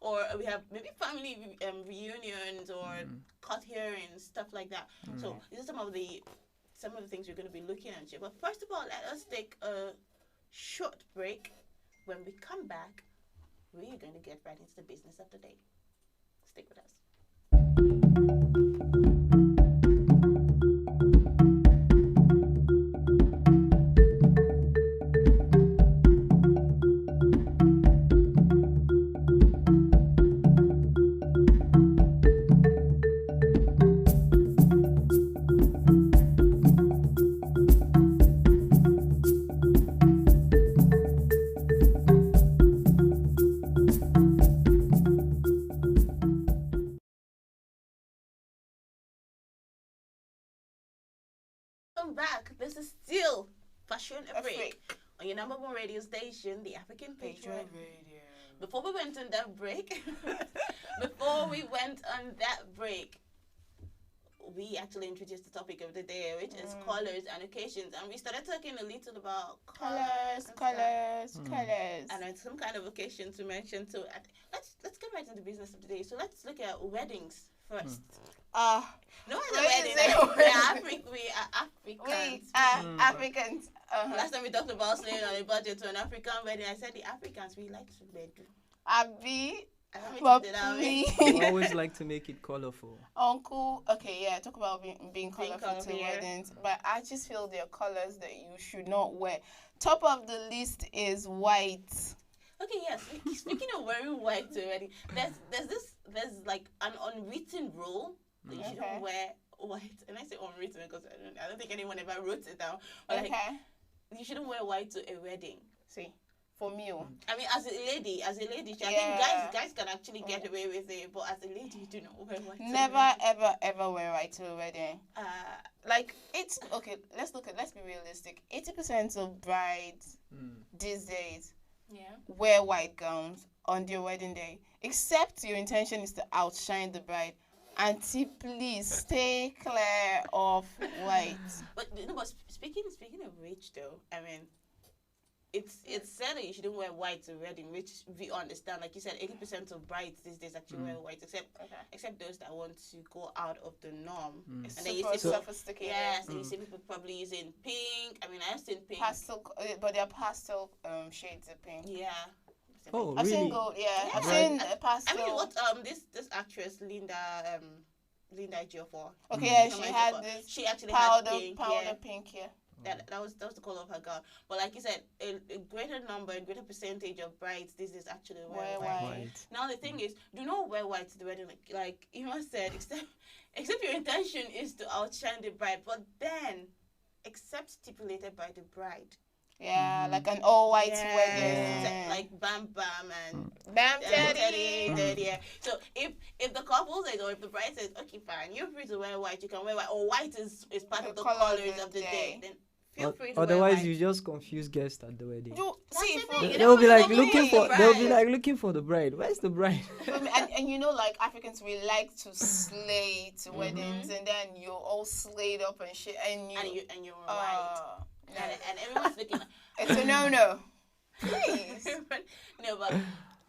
or we have maybe family reunions or court hearings, stuff like that. So these are some of the things we're going to be looking at here. But first of all, let us take a short break. When we come back, we're going to get right into the business of the day. Stick with us. Welcome back. This is still Fashion Afrik on your number one radio station, the African Patriot Radio. Before we went on that break, we actually introduced the topic of the day, which is colors and occasions, and we started talking a little about colors, and some kind of occasion to mention. So let's get right into the business of the day. So let's look at weddings first. No, it's a wedding. We are Africans. Africans. Last time we talked about slaying on a budget to an African wedding, I said the Africans, we like to do. Abi. But we always like to make it colorful. Uncle, talk about being colorful to weddings. But I just feel there are colors that you should not wear. Top of the list is white. Okay, yes. Speaking of wearing white to a wedding, there's like an unwritten rule that you shouldn't wear white. And I say unwritten because I don't think anyone ever wrote it down. But you shouldn't wear white to a wedding. See, for me, I mean, as a lady, I think guys can actually get away with it, but as a lady, you do not wear white. Never, ever wear white to a wedding. Let's be realistic. 80% of brides these days wear white gowns on their wedding day, except your intention is to outshine the bride. Auntie, please stay clear of white. But speaking of which, though, I mean, it's said that you shouldn't wear white to a wedding, which we understand. Like you said, 80% of brides these days actually wear white, except those that want to go out of the norm. And then you see sophisticated. Yes, and you see people probably using pink. I mean, I've seen pink. Pastel, but they're pastel shades of pink. Yeah. Oh, I've really? seen gold. Yeah. I've seen pastel. I mean, what this actress Linda Ejiofor. Okay, yeah, she had this. She actually powder pink. Yeah. That was the color of her gown. But like you said, a greater percentage of brides these days actually wear white. Now the thing is, do not wear white to the wedding. Like Ima said, except your intention is to outshine the bride, but then except stipulated by the bride. Yeah, like an all-white wedding. Like Bam Bam and Bam Teddy. Yeah. So if the couple says, or if the bride says, okay, fine, you're free to wear white, you can wear white, or white is part of the colors of the day, then feel free to wear white. Otherwise, you just confuse guests at the wedding. They'll be like looking for the bride. Where's the bride? and you know, like Africans, we like to slay to weddings, and then you're all slayed up and shit, and you're white. And everyone's looking like, it's a no. Please. No, but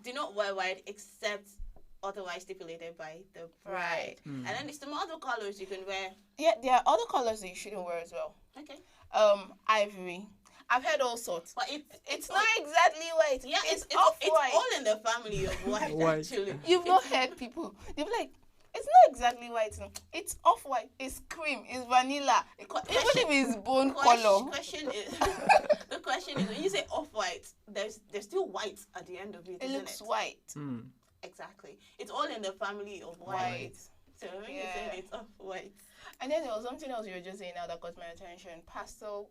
do not wear white except otherwise stipulated by the bride. And then there's some other colors you can wear. Yeah, there are other colors that you shouldn't wear as well. Okay. Ivory. I've heard all sorts. But it's not exactly white. Yeah, it's off-white. It's all in the family of white, actually. You've not heard people. They'll be like, it's not exactly white. It's off-white. It's cream. It's vanilla. Even if it's bone color. The question is, when you say off-white, there's still white at the end of it, isn't looks white. Exactly. It's all in the family of white. So when you say it's off-white. And then there was something else you were just saying now that caught my attention. Pastel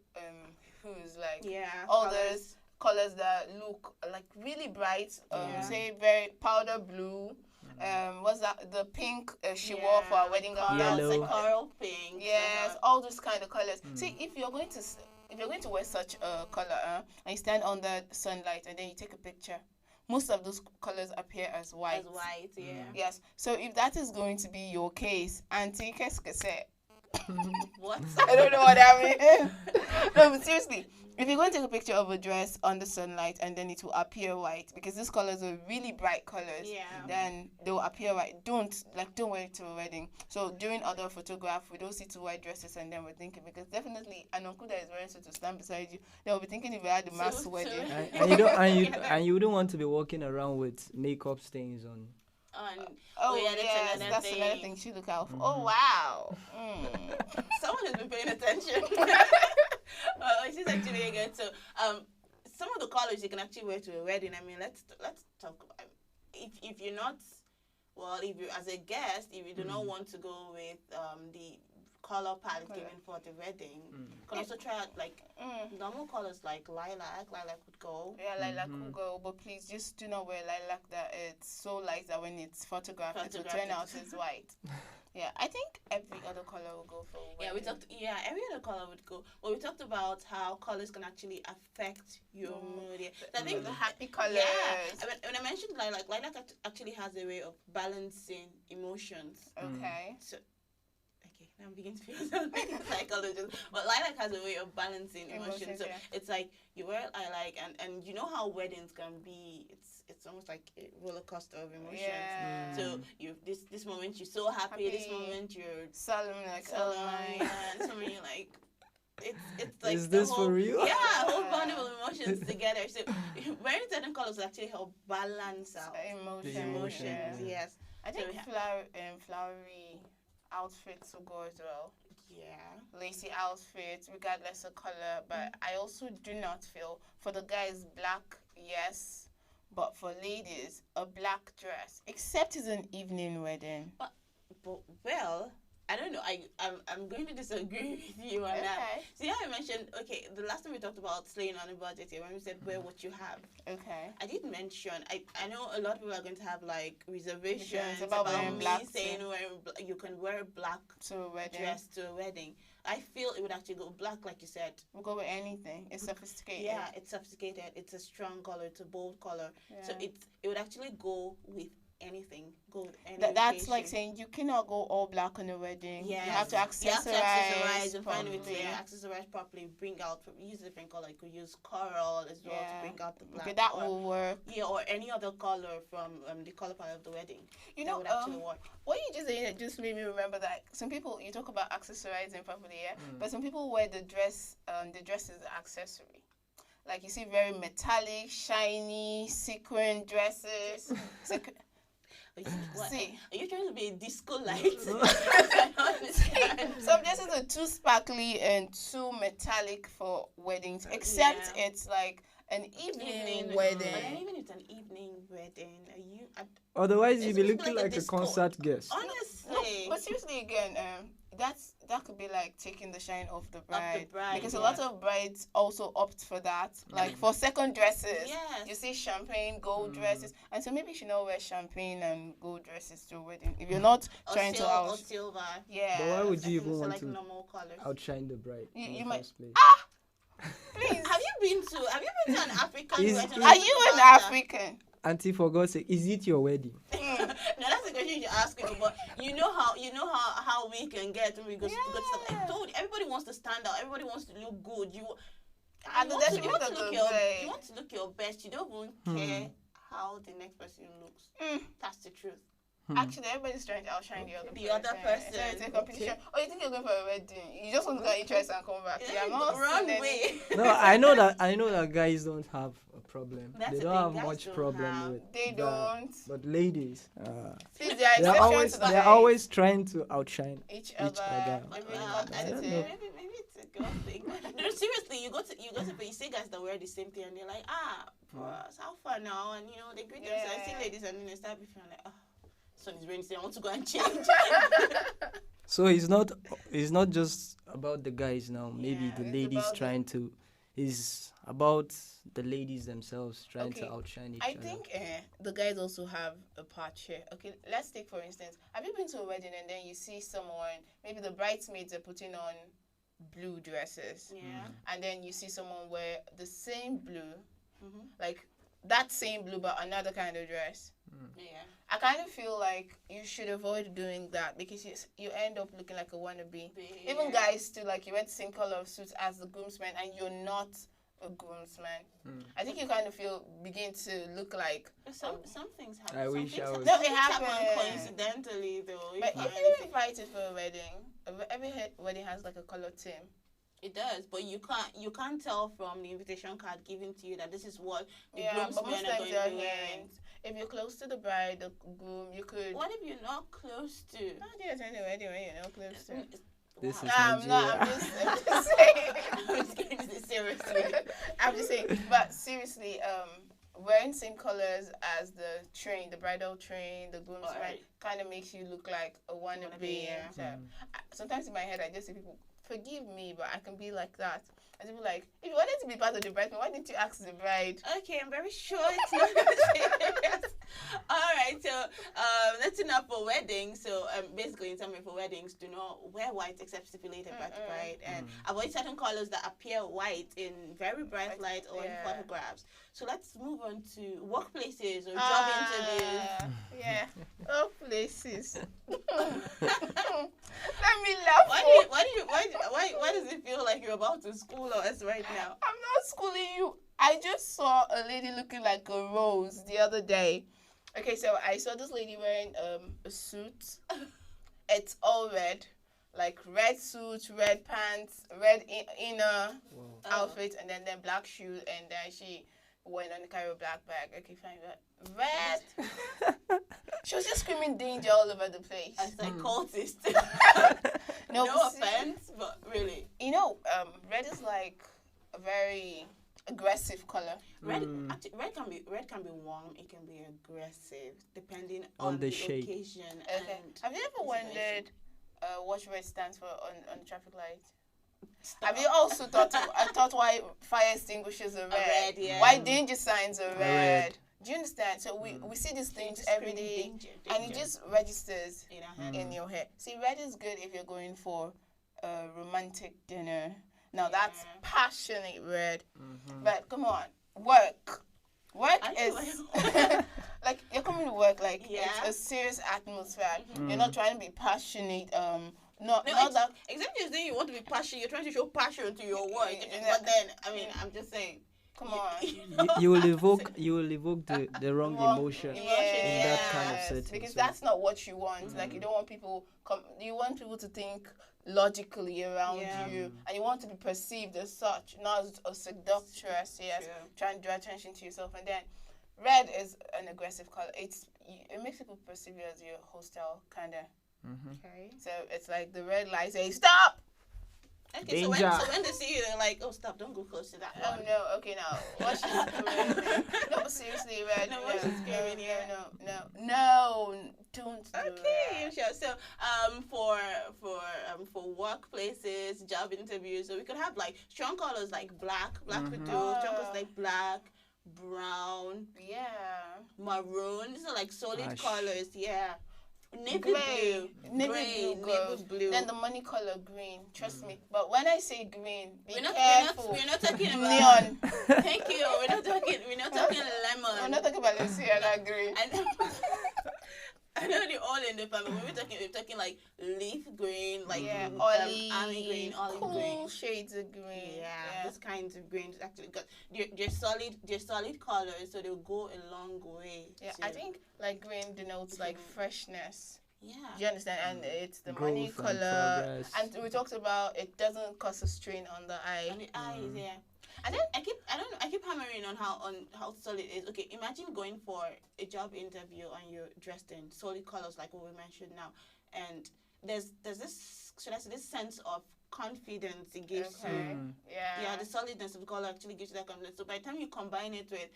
hues, like all those colors that look like really bright. Say very powder blue. What's that? The pink she wore for our wedding gown. Yellow. Like coral pink. Yes, all those kind of colors. See, if you're going to wear such a color, and you stand under sunlight and then you take a picture, most of those colors appear as white. As white, yeah. Yes. So if that is going to be your case, Auntie, qu'est-ce que c'est? What? I don't know what that means. No, but seriously, if you're going to take a picture of a dress under sunlight and then it will appear white, because these colors are really bright colors, then they will appear white. Don't wear it to a wedding. So during other photograph, we don't see two white dresses and then we're thinking, because definitely an uncle that is wearing suit to stand beside you, they will be thinking if you had the mass wedding. And you don't want to be walking around with makeup stains on. That's another thing to look out for. Oh wow. Someone has been paying attention. She's actually good. So some of the colors you can actually wear to a wedding. I mean, let's talk about if you're not, well, if you as a guest, if you do not want to go with the color palette given for the wedding, you can also try out like normal colors like lilac would go. Yeah, lilac would go, but please just do not wear lilac that it's so light that when it's photographed it will turn out as white. Yeah, I think every other color will go for wedding. Every other color would go. But we talked about how colors can actually affect your mood. Yeah. So I think the happy colors. Yeah, when I mentioned lilac actually has a way of balancing emotions. Okay. So I'm beginning to feel like a psychologist, but lilac has a way of balancing emotions. So it's like you wear lilac, and you know how weddings can be. It's almost like a roller coaster of emotions. Yeah. So you this moment you're so happy. This moment you're solemn, and this moment you're like. It's like is this whole, for real? Yeah, a whole bundle of emotions together. So wearing certain colors will actually help balance out emotions. Yes. I think flowery outfits will go as well. Yeah. Lacy outfits, regardless of color. But I also do not feel, for the guys, black, yes. But for ladies, a black dress. Except it's an evening wedding. But well, I don't know. I'm going to disagree with you on that. So I mentioned, the last time we talked about slaying on a budget here, when we said wear what you have. Okay. I did mention, I know a lot of people are going to have like reservations about wearing black, saying you can wear a black dress to a wedding. I feel it would actually go black, like you said. We'll go with anything. It's sophisticated. Yeah, it's sophisticated. It's a strong color. It's a bold color. Yeah. So it would actually go with anything. Go with any That's like saying you cannot go all black on a wedding. Yeah. You have to accessorize and find a way to accessorize properly. Bring out, use a different color. You could use coral as well to bring out the black. Okay, that will work. Yeah, or any other color from the color palette of the wedding. You know, what you just said just made me remember that some people, you talk about accessorizing properly, but some people wear the dress as an accessory. Like you see very metallic, shiny, sequin dresses. Are you trying to be a disco light? Some dresses are too sparkly and too metallic for weddings, except it's like an evening wedding. But even if it's an evening wedding, otherwise you'll be looking like a concert guest. Honestly. No, but seriously, again, that could be like taking the shine off the bride. Because a lot of brides also opt for that. Like for second dresses, you see champagne, gold dresses. And so maybe you should not wear champagne and gold dresses to a wedding. If you're not trying to or silver. Yeah. But why would you even want to outshine the bride? You might. Please. Have you been to an African wedding? Are you an African? Auntie, for God's sake, is it your wedding? No, that's the question you should ask me. But you know how we can get when we go to stuff. I told you, everybody wants to stand out. Everybody wants to look good. You want to look your best. You don't even care how the next person looks. That's the truth. Actually, everybody's trying to outshine the other person. It's a competition. You think you're going for a wedding? You just want to get interest and come back. Run away. No, I know that guys don't have a problem. They don't have much problem with They don't. But ladies, they're always trying to outshine each other. Maybe it's a good thing. No, seriously, you see guys that wear the same thing and they're like, how far now? And they greet themselves. I see ladies and then they start feeling like, sun is raining, so I want to go and change. So it's not just about the guys now. Maybe the ladies trying to. It's about the ladies themselves trying to outshine each other. I think the guys also have a part here. Okay, let's take for instance. Have you been to a wedding and then you see someone? Maybe the bridesmaids are putting on blue dresses. Yeah. And then you see someone wear the same blue, like that same blue but another kind of dress. Yeah. I kind of feel like you should avoid doing that because you end up looking like a wannabe. Yeah. Even guys too, like you wear the same color of suits as the groomsman and you're not a groomsman. I think you kind of begin to look like some things happen. I wish I was. No, it happened coincidentally though. But if you're invited for a wedding, every wedding has like a color theme. It does, but you can't tell from the invitation card given to you that this is what the groomsmen are going to be wearing. If you're close to the bride, the groom, you could. What if you're not close to? No, yes, anyway, you're not close to. This is I'm just saying. I'm just getting this seriously. I'm just saying, but seriously, wearing same colors as the bridal train, the groomsman, kind of makes you look like a wannabe. So, sometimes in my head, I just see people, forgive me, but I can be like that. And people like, if you wanted to be part of the bridesmaid, why didn't you ask the bride? Okay, I'm very sure it's not serious. Alright, so that's enough for weddings. So basically in summary, for weddings, do not wear white except stipulated by the bride, and avoid certain colors that appear white in very bright light or in photographs. So let's move on to workplaces or job interviews. Yeah, workplaces. Let me laugh. Why does it feel like you're about to school us right now? I'm not schooling you. I just saw a lady looking like a rose the other day. Okay, so I saw this lady wearing a suit. It's all red. Like red suit, red pants, red inner outfit, and then black shoes, and then she went on the carry a black bag. Okay, fine. Red. She was just screaming danger all over the place. As a cultist. No offense, but really. You know, red is like a very aggressive color. Red can be warm. It can be aggressive, depending on the shade. Occasion. Okay. Have you ever wondered what red stands for on the traffic light? Stop. Have you also thought why fire extinguishers are red? Why danger signs are red? Do you understand? So we see these things every day, danger. And it just registers in your head. See, red is good if you're going for a romantic dinner. Now that's passionate red. But come on, work is like you're coming to work like it's a serious atmosphere. You're not trying to be passionate. Not that. Except you're saying you want to be passionate. You're trying to show passion to your work. But then, I mean, I'm just saying. Come on. You will evoke the wrong emotion in that kind of setting. Because that's not what you want. Like you don't want people you want people to think logically around you, and you want to be perceived as such, not as a seductress, trying to draw attention to yourself. And then red is an aggressive color. It makes people perceive you as your hostile kinda. Okay. So it's like the red light says stop. Okay, so when they see you, they're like, "Oh, stop! Don't go close to that." Oh no! Okay, now what she's doing? No, seriously, red. No, what she's doing here? No, don't. Okay, sure. So, for workplaces, job interviews, so we could have like strong colors like black we do. Strong colors like black, brown, maroon. These are like solid colors. Yeah. Navy blue. Then the money color green. Trust me. But when I say green, we're not talking about neon. Thank you. We're not talking lemon. We're not talking about Luciana green. I know they're all in the family. We're talking like leaf green, like army green, olive green. Cool shades of green. Yeah, those kinds of greens actually, because they're solid colors, so they'll go a long way. Yeah, I think like green denotes like freshness. Yeah. Do you understand? And it's the growth money color. And we talked about it doesn't cause a strain on the eye. On the eyes, yeah. And then I keep hammering on how solid it is. Okay, imagine going for a job interview and you're dressed in solid colors like what we mentioned now, and there's this, should I say, this sense of confidence it gives you. Yeah, the solidness of the color actually gives you that confidence. So by the time you combine it with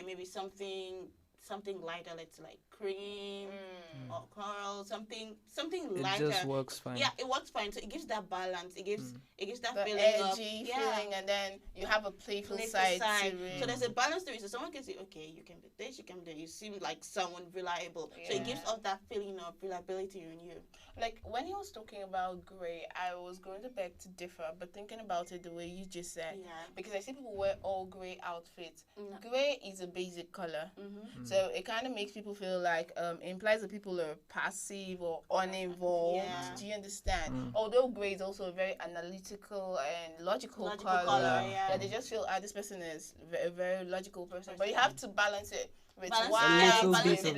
maybe something something lighter, let's like cream or coral, something lighter. It just works fine. Yeah, it works fine. So it gives that balance. It gives that the feeling edgy feeling, and then you have a playful side to it. So there's a balance to it. So someone can say, okay, you can do this, you can do that. You seem like someone reliable. So it gives off that feeling of reliability in you. Like when he was talking about grey, I was going to beg to differ, but thinking about it the way you just said, because I see people wear all grey outfits. Grey is a basic color, so it kind of makes people feel like implies that people are passive or uninvolved. Yeah. Do you understand? Although grey is also a very analytical and logical color. Yeah, they just feel this person is a very logical person, but you have to balance it. With white, but if you're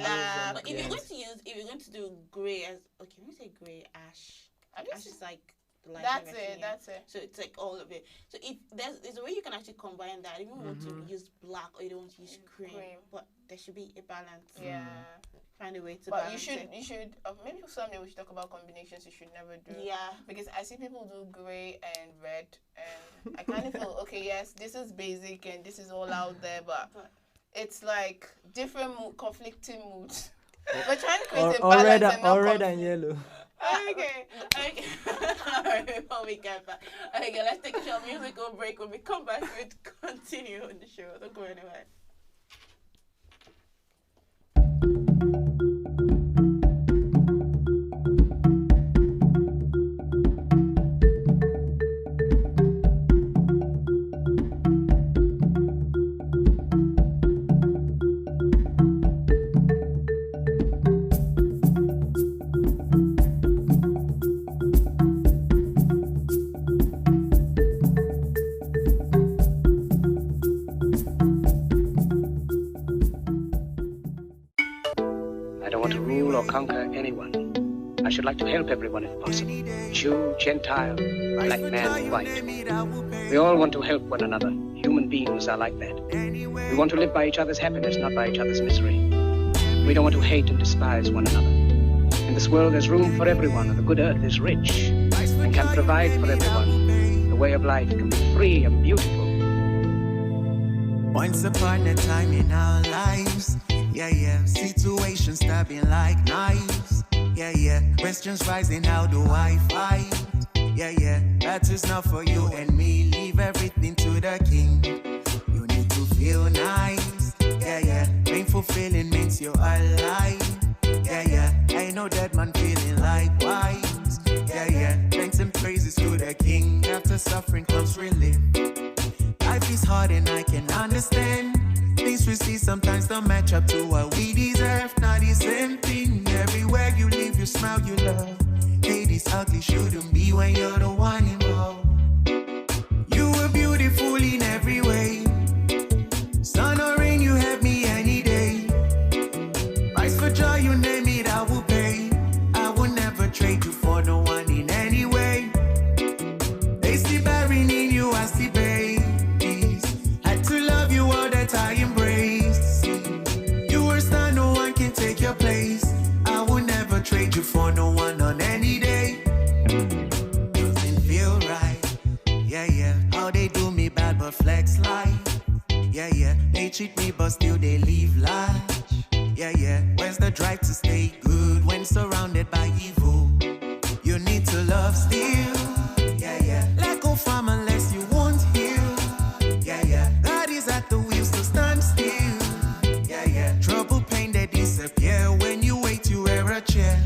going to do grey as when you say grey, ash is like the light. That's it. So it's like all of it. So if there's a way you can actually combine that. If you want to use black or you don't want to use cream, but there should be a balance. Yeah. Find a way to but balance it. You should maybe someday we should talk about combinations you should never do. Yeah. Because I see people do grey and red, and I kind of feel okay. Yes, this is basic and this is all out there, but it's like different conflicting moods. We're trying to create a balance or red and yellow. Okay. Alright, before we get back. Okay, let's take a short musical break. When we come back, we'll continue on the show. Don't go anywhere. Conquer anyone. I should like to help everyone if possible. Jew, Gentile, black man, white. We all want to help one another. Human beings are like that. We want to live by each other's happiness, not by each other's misery. We don't want to hate and despise one another. In this world there's room for everyone, and the good earth is rich and can provide for everyone. The way of life can be free and beautiful. Once upon a time in our lives, situations stabbing like knives. Questions rising, how do I fight? That is not for you and me. Leave everything to the king. You need to feel nice. Painful feeling means you're alive. Ain't no dead man feeling likewise. Thanks and praises to the king. After suffering comes relief. Life is hard and I can understand. Things we see sometimes don't match up to what we deserve. Not the same thing. Everywhere you live, you smile, you love. Hey, this ugly shouldn't be when you're the one involved. You were beautiful in every way. Sun or rain, you have me any day. Price for joy, you name it, I will pay. I will never trade you for no one in any way. They see barren in you, I see babies. Had to love you all that I embrace. You were star, no one can take your place. I will never trade you for no one on any day. Doesn't feel right. How they do me bad but flex like. They cheat me but still they leave large. Where's the drive to stay good when surrounded by evil? You need to love still. Let go from unless you won't heal. God is at the wheels to stand still. Trouble, pain, they disappear when you wait to wear a chair.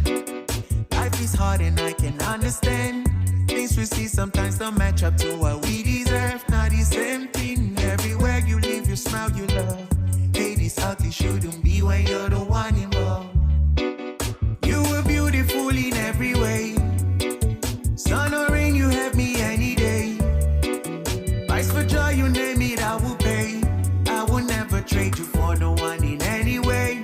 Life is hard and I can understand. Things we see sometimes don't match up to what we deserve. Not the same thing. Everywhere you live, you smile, you love. Hey, this ugly shouldn't be when you're the one involved. You were beautiful in every way. Sun or rain, you have me any day. Price for joy, you name it, I will pay. I will never trade you for no one in any way.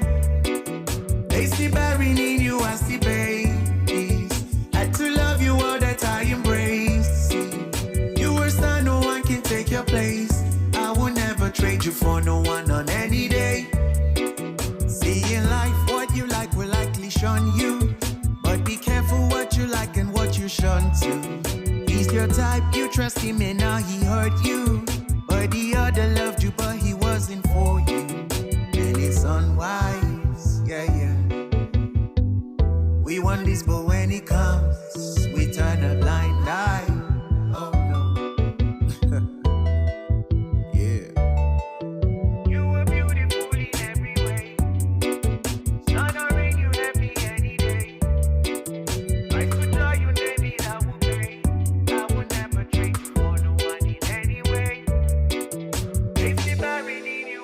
They see barren in you, I see babies. Had to love you all that I embrace. You were star, no one can take your place. I will never trade you for no one on any day. See in life, what you like will likely shun you. But be careful what you like and what you shun to. He's your type, you trust him and now he hurt you. But the other loved you but he wasn't for you. And it's unwise.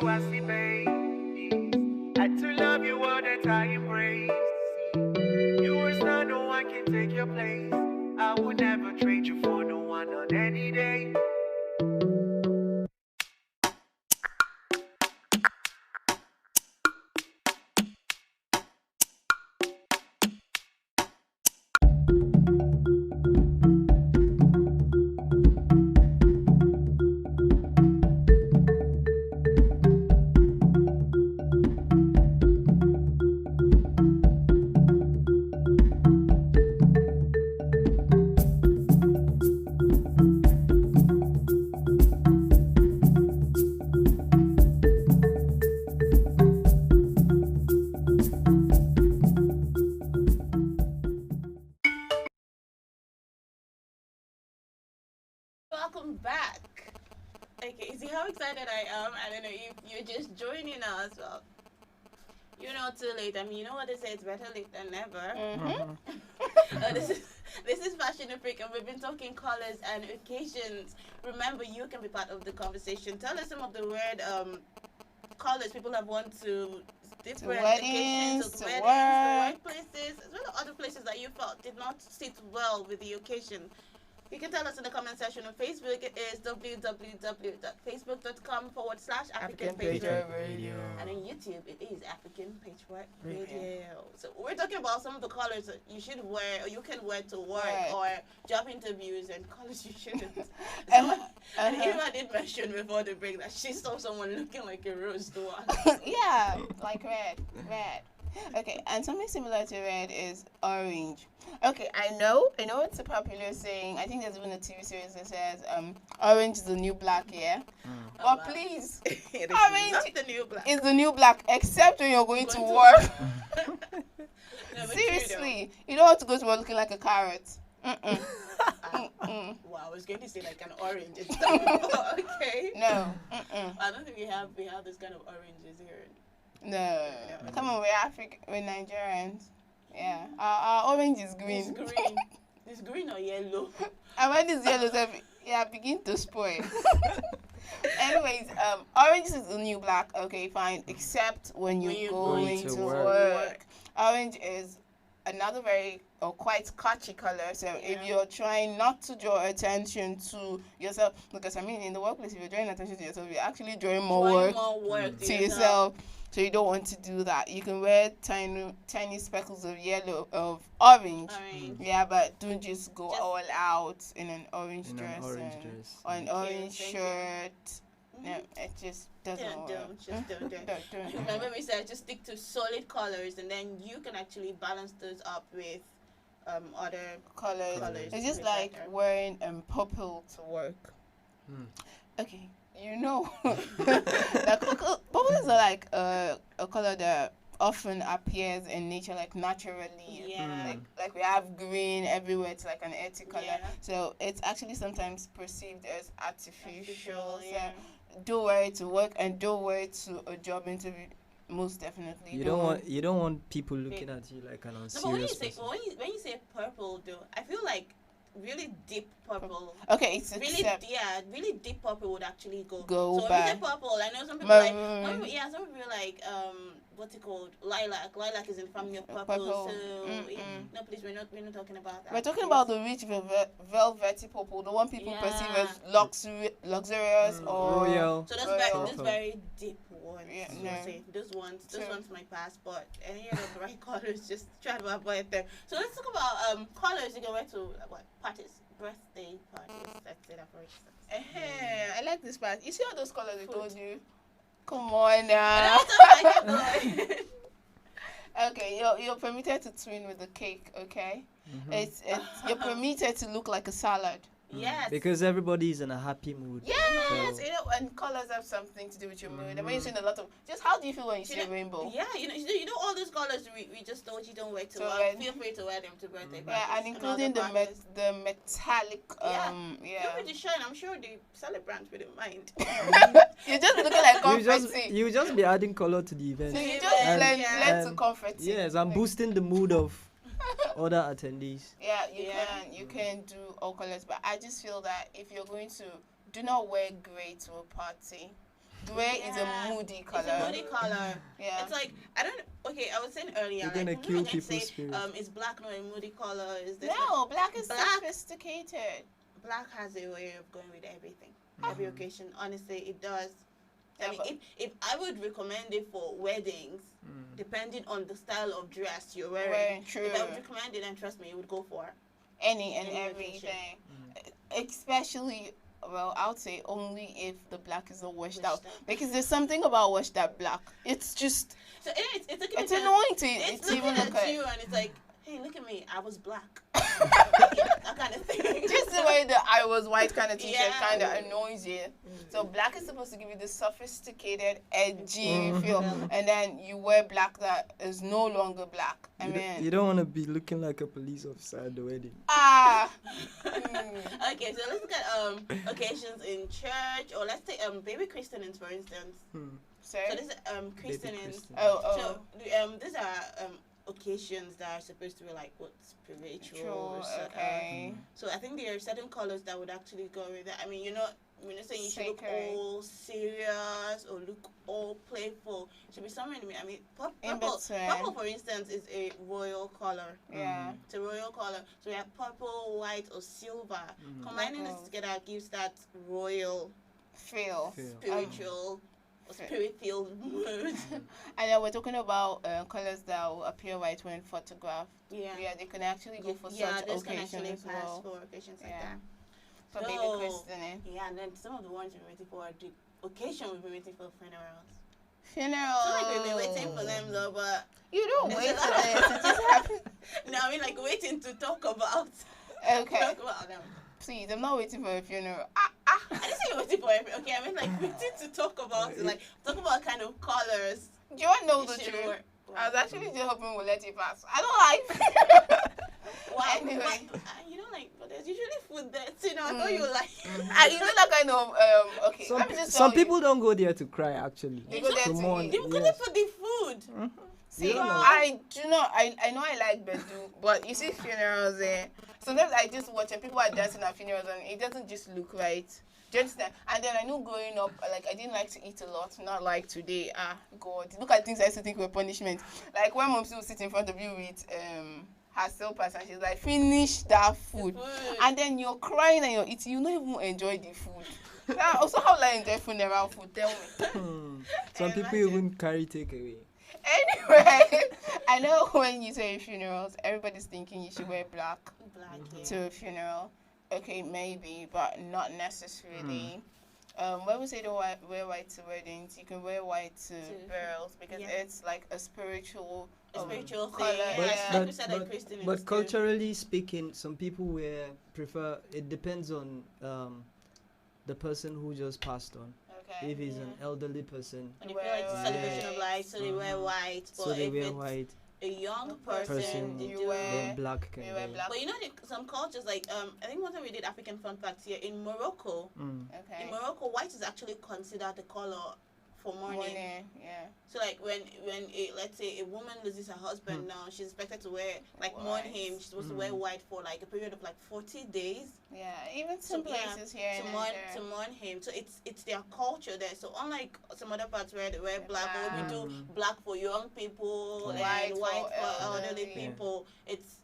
you I see, baby. Had to love you all that I embrace. You were star, no one can take your place. I would never trade you for no one on any day. Welcome back. Okay, see how excited I am? I don't know if you're just joining us. Well, you're not too late. I mean, you know what they say, it's better late than never. This is Fashion Africa, and we've been talking colors and occasions. Remember, you can be part of the conversation. Tell us some of the weird colors people have worn to different occasions, to workplaces, as well as other places that you felt did not sit well with the occasion. You can tell us in the comment section on Facebook. It is www.facebook.com/African Page Radio. And on YouTube, it is African Page Radio. So we're talking about some of the colors that you should wear, or you can wear to work, or job interviews, and colors you shouldn't. And Eva did mention before the break that she saw someone looking like a rose to one. Yeah, like red. Okay, and something similar to red is orange. Okay, I know it's a popular saying. I think there's even a TV series that says orange is the new black, yeah? But please, orange the new black. is the new black, except when you're going to work. No, Seriously, you don't want to go to work looking like a carrot. Wow, I was going to say like an orange. Okay. No. I don't think we have this kind of oranges here. No. Come on, we're Nigerians. Yeah. Our orange is green. It's green. It's green or yellow. And when it's yellow, begin to spoil. Anyways, orange is the new black. Okay, fine. Except when you're going to work. Orange is another very quite catchy color. So if you're trying not to draw attention to yourself, because I mean, in the workplace, if you're drawing attention to yourself, you're actually drawing more work to yourself. So you don't want to do that. You can wear tiny speckles of orange. Yeah, but don't just go all out in an orange dress or an orange shirt. No, it just doesn't work. Don't. Remember we said just stick to solid colors, and then you can actually balance those up with other colors. It's just like wearing purple to work. Okay. You know, purples are like a color that often appears in nature, like naturally. Yeah. Like we have green everywhere. It's like an earthy color. Yeah. So it's actually sometimes perceived as artificial. Yeah. So don't wear it to work and don't wear it to a job interview. Most definitely. You don't want people looking at you like an unserious person. When you say purple, though, I feel like really deep purple. Okay, it's really deep purple would actually go so back. When you say purple, I know some people some people like what's it called? Lilac. Lilac is in the family of purple. So no, please, we're not talking about that. We're talking about the rich velvety purple, the one people perceive as luxurious or royal. So those very deep ones. Yeah, those ones might pass, but any of the right colors, just try to avoid them. So let's talk about colors you can wear to parties, birthday parties. Let's say that for instance. I like this part. You see all those colors I told you? Come on now. Okay, you're permitted to twin with the cake, okay? It's you're permitted to look like a salad. Yes. Because everybody is in a happy mood. Yes, and colors have something to do with your mood. And when you're seeing a lot of, just how do you feel when you see a rainbow? Yeah, you know all those colors we just told you don't wear to wear. Feel free to wear them to birthday parties. Yeah, and including the metallic. Feel free to shine. I'm sure the celebrants wouldn't mind. You're just looking like confetti. You just be adding color to the event. So you just learn to confetti. Yes, I'm boosting the mood of other attendees. Yeah, you can do all colors, but I just feel that if you're going to, do not wear gray to a party. Grey is a moody color. It's a moody color. Yeah. It's like, I was saying earlier, you're gonna kill people's spirit. Is black not a moody color? Is this black is sophisticated. Black has a way of going with everything. Every occasion, honestly, it does. I mean, if I would recommend it for weddings, depending on the style of dress you're wearing, true. If I would recommend it, and trust me, you would go for any and everything. Especially, well, I would say only if the black is washed out. Because there's something about washed out black. It's just... So it's annoying to you. It's even looking at you and it's like, hey, look at me, I was black. That kind of thing. Just the way that I was white kind of t-shirt kind of annoys you. So black is supposed to give you the sophisticated, edgy feel. And then you wear black that is no longer black. You don't want to be looking like a police officer at the wedding. Okay, so let's look at occasions in church, or let's take baby christenings, for instance. So this is christenings. So these are occasions that are supposed to be like spiritual. So I think there are certain colors that would actually go with that. I mean, you're not saying you should look all serious or look all playful. It should be somewhere in the middle. I mean, purple, for instance, is a royal color. Yeah. It's a royal color. So we have purple, white, or silver. Combining this together gives that royal feel. Spiritual. Spirit-filled mood. And then we're talking about colors that will appear white when photographed. Yeah, they can actually go for such occasions as well. For occasions like that. For baby christening. Yeah, and then some of the ones we're waiting for, the occasion we've been waiting for funerals. Funerals. So we've been waiting for them though, but you don't wait for them. It just happens. No, I mean like waiting to talk about. Okay. Talk about them. Please, I'm not waiting for a funeral. I didn't say you're waiting for everything. Okay, I mean like waiting to talk about it, like talk about kind of colors. Do you want to know the truth? I was actually just hoping we'll let it pass. I don't like. Why? Anyway. You don't like, but there's usually food there. So, I thought you like. You know that kind of okay. Some people don't go there to cry. Actually, they go there to mourn. They go there for the food. See, I do not. I know I like Bedu, but you see funerals there. Sometimes I just watch and people are dancing at funerals and it doesn't just look right. Do you understand? And then I know growing up, like I didn't like to eat a lot, not like today. God, look at things I used to think were punishment. Like when mom still sit in front of you with her silpers and she's like, finish that food. And then you're crying and you're eating, you don't even enjoy the food. Also, how will I enjoy funeral food? Tell me. Some people even carry takeaway. Anyway, I know when you say funerals, everybody's thinking you should wear black to a funeral. Okay, maybe, but not necessarily. When we say don't wear white to weddings, you can wear white to burials because it's like a spiritual thing. But culturally speaking, some people prefer. It depends on the person who just passed on. Okay. If he's an elderly person, and you feel like it's a celebration of life, so they wear white. So they wear white. A young person you wear black. But you know, some cultures like I think one time we did African fun facts here in Morocco. Okay. In Morocco, white is actually considered the color for mourning. So like when let's say a woman loses her husband now, she's expected to wear mourn him. She's supposed to wear white for like a period of like 40 days. Yeah, even some places here to mourn him. So it's their culture there. So unlike some other parts where they wear black, or we do black for young people and white for elderly people, it's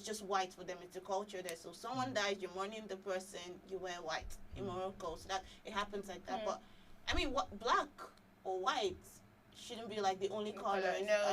just white for them. It's the culture there. So someone dies, you're mourning the person, you wear white in Morocco. So that it happens like that. But I mean, what black or white shouldn't be like the only colors.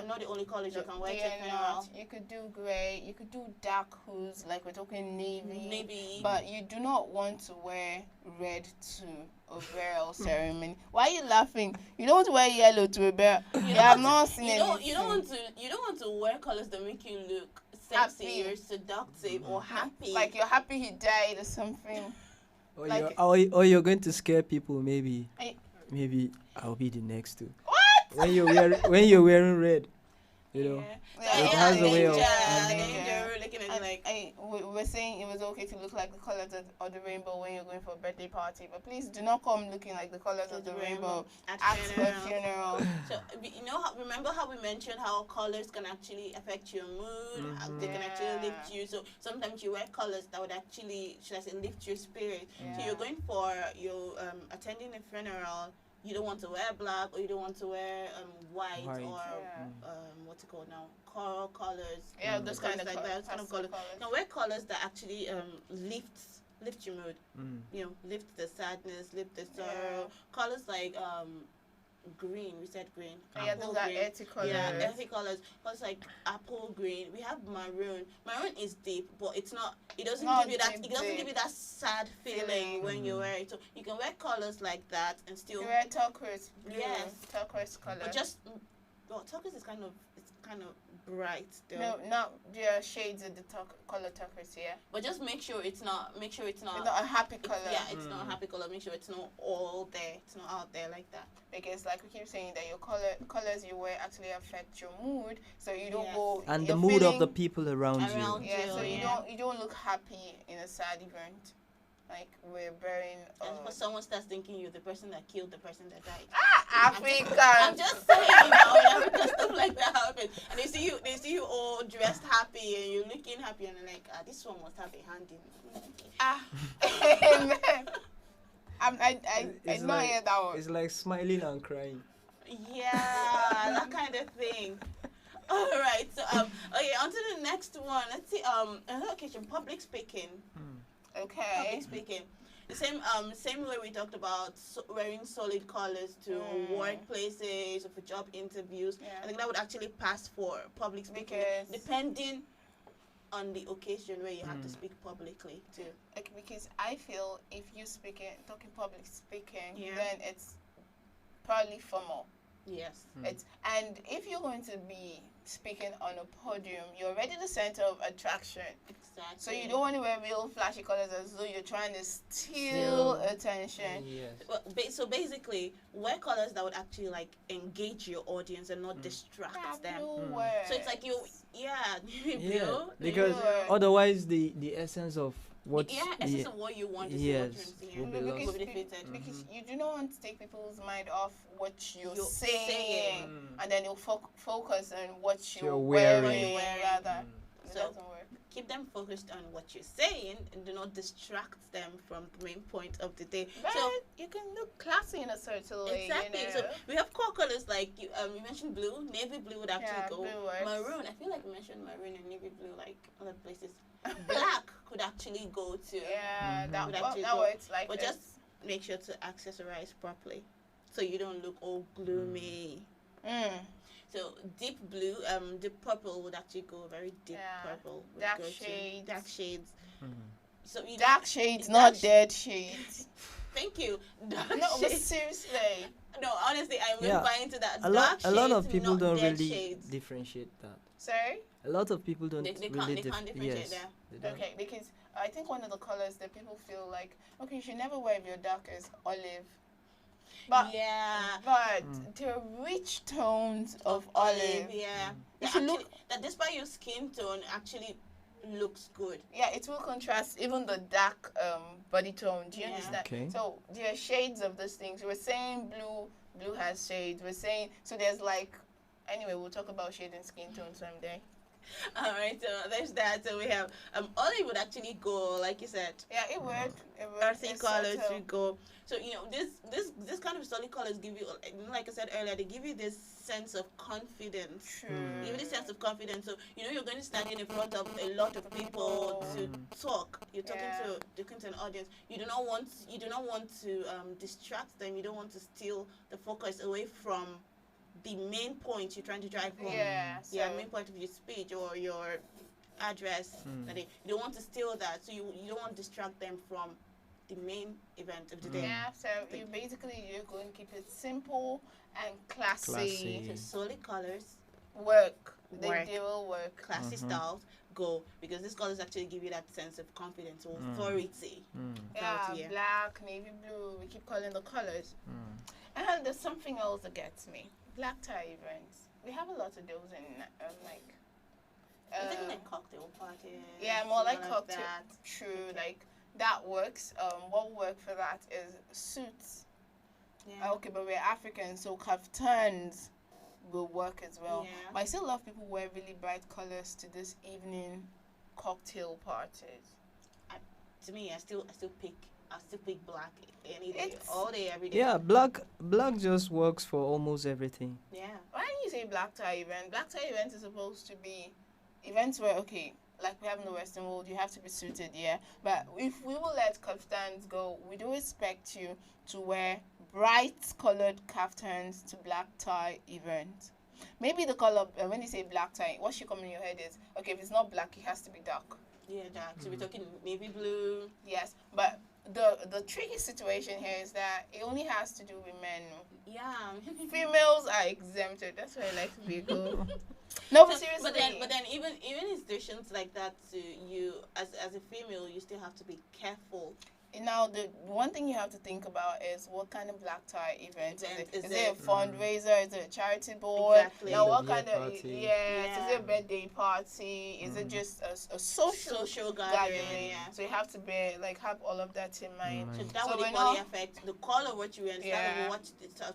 Not the only colors you can wear to funeral. You could do grey. You could do dark hues, like we're talking navy. But you do not want to wear red to a burial ceremony. Why are you laughing? You don't want to wear yellow to a burial. You have not seen anything. You don't want to wear colors that make you look sexy or seductive or happy. Like you're happy he died or something. Or you're going to scare people. Maybe I'll be the next to. What? When you're wearing red, you know, it has a way of. We're saying it was okay to look like the colors of the rainbow when you're going for a birthday party, but please do not come looking like the colors of the rainbow at a funeral. So remember how we mentioned how colors can actually affect your mood? They can actually lift you. So sometimes you wear colors that would actually, should I say, lift your spirit. So you're going for attending a funeral. you don't want to wear black, or you don't want to wear white. Or what's it called now? Coral colors. Yeah, those kind of like colors. that. Those kind of colors. You can wear colors that actually lift your mood. You know, lift the sadness, lift the sorrow. Colors like green. We said green. Yeah, those are earthy colors. Yeah, earthy colors. Colors like apple green. We have maroon. Maroon is deep, but it's not. It doesn't give you that. It doesn't give you that sad feeling when you wear it. So you can wear colors like that and still. You wear turquoise. Yes. Turquoise color. But just turquoise is kind of bright though. No, not the shades of the color turquoise, yeah. But just make sure it's not. It's not a happy color. Yeah, it's not a happy color. Make sure it's not all there. It's not out there like that. Because like we keep saying that your colors you wear actually affect your mood, so you don't go. And the mood of the people around you. Yeah, so you don't look happy in a sad event. Like we're burying. And someone starts thinking you're the person that killed the person that died. African. I'm just saying, because stuff like that happens, and they see you all dressed happy, and you're looking happy, and they're like, this one must have a hand in it. I not hear that one. It's like smiling and crying. Yeah, that kind of thing. All right, so okay, on to the next one. Let's see. Another occasion, public speaking. Okay. Public speaking. The same way we talked about wearing solid colors to workplaces or for job interviews. Yeah. I think that would actually pass for public speaking, depending on the occasion where you have to speak publicly too. Like, because I feel if you talking public speaking, then it's probably formal. Yes. And if you're going to be speaking on a podium, you're already the center of attraction. Exactly. So you don't want to wear real flashy colors as though you're trying to steal attention. Yes. Well, so basically, wear colors that would actually like engage your audience and not distract them. So it's like blue. Because otherwise the essence of what essence of what you want to see will be lost. Because you do not want to take people's mind off what you're saying, and then you'll focus on what you're wearing rather. It doesn't work. Keep them focused on what you're saying and do not distract them from the main point of the day. But so you can look classy in a certain way. Exactly. So we have core colors like you mentioned blue. Navy blue would actually go. Maroon. I feel like you mentioned maroon and navy blue like other places. Black could actually go too. Yeah, that works. Like but just make sure to accessorize properly so you don't look all gloomy. So deep blue, deep purple would actually go very deep purple. Dark shades. So dark shades, not dead shades. Thank you. No, but seriously. No, honestly, I'm going to buy into that. A lot of people don't really differentiate that. Sorry? A lot of people don't they can't differentiate that. Okay, because I think one of the colors that people feel like, okay, you should never wear if your dark is olive. But the rich tones of olive. Yeah. That despite your skin tone actually looks good. Yeah, it will contrast even the dark body tone. Do you understand? Okay. So there are shades of those things. We're saying blue has shades. We're saying, so there's like, anyway, we'll talk about shade and skin tone someday. All right, so there's that. So we have olive would actually go, like you said. Yeah, it would. Earthy colors would go. So this kind of solid colors give you, like I said earlier, they give you this sense of confidence. True. Give you this sense of confidence. So you're going to stand in front of a lot of people to talk. You're talking to an audience. You do not want to distract them. You don't want to steal the focus away from the main point you're trying to drive home. Main point of your speech or your address. You don't want to steal that, so you don't want to distract them from the main event of the day. Yeah, so you're going to keep it simple and classy. So solid colors they will work. Classy styles go, because these colors actually give you that sense of confidence or authority. Black, navy blue, we keep calling the colors. And there's something else that gets me. Black tie events. We have a lot of those in I think like cocktail parties. Yeah, more like cocktail. True, like that works. What will work for that is suits. Yeah. Okay, but we're African, so kaftans will work as well. Yeah. But I still love people who wear really bright colors to this evening cocktail parties. To me, I still pick I still pick black any day, all day, every day. Yeah, black just works for almost everything. Yeah. Why do you say black tie event? Black tie event is supposed to be events where, okay, like we have in the Western world, you have to be suited, yeah. But if we will let kaftans go, we do expect you to wear bright colored kaftans to black tie event. Maybe the color, when you say black tie, what should come in your head is, okay, if it's not black, it has to be dark. Yeah, dark. So we're talking navy blue. Yes, but the tricky situation here is that it only has to do with men. Yeah. Females are exempted. That's why I like to be good. No, but seriously. But then even in situations like that, you as a female, you still have to be careful. Now, the one thing you have to think about is what kind of black tie event is it? Is it a fundraiser? Is it a charity board? Exactly. Now, what kind of is it a birthday party? Is it just a social gathering? Yeah. So you have to have all of that in mind. So that would equally affect the color of what you wear, the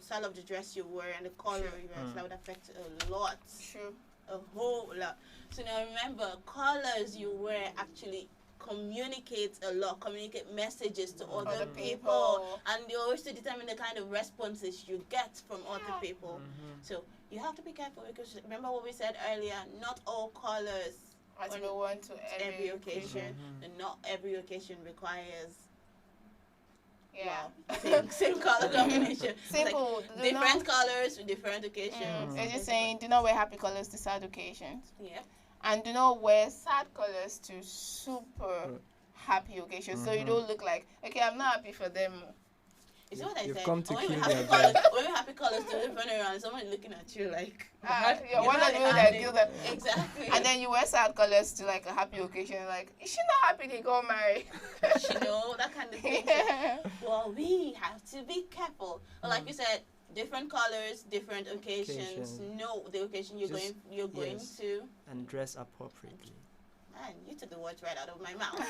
style of the dress you wear, and the color you wear. So that would affect a lot. True. A whole lot. So now remember, colors you wear actually communicate messages to other people, and they also determine the kind of responses you get from other people. So you have to be careful, because remember what we said earlier, not all colors to worn to every occasion, and not every occasion requires same color combination. Simple. Like different colors with different occasions. It's just saying, do not wear happy colors to sad occasions. Yeah. And do not wear sad colors to super happy occasions. So you don't look like, okay, I'm not happy for them. You see what I said? Come to when kill you happy colors to run around, someone looking at you like, you're one of the people that do that. Exactly. And then you wear sad colors to like a happy occasion, like, is she not happy they got married? That kind of thing. Well, we have to be careful. Like you said, different colors, different occasions. Know the occasion you're going to, and dress appropriately. Man, you took the words right out of my mouth.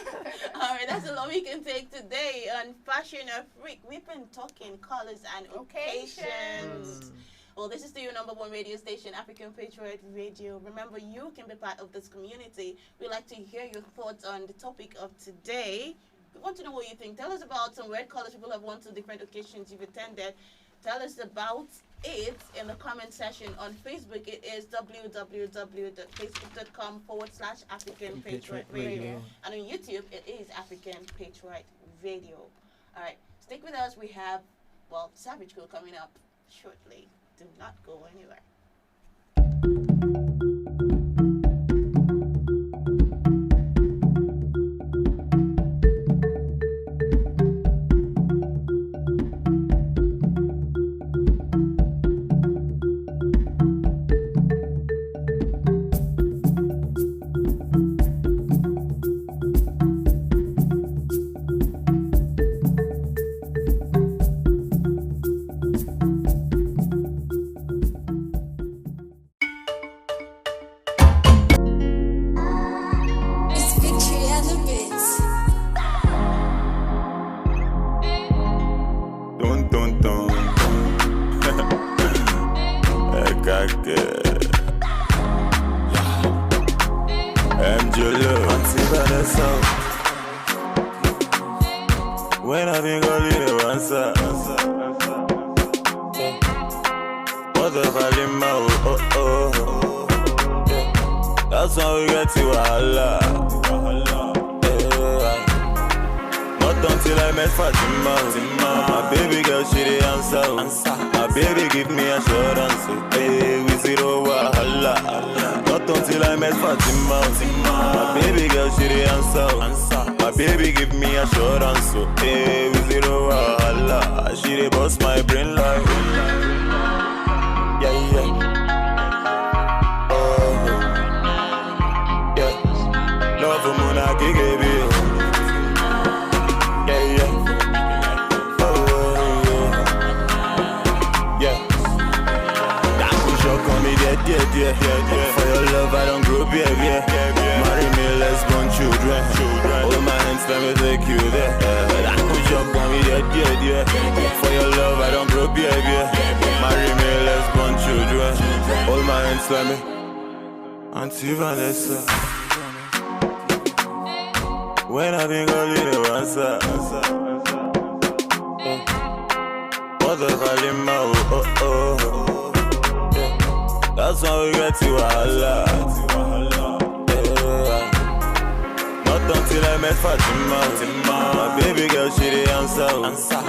All right, that's all we can take today on Fashion of Freak. We've been talking colors and occasions. Well, this is the your number one radio station, African Patriot Radio. Remember, you can be part of this community. We'd like to hear your thoughts on the topic of today. We want to know what you think. Tell us about some weird colors people have worn to different occasions you've attended. Tell us about it in the comment section. On Facebook, it is www.facebook.com/African Patriot Radio. And on YouTube, it is African Patriot Radio. All right, stick with us. We have, Savage Girl coming up shortly. Do not go anywhere. When I think I'll leave you answer. What the fuck in my that's how we get to Allah. Not until I met Fatima. My baby girl, she the answer. My baby give me assurance. Hey, we zero wahala. Not until I met Fatima. My baby girl, she the answer. My baby give me assurance. Hey, we zero wahala. She the boss my brain like. Yeah. Love for Mona Kigebi. That push up on me, yeah. For your love, I don't grow up, yeah. Marry me, let's born children. Hold my hands, let me take you there. That push up on me, yeah. For your love, I don't grow up, yeah. Marry me, let's born children. Hold my hands, let me. Auntie Vanessa. When I think I'll leave you answer. the Halima, yeah. That's when we get to Allah. Not until I met Fatima. My baby girl, she the answer.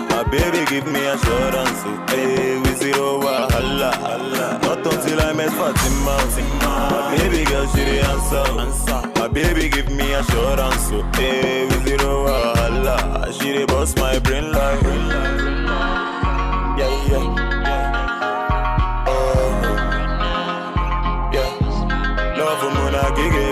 My baby give me assurance. Hey, we zero wahala. Not until I met Fatima. My baby girl, she the answer. My baby give me assurance. Hey, we zero wahala. She the boss my brain like. Yeah, yeah. Love for Mona Gigi.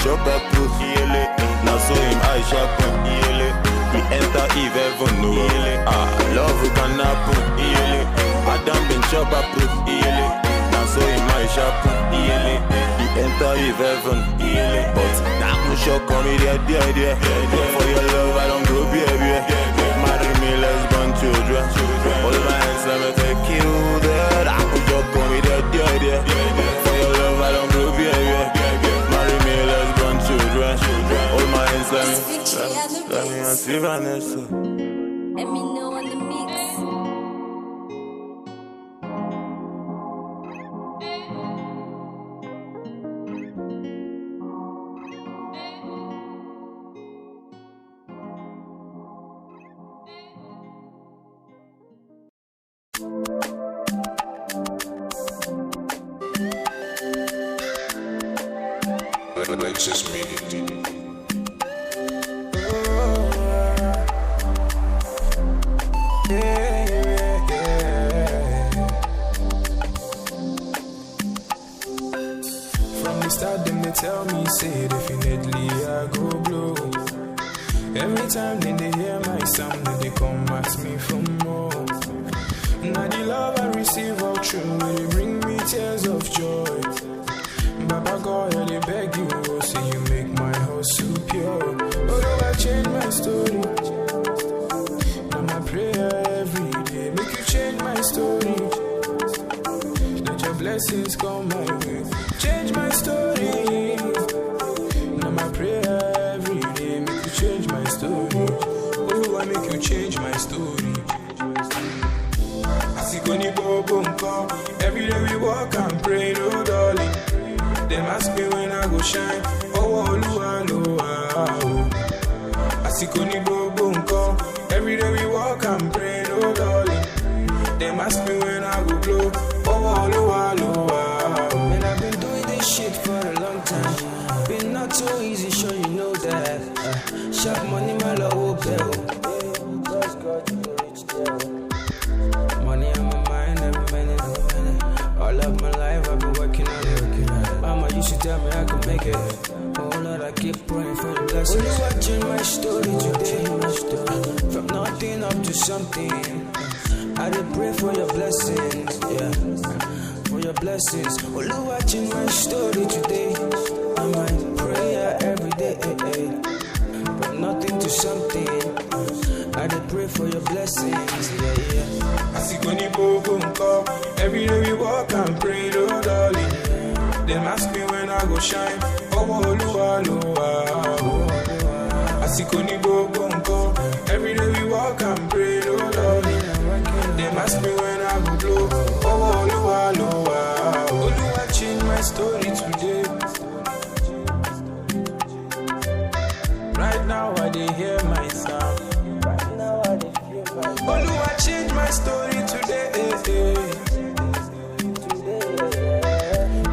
Chop up proof, now so him I sharpen, he enter Eve heaven, no, love who can happen, Adam been chop up proof, now so him I sharpen, he enter Eve heaven, but now I'm sure come with the idea, for your love I don't grow baby, marry me, let's born children, all my hands let me take you there, I'm sure come with the idea, for your love I don't grow baby, marry me, let's born children. All my hands, let me see Vanessa. Let me know on the mix. Alexis Media. From the start, them they tell me, say definitely I go blow. Every time then they hear my sound, then they come ask me for more. Now the love I receive all true, they bring me tears of joy. Baba God, I beg you, oh, say you make my heart so pure. Although I change my story, now my prayer every day, make you change my story. Let your blessings come my way, change my story. Now my prayer every day, make you change my story. Oh, I make you change my story. Every day we walk and pray, no darling. Them ask me when I go shine. Oh, Lua, Asikoni bobo nko. Every day we walk and pray, no darling. Them ask me when I go blow. Oh, Lua. Man, I've been doing this shit for a long time. Been not so easy, sure you know that. Sharp money, my love will bill. Money on my mind every minute. All of my life I've been working on it. Mama used to tell me I could make it. Oh Lord, I keep praying for your blessings. Only watching my story today. From nothing up to something. I did pray for your blessings, yeah. For your blessings. Only watching my story today. I might pray every day. From nothing to something. I did pray for your blessings, yeah. Asikoni bobo nko. Every day we walk and pray, oh darling. Them ask me when I go shine. Oh, Lua. Asikoni bobo nko. Every day we walk and pray, oh darling. Them ask me when I go blow. Oh, Lua. Oh, Lua, change my story today. Right now I dey hear my sound. Oh, Lua, change my story today.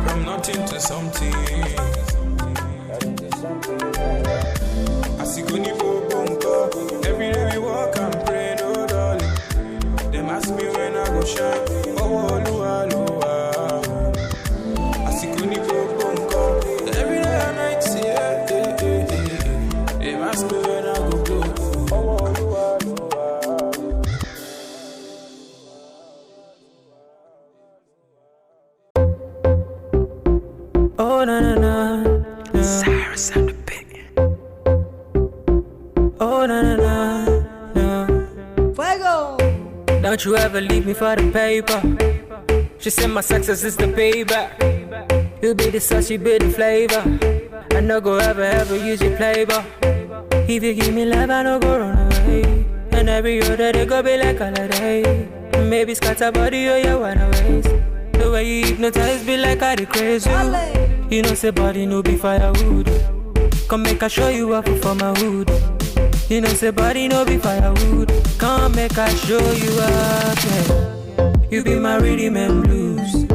From nothing to something. Asikoni bobo nko. Every day we walk and pray, no darling. Them ask me when I go shine. Oh, Lua. Asikoni bobo nko. Every day and night, yeah. Them ask me when I go blow. Oh, Lua. Oh na. Cyrus and the Big. Oh na. Fuego. Don't you ever leave me for the paper. She said my success is the payback. You be the sauce, you be the flavor. I no go ever use your flavor. If you give me love, I no go run away. And every other day go be like holiday. Maybe scatter body or your wanna waste. The way you hypnotize be like I the crazy. You know say body no be firewood. Come make I show you up for my hood. You know say body no be firewood. Come make I show you up, yeah. You be my rhythm and blues.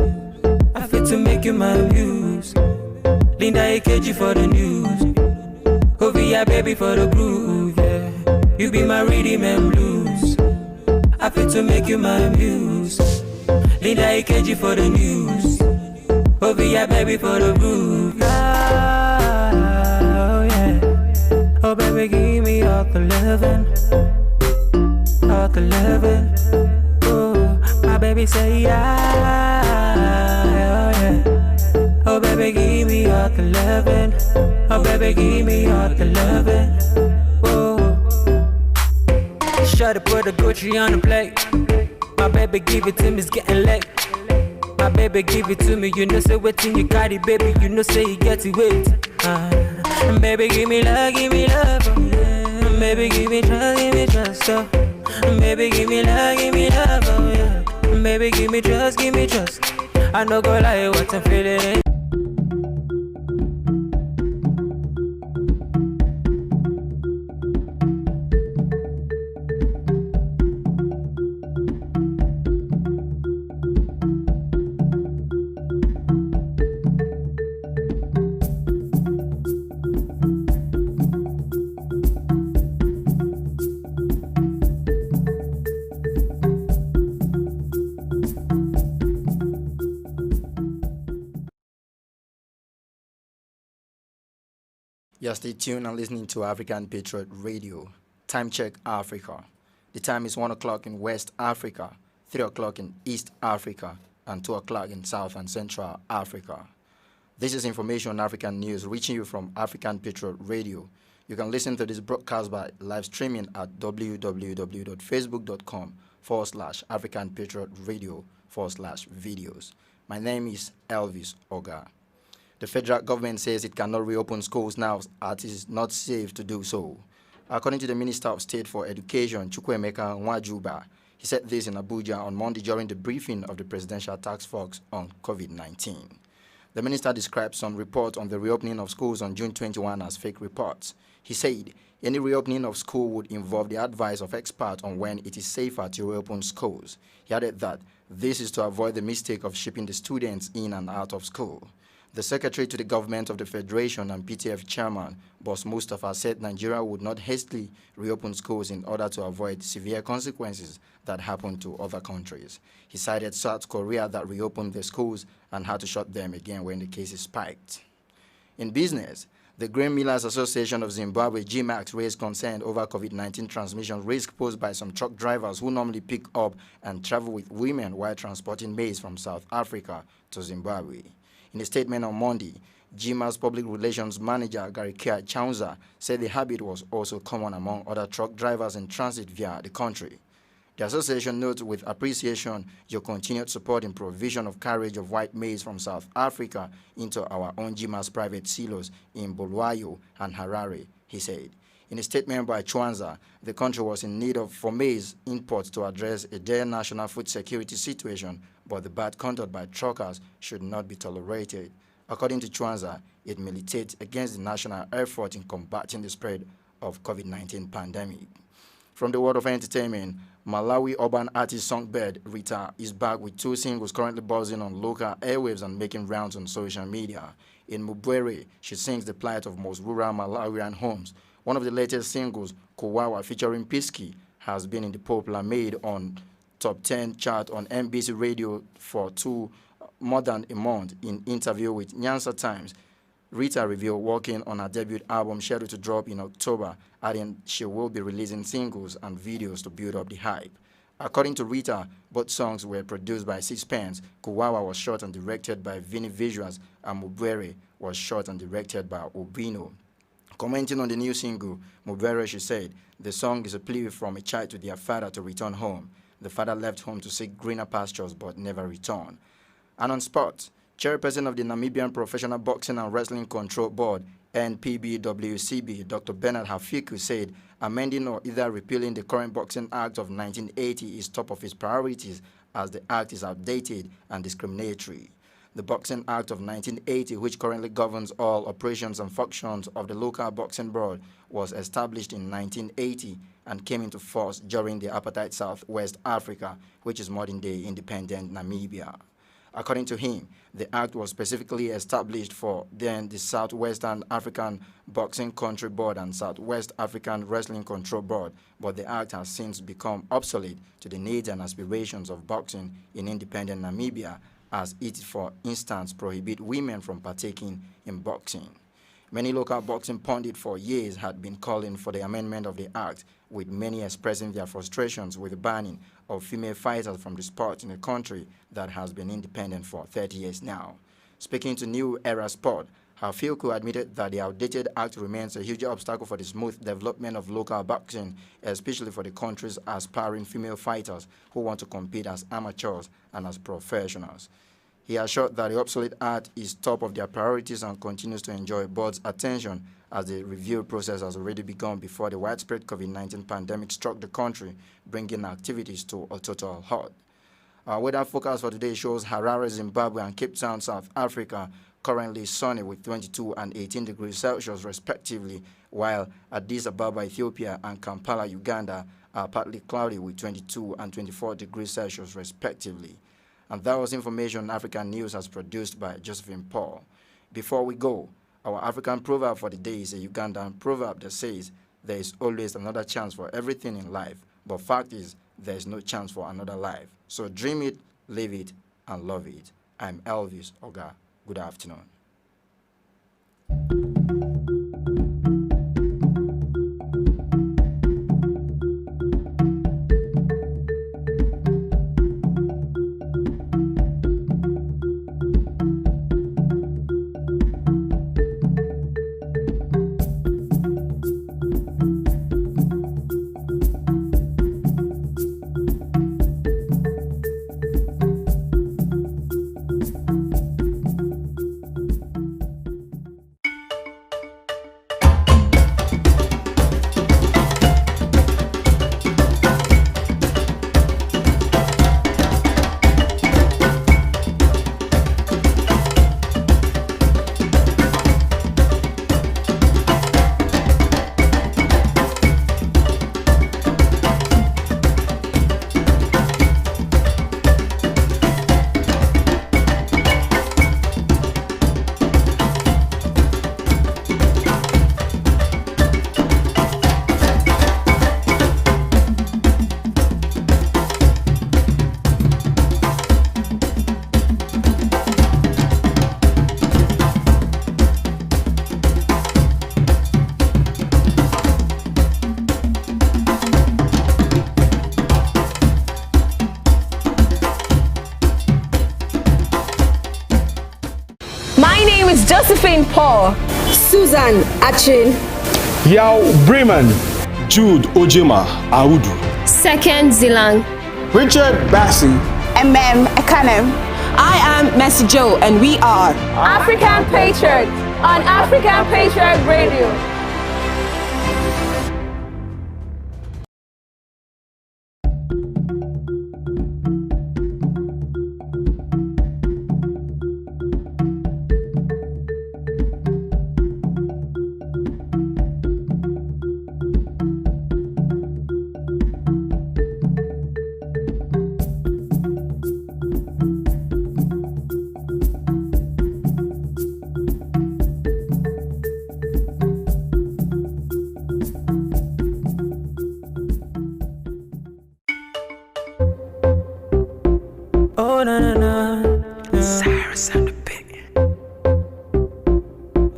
I fit to make you my muse. Linda AKG for the news. Ovia baby for the groove, yeah. You be my rhythm and blues. I fit to make you my muse. Linda AKG for the news. Ovia baby for the groove. Oh yeah. Oh baby, give me all the loving. All the loving. Oh, my baby say yeah. Oh yeah. Oh baby, give me all the loving. Oh baby, give me all the loving. Oh. Shut up, put the Gucci on the plate. My baby, give it to me, it's getting late. My baby, give it to me, you know say waiting, you got it, baby, you know say you get it, wait. Baby, give me love, oh, yeah. Baby, give me trust, oh. Baby, give me love, oh, yeah. Baby, give me trust. I no go lie, what I'm feeling. You're stay tuned and listening to African Patriot Radio. Time check Africa. The time is 1 o'clock in West Africa, 3 o'clock in East Africa, and 2 o'clock in South and Central Africa. This is information on African news reaching you from African Patriot Radio. You can listen to this broadcast by live streaming at www.facebook.com/African Patriot Radio/videos. My name is Elvis Oga. The federal government says it cannot reopen schools now as it is not safe to do so. According to the Minister of State for Education, Chukwuemeka Nwajuba, he said this in Abuja on Monday during the briefing of the Presidential Task Force on COVID-19. The minister described some reports on the reopening of schools on June 21 as fake reports. He said any reopening of school would involve the advice of experts on when it is safer to reopen schools. He added that this is to avoid the mistake of shipping the students in and out of school. The Secretary to the Government of the Federation and PTF Chairman, Boss Mustafa, said Nigeria would not hastily reopen schools in order to avoid severe consequences that happened to other countries. He cited South Korea that reopened their schools and had to shut them again when the cases spiked. In business, the Grain Millers Association of Zimbabwe, GMAX, raised concern over COVID-19 transmission risk posed by some truck drivers who normally pick up and travel with women while transporting maize from South Africa to Zimbabwe. In a statement on Monday, GMA's public relations manager, Garikia Chaunza, said the habit was also common among other truck drivers in transit via the country. The association notes with appreciation your continued support in provision of carriage of white maize from South Africa into our own GMA's private silos in Bulawayo and Harare, he said. In a statement by Chwanza, the country was in need of for maize imports to address a dire national food security situation, but the bad conduct by truckers should not be tolerated. According to Chwanza, it militates against the national effort in combating the spread of COVID-19 pandemic. From the world of entertainment, Malawi urban artist Songbird Rita is back with 2 singles currently buzzing on local airwaves and making rounds on social media. In Mubwere, she sings the plight of most rural Malawian homes. One of the latest singles, Kuwawa, featuring Pisky, has been in the popular Made on Top 10 chart on NBC Radio for more than a month. In interview with Nyansa Times, Rita revealed working on her debut album scheduled to drop in October, adding she will be releasing singles and videos to build up the hype. According to Rita, both songs were produced by Sixpence. Kuwawa was shot and directed by Vinny Visuals, and Mubwere was shot and directed by Obino. Commenting on the new single, Mubwere, she said, the song is a plea from a child to their father to return home. The father left home to seek greener pastures but never returned. And on sports, Chairperson of the Namibian Professional Boxing and Wrestling Control Board, NPBWCB, Dr. Bernard Hafiku, said amending or either repealing the current Boxing Act of 1980 is top of his priorities as the act is outdated and discriminatory. The Boxing Act of 1980, which currently governs all operations and functions of the local boxing board, was established in 1980 and came into force during the apartheid Southwest Africa, which is modern-day independent Namibia. According to him, the act was specifically established for then the Southwestern African Boxing Country Board and Southwest African Wrestling Control Board, but the act has since become obsolete to the needs and aspirations of boxing in independent Namibia, as it, for instance, prohibits women from partaking in boxing. Many local boxing pundits for years had been calling for the amendment of the act, with many expressing their frustrations with the banning of female fighters from the sport in a country that has been independent for 30 years now. Speaking to New Era Sport, Hafiku admitted that the outdated act remains a huge obstacle for the smooth development of local boxing, especially for the country's aspiring female fighters who want to compete as amateurs and as professionals. He assured that the obsolete act is top of their priorities and continues to enjoy board's attention as the review process has already begun before the widespread COVID-19 pandemic struck the country, bringing activities to a total halt. Our weather forecast for today shows Harare, Zimbabwe, and Cape Town, South Africa, currently sunny with 22 and 18 degrees Celsius respectively, while Addis Ababa, Ethiopia, and Kampala, Uganda, are partly cloudy with 22 and 24 degrees Celsius respectively. And that was information African News has produced by Josephine Paul. Before we go, our African proverb for the day is a Ugandan proverb that says, there is always another chance for everything in life, but fact is, there is no chance for another life. So dream it, live it, and love it. I'm Elvis Oga. Good afternoon. Josephine Paul, Susan Achin, Yao Bremen, Jude Ojima Audu, Second Zilang, Richard Bassi, Ekanem. I am Mercy Joe, and we are African Patriot on African Patriot Radio. Oh na na na, Cyrus on the beat.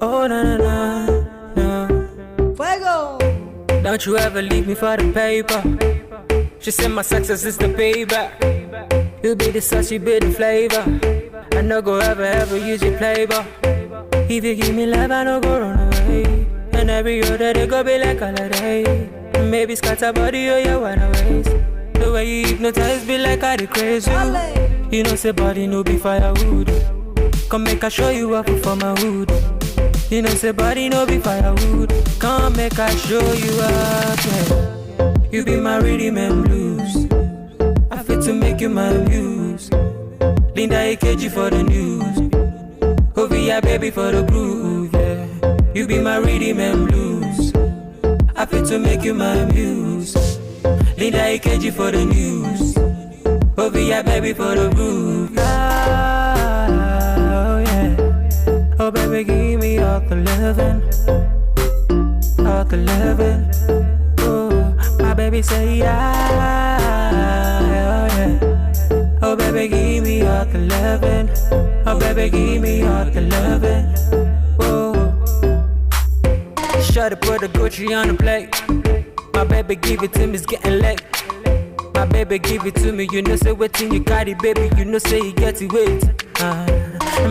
Oh na na na, Fuego. Don't you ever leave me for the paper. She said my success is the payback. You be the sauce, you be the flavor. I no go ever use your playboy. If you give me love, I no go run away. And every other day go be like holiday. Maybe scatter body or you wanna waste. The way you hypnotize be like I the crazy. You know say body no be firewood. Come make I show you up for my hood. You know say body no be firewood. Come make I show you up, yeah. You be my rhythm and blues. I fit to make you my muse. Linda AKG for the news. Ovia baby for the groove, yeah. You be my rhythm and blues. I fit to make you my muse. Linda AKG for the news. Ovia baby for the groove. Oh yeah. Oh baby give me all the loving. All the loving. Oh my baby say yeah. Oh yeah. Oh baby give me all the loving. Oh baby give me all the loving. Whoa. Shut up, put the Gucci on the plate. My baby give it to me, it's getting late. My baby give it to me, you know say waiting you got it, baby. You know say you get it wait.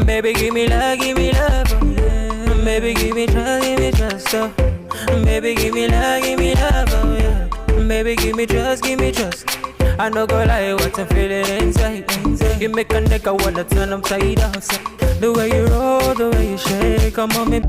Baby give me love, oh, yeah. Baby give me trust, oh. Baby give me love, oh yeah. Baby give me trust. I no go lie, what I'm feeling inside. You make a nigga wanna turn upside down. The way you roll, the way you shake, come on me.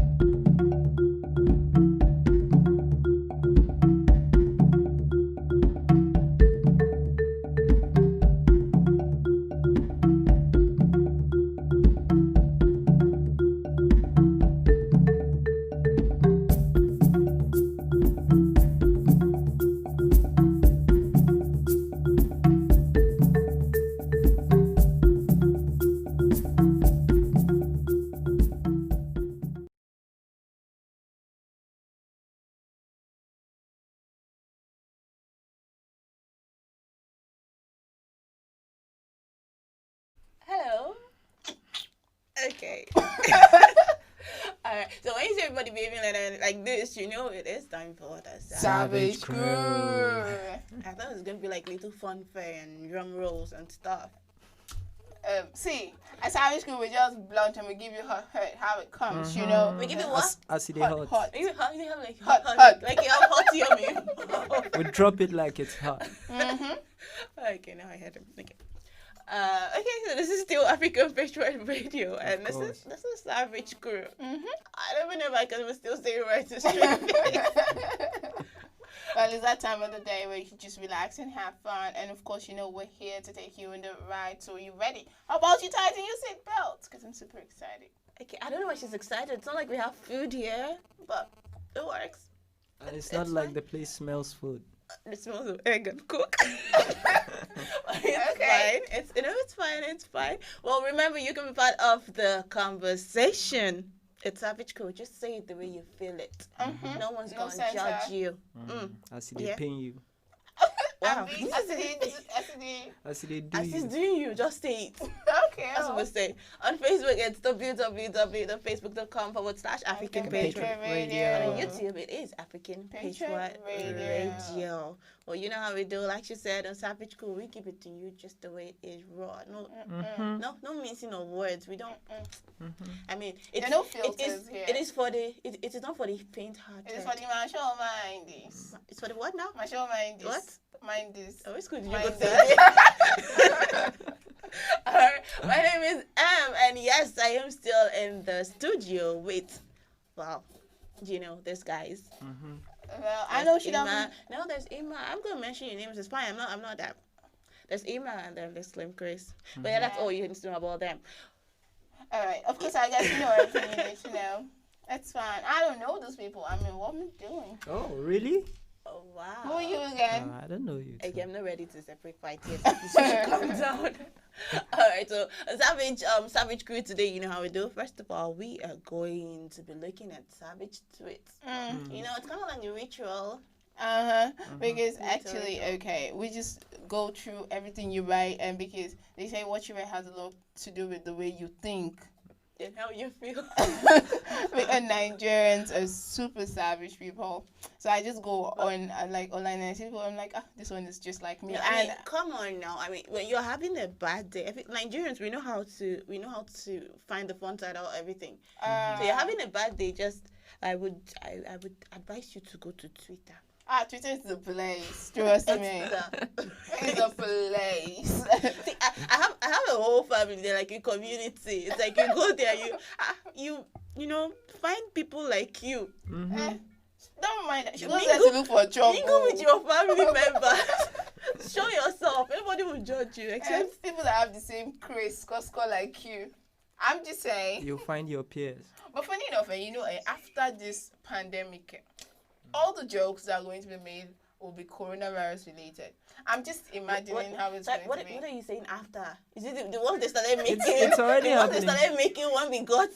Okay. Alright, so when you see everybody behaving like this, you know it is time for the Savage Crew. I thought it was gonna be like little funfair and drum rolls and stuff. See, at Savage Crew we just blunt and we give you how it comes, you know. We give you what? As it hot. Hot. Like hot. Like you have hot yummy. We drop it like it's hot. Okay, now I heard him. Okay. Okay, so this is still African Patriot Radio, and this is Savage Crew. I don't even know if I can still say it right to straight face. Well, it's that time of the day where you can just relax and have fun, and of course, you know we're here to take you on the ride. So, are you ready? How about you tighten your seatbelt? Because I'm super excited. Okay, I don't know why she's excited. It's not like we have food here, but it works. And it's not like the place smells food. It smells of egg and cook. It's fine. It's fine. Well, remember, you can be part of the conversation. It's Savage Crew. Just say it the way you feel it. No one's going to judge you. As they pin you. Wow. As they do you, just say it. Okay. That's what we say. On Facebook, it's www.facebook.com/African Patriot Radio. And on YouTube, it is African Patriot Radio. Well, you know how we do. Like she said, on Savage Crew, we give it to you just the way it is raw. No mixing of words. We don't. I mean, there are no filters here. It is for the. It is not for the faint-hearted. It is for the Marshall Mindies. It's for the what now? Marshall Mindies. What? Mind this. Oh, it's good. You got that. Alright, my name is and yes, I am still in the studio with, these guys. Well, I know she doesn't. No, there's Ima. I'm gonna mention your names. It's fine. I'm not that. There's Ima and then there's Slim Chris. But yeah, that's all you need to know about them. Alright, of course, I guess you know everything you need to know. That's fine. I don't know those people. I mean, what am I doing? Oh, really? Oh, wow. Who are you again? I don't know you. Okay, I'm not ready to separate fight yet. You should calm down. Alright, so Savage Crew today, you know how we do. First of all, we are going to be looking at Savage tweets. You know, it's kind of like a ritual. Because actually, okay, we just go through everything you write, and because they say what you write has a lot to do with the way you think. And how you feel. Because Nigerians are super savage people. So I just go on online and I see people, I'm like, this one is just like me. No, I mean, come on now. I mean, when you're having a bad day, Nigerians, we know how to find the fun side of everything. So you're having a bad day, I would advise you to go to Twitter. Twitter is the place. Trust me. It's the place. See, I have a whole family there, like a community. It's like you go there, you know, find people like you. Don't mind that. She goes there to look for trouble. Mingle with your family members. Show yourself. Everybody will judge you, except people that have the same craze, like you. I'm just saying. You'll find your peers. But funny enough, after this pandemic, all the jokes that are going to be made will be coronavirus related. I'm just imagining how it's going to be. What are you saying after? Is it the ones they started making? It's already happening. They started making when we got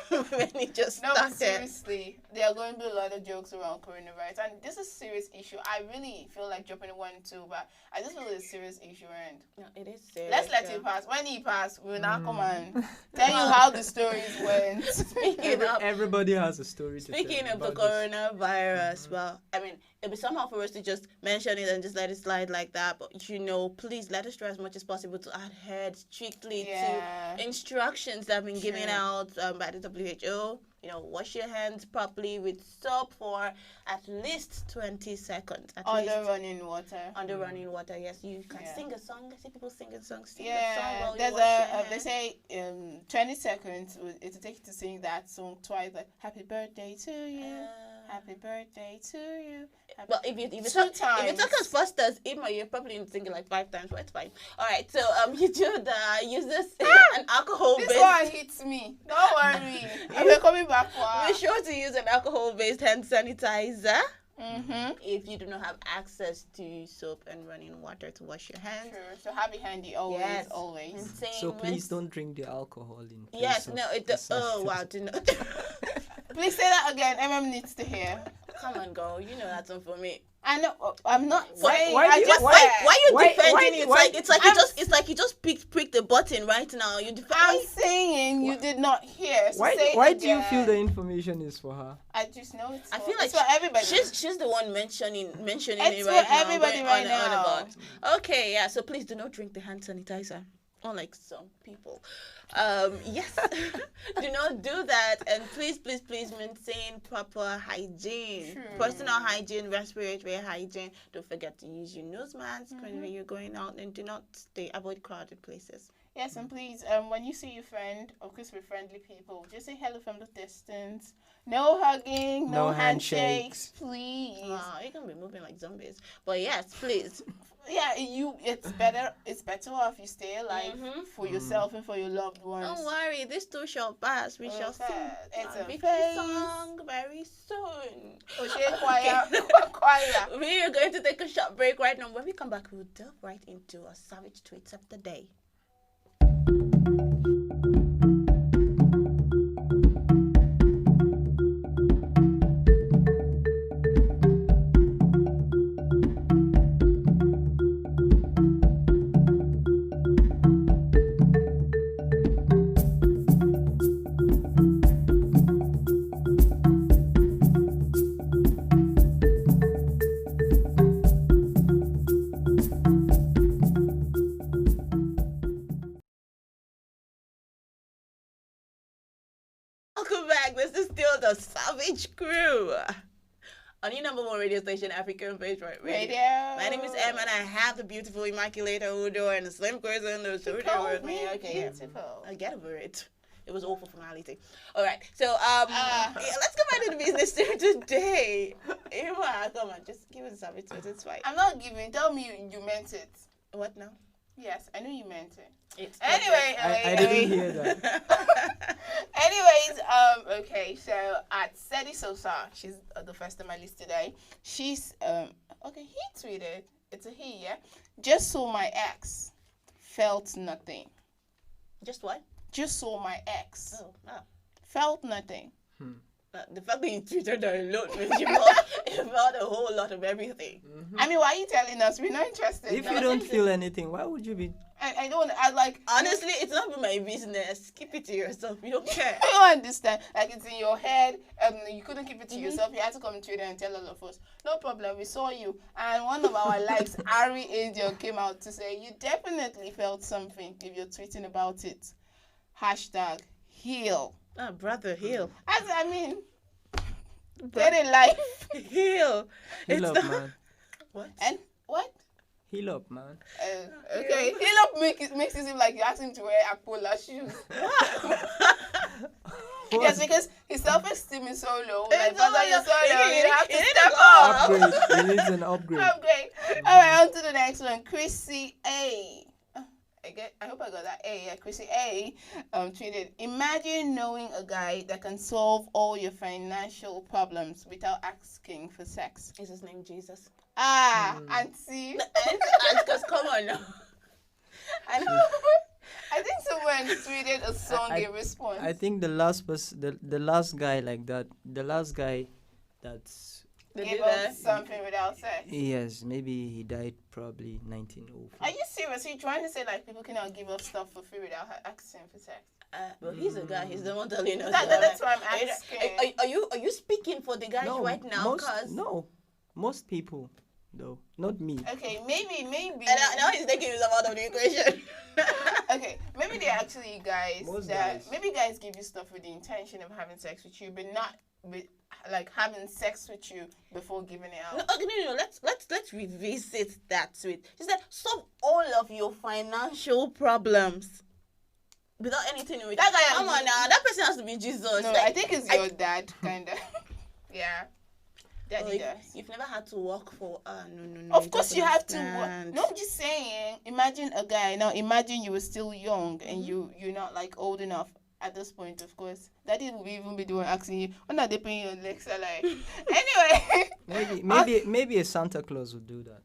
when it just started. No, but seriously, there are going to be a lot of jokes around coronavirus, and this is a serious issue. I really feel like dropping 1 and 2, but I just feel it's a serious issue, and it is serious. Let's let it pass. When it passes, we'll now come and tell you how the stories went. Everybody has a story to tell. Speaking of the coronavirus, well, I mean, it'd be somehow for us to just mention it and just let it slide like that. But please let us try as much as possible to adhere strictly to instructions that have been given out by the WHO. Wash your hands properly with soap for at least 20 seconds. Under running water. Under running water, yes. You can sing a song. I see people singing songs. Sing a song while you wash your hands. They say 20 seconds, it'll take you to sing that song twice, like, happy birthday to you. Happy birthday to you. Well, if you talk as fast as Emma, you're probably singing like 5 times, but it's fine. All right, so you should use this an alcohol-based. This one hits me. Don't worry. We're coming back for Be sure to use an alcohol-based hand sanitizer. If you do not have access to soap and running water to wash your hands. Sure. So have it handy always, always. So please don't drink the alcohol in place. Yes, no, wow, do not. Please say that again. Needs to hear. Come on, girl. You know that's not for me. I know. I'm not saying. Why you defending it? It's like you just pricked the button right now. I'm saying you did not hear. So why do you feel the information is for her? I just know it's. I feel like for everybody. She's the one mentioning it right now. It's for everybody right now. Okay, yeah. So please do not drink the hand sanitizer. Unlike some people. Yes, do not do that, and please maintain proper hygiene. True. Personal hygiene, respiratory hygiene. Don't forget to use your nose mask when you're going out, and do not avoid crowded places. Yes, and please, when you see your friend, of course we're friendly people, just say hello from the distance. No hugging, no handshakes, please. You can be moving like zombies, but yes, please. Yeah, it's better off you stay alive for yourself and for your loved ones. Don't worry, this too shall pass. We shall sing a big song very soon. We are going to take a short break right now. When we come back, we'll delve right into our savage tweets of the day. This is still the Savage Crew on your number 1 radio station, African Patriot Radio. My name is Em, and I have the beautiful Immaculate Udo and the slim person in the studio with me. Okay, beautiful. I get over it. It was all for formality. All right, so let's go back to the business today. Emma, come on, just give it a savage tweet. It's fine. I'm not giving. Tell me you meant it. What now? Yes, I knew you meant it. Anyway, I didn't hear that. Anyways, okay, so at Sedi Sosa, she's the first on my list today. She's he tweeted. It's a he, yeah. Just saw my ex, felt nothing. Just what? Just saw my ex. Oh, wow. Felt nothing. The fact that you tweeted that alone means you felt a whole lot of everything. I mean, why are you telling us? We're not interested. If you don't feel anything, why would you be? Honestly, it's not my business. Keep it to yourself. You don't care. I don't understand. Like, it's in your head. You couldn't keep it to yourself. You had to come to it and tell all of us. No problem. We saw you. And one of our likes, Ari Angel, came out to say, you definitely felt something if you're tweeting about it. #heal. Brother, heal. I mean, Dead in life. Heal. Heal up, man. What? And what? Heal up, man. Okay. Heal up makes it seem like you're asking to wear Aquila shoes. Yes, because his self-esteem is so low. Like, brother, you're so low. You have to step up. Upgrade. It needs an upgrade. Upgrade. All right, on to the next one. Chrissy A. I hope I got that A. Yeah, Chrissy A. Tweeted, imagine knowing a guy that can solve all your financial problems without asking for sex. Is his name Jesus? Auntie. Because come on now. I think someone tweeted a song in response. I think the last guy like that, the last guy that's gave up something without sex. Yes, maybe he died probably 1904. Are you serious? Are you trying to say like people cannot give up stuff for free without asking for sex? But he's a guy. He's the one telling us. That's why I'm asking. Are you speaking for the guys right now? Most people, though, not me. Okay, maybe. And now he's taking his out of the equation. Okay, maybe they're actually guys maybe guys give you stuff with the intention of having sex with you, but not with like having sex with you before giving it out. No. Let's revisit that tweet. She said, solve all of your financial problems without anything with that guy. Come on now, that person has to be Jesus. No, like, I think it's your dad, kinda. Yeah. Daddy does. You've never had to work for no. Of course you have to work. No, I'm just saying, imagine a guy. Now imagine you were still young and you're not like old enough at this point, of course. Daddy will even be doing asking you, when are they paying your next salary? Anyway. Maybe a Santa Claus would do that.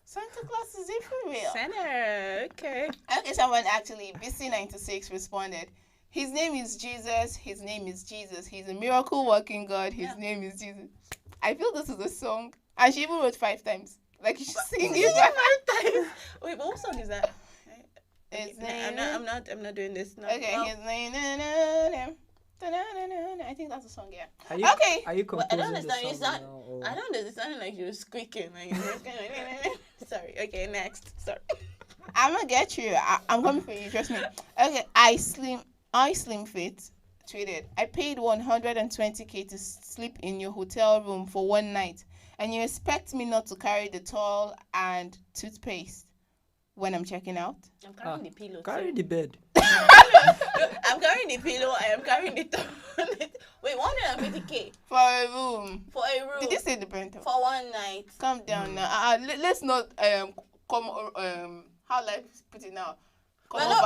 Santa Claus is it for real? Santa, okay. Okay, someone actually, BC96 responded. His name is Jesus. His name is Jesus. He's a miracle working God. His name is Jesus. I feel this is a song. And she even wrote 5 times. Like, she's singing it 5 times. Wait, but what song is that? I'm not doing this. No. Okay, his name. I think that's a song, yeah. Are you composing I don't understand. the song now, or? I don't understand. Like you're squeaking. Like, sorry. Okay, next. Sorry. I'm gonna get you. I'm coming for you. Trust me. Okay, I Slim Fit tweeted, I paid 120k to sleep in your hotel room for one night, and you expect me not to carry the towel and toothpaste when I'm checking out? I'm carrying the pillow. Carry the bed. I'm carrying the pillow. I am carrying the towel. Wait, 150k for a room. Did you say the rent? For one night. Calm down now. Let's not how like put it now. We're not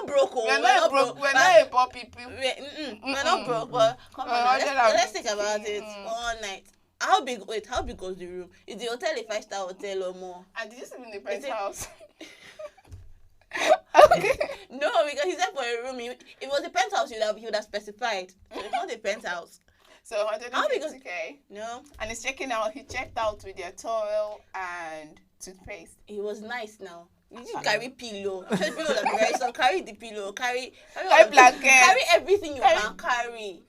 broke. We're not broke. We're not poor people. We're not broke. But come on, let's think about it. All night. How big was the room? Is the hotel a 5-star hotel or more? And did you sleep in the penthouse? Okay. No, because he said for a room. If it was a penthouse, he would have specified. So it's not a penthouse. So 150k. No. And he's checking out. He checked out with their towel and toothpaste. He was nice now. You just carry pillow. Carry the pillow. Carry blanket. Carry everything you can carry.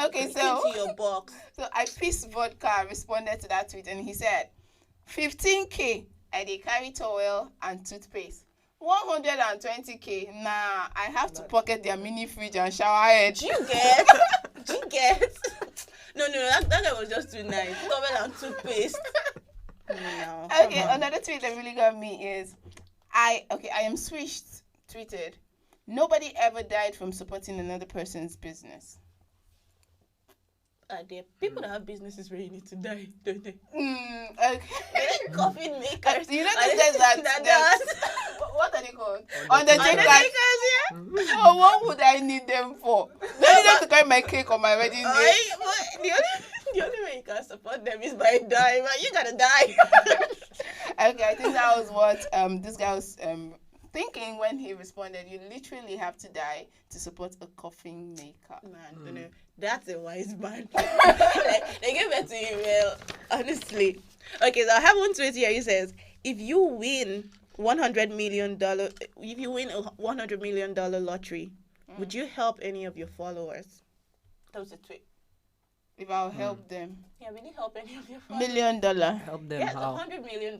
Okay, so into your box. So I Peace Vodka responded to that tweet and he said, 15k. I they carry towel and toothpaste. 120k. Nah, I have to pocket their mini fridge and shower head. Do you get? No, that guy was just too nice. Towel and toothpaste. No. Okay, another tweet that really got me is I am switched tweeted. Nobody ever died from supporting another person's business. There are people that have businesses where you need to die, don't they? Okay. Coffin makers. You know these guys that what are they called? Undertakers, yeah. So what would I need them for? I need them to carry my cake on my wedding day. The only way you can support them is by dying. But you gotta die. Okay, I think that was what this guy was thinking when he responded. You literally have to die to support a coffin maker. Man, that's a wise man. They gave it to him well, honestly. Okay, so I have one tweet here. He says, if you win $100 million lottery, would you help any of your followers? That was a tweet. If I'll help them. Yeah, will you help any of your followers? $1 million. Help them yes, how? $100 million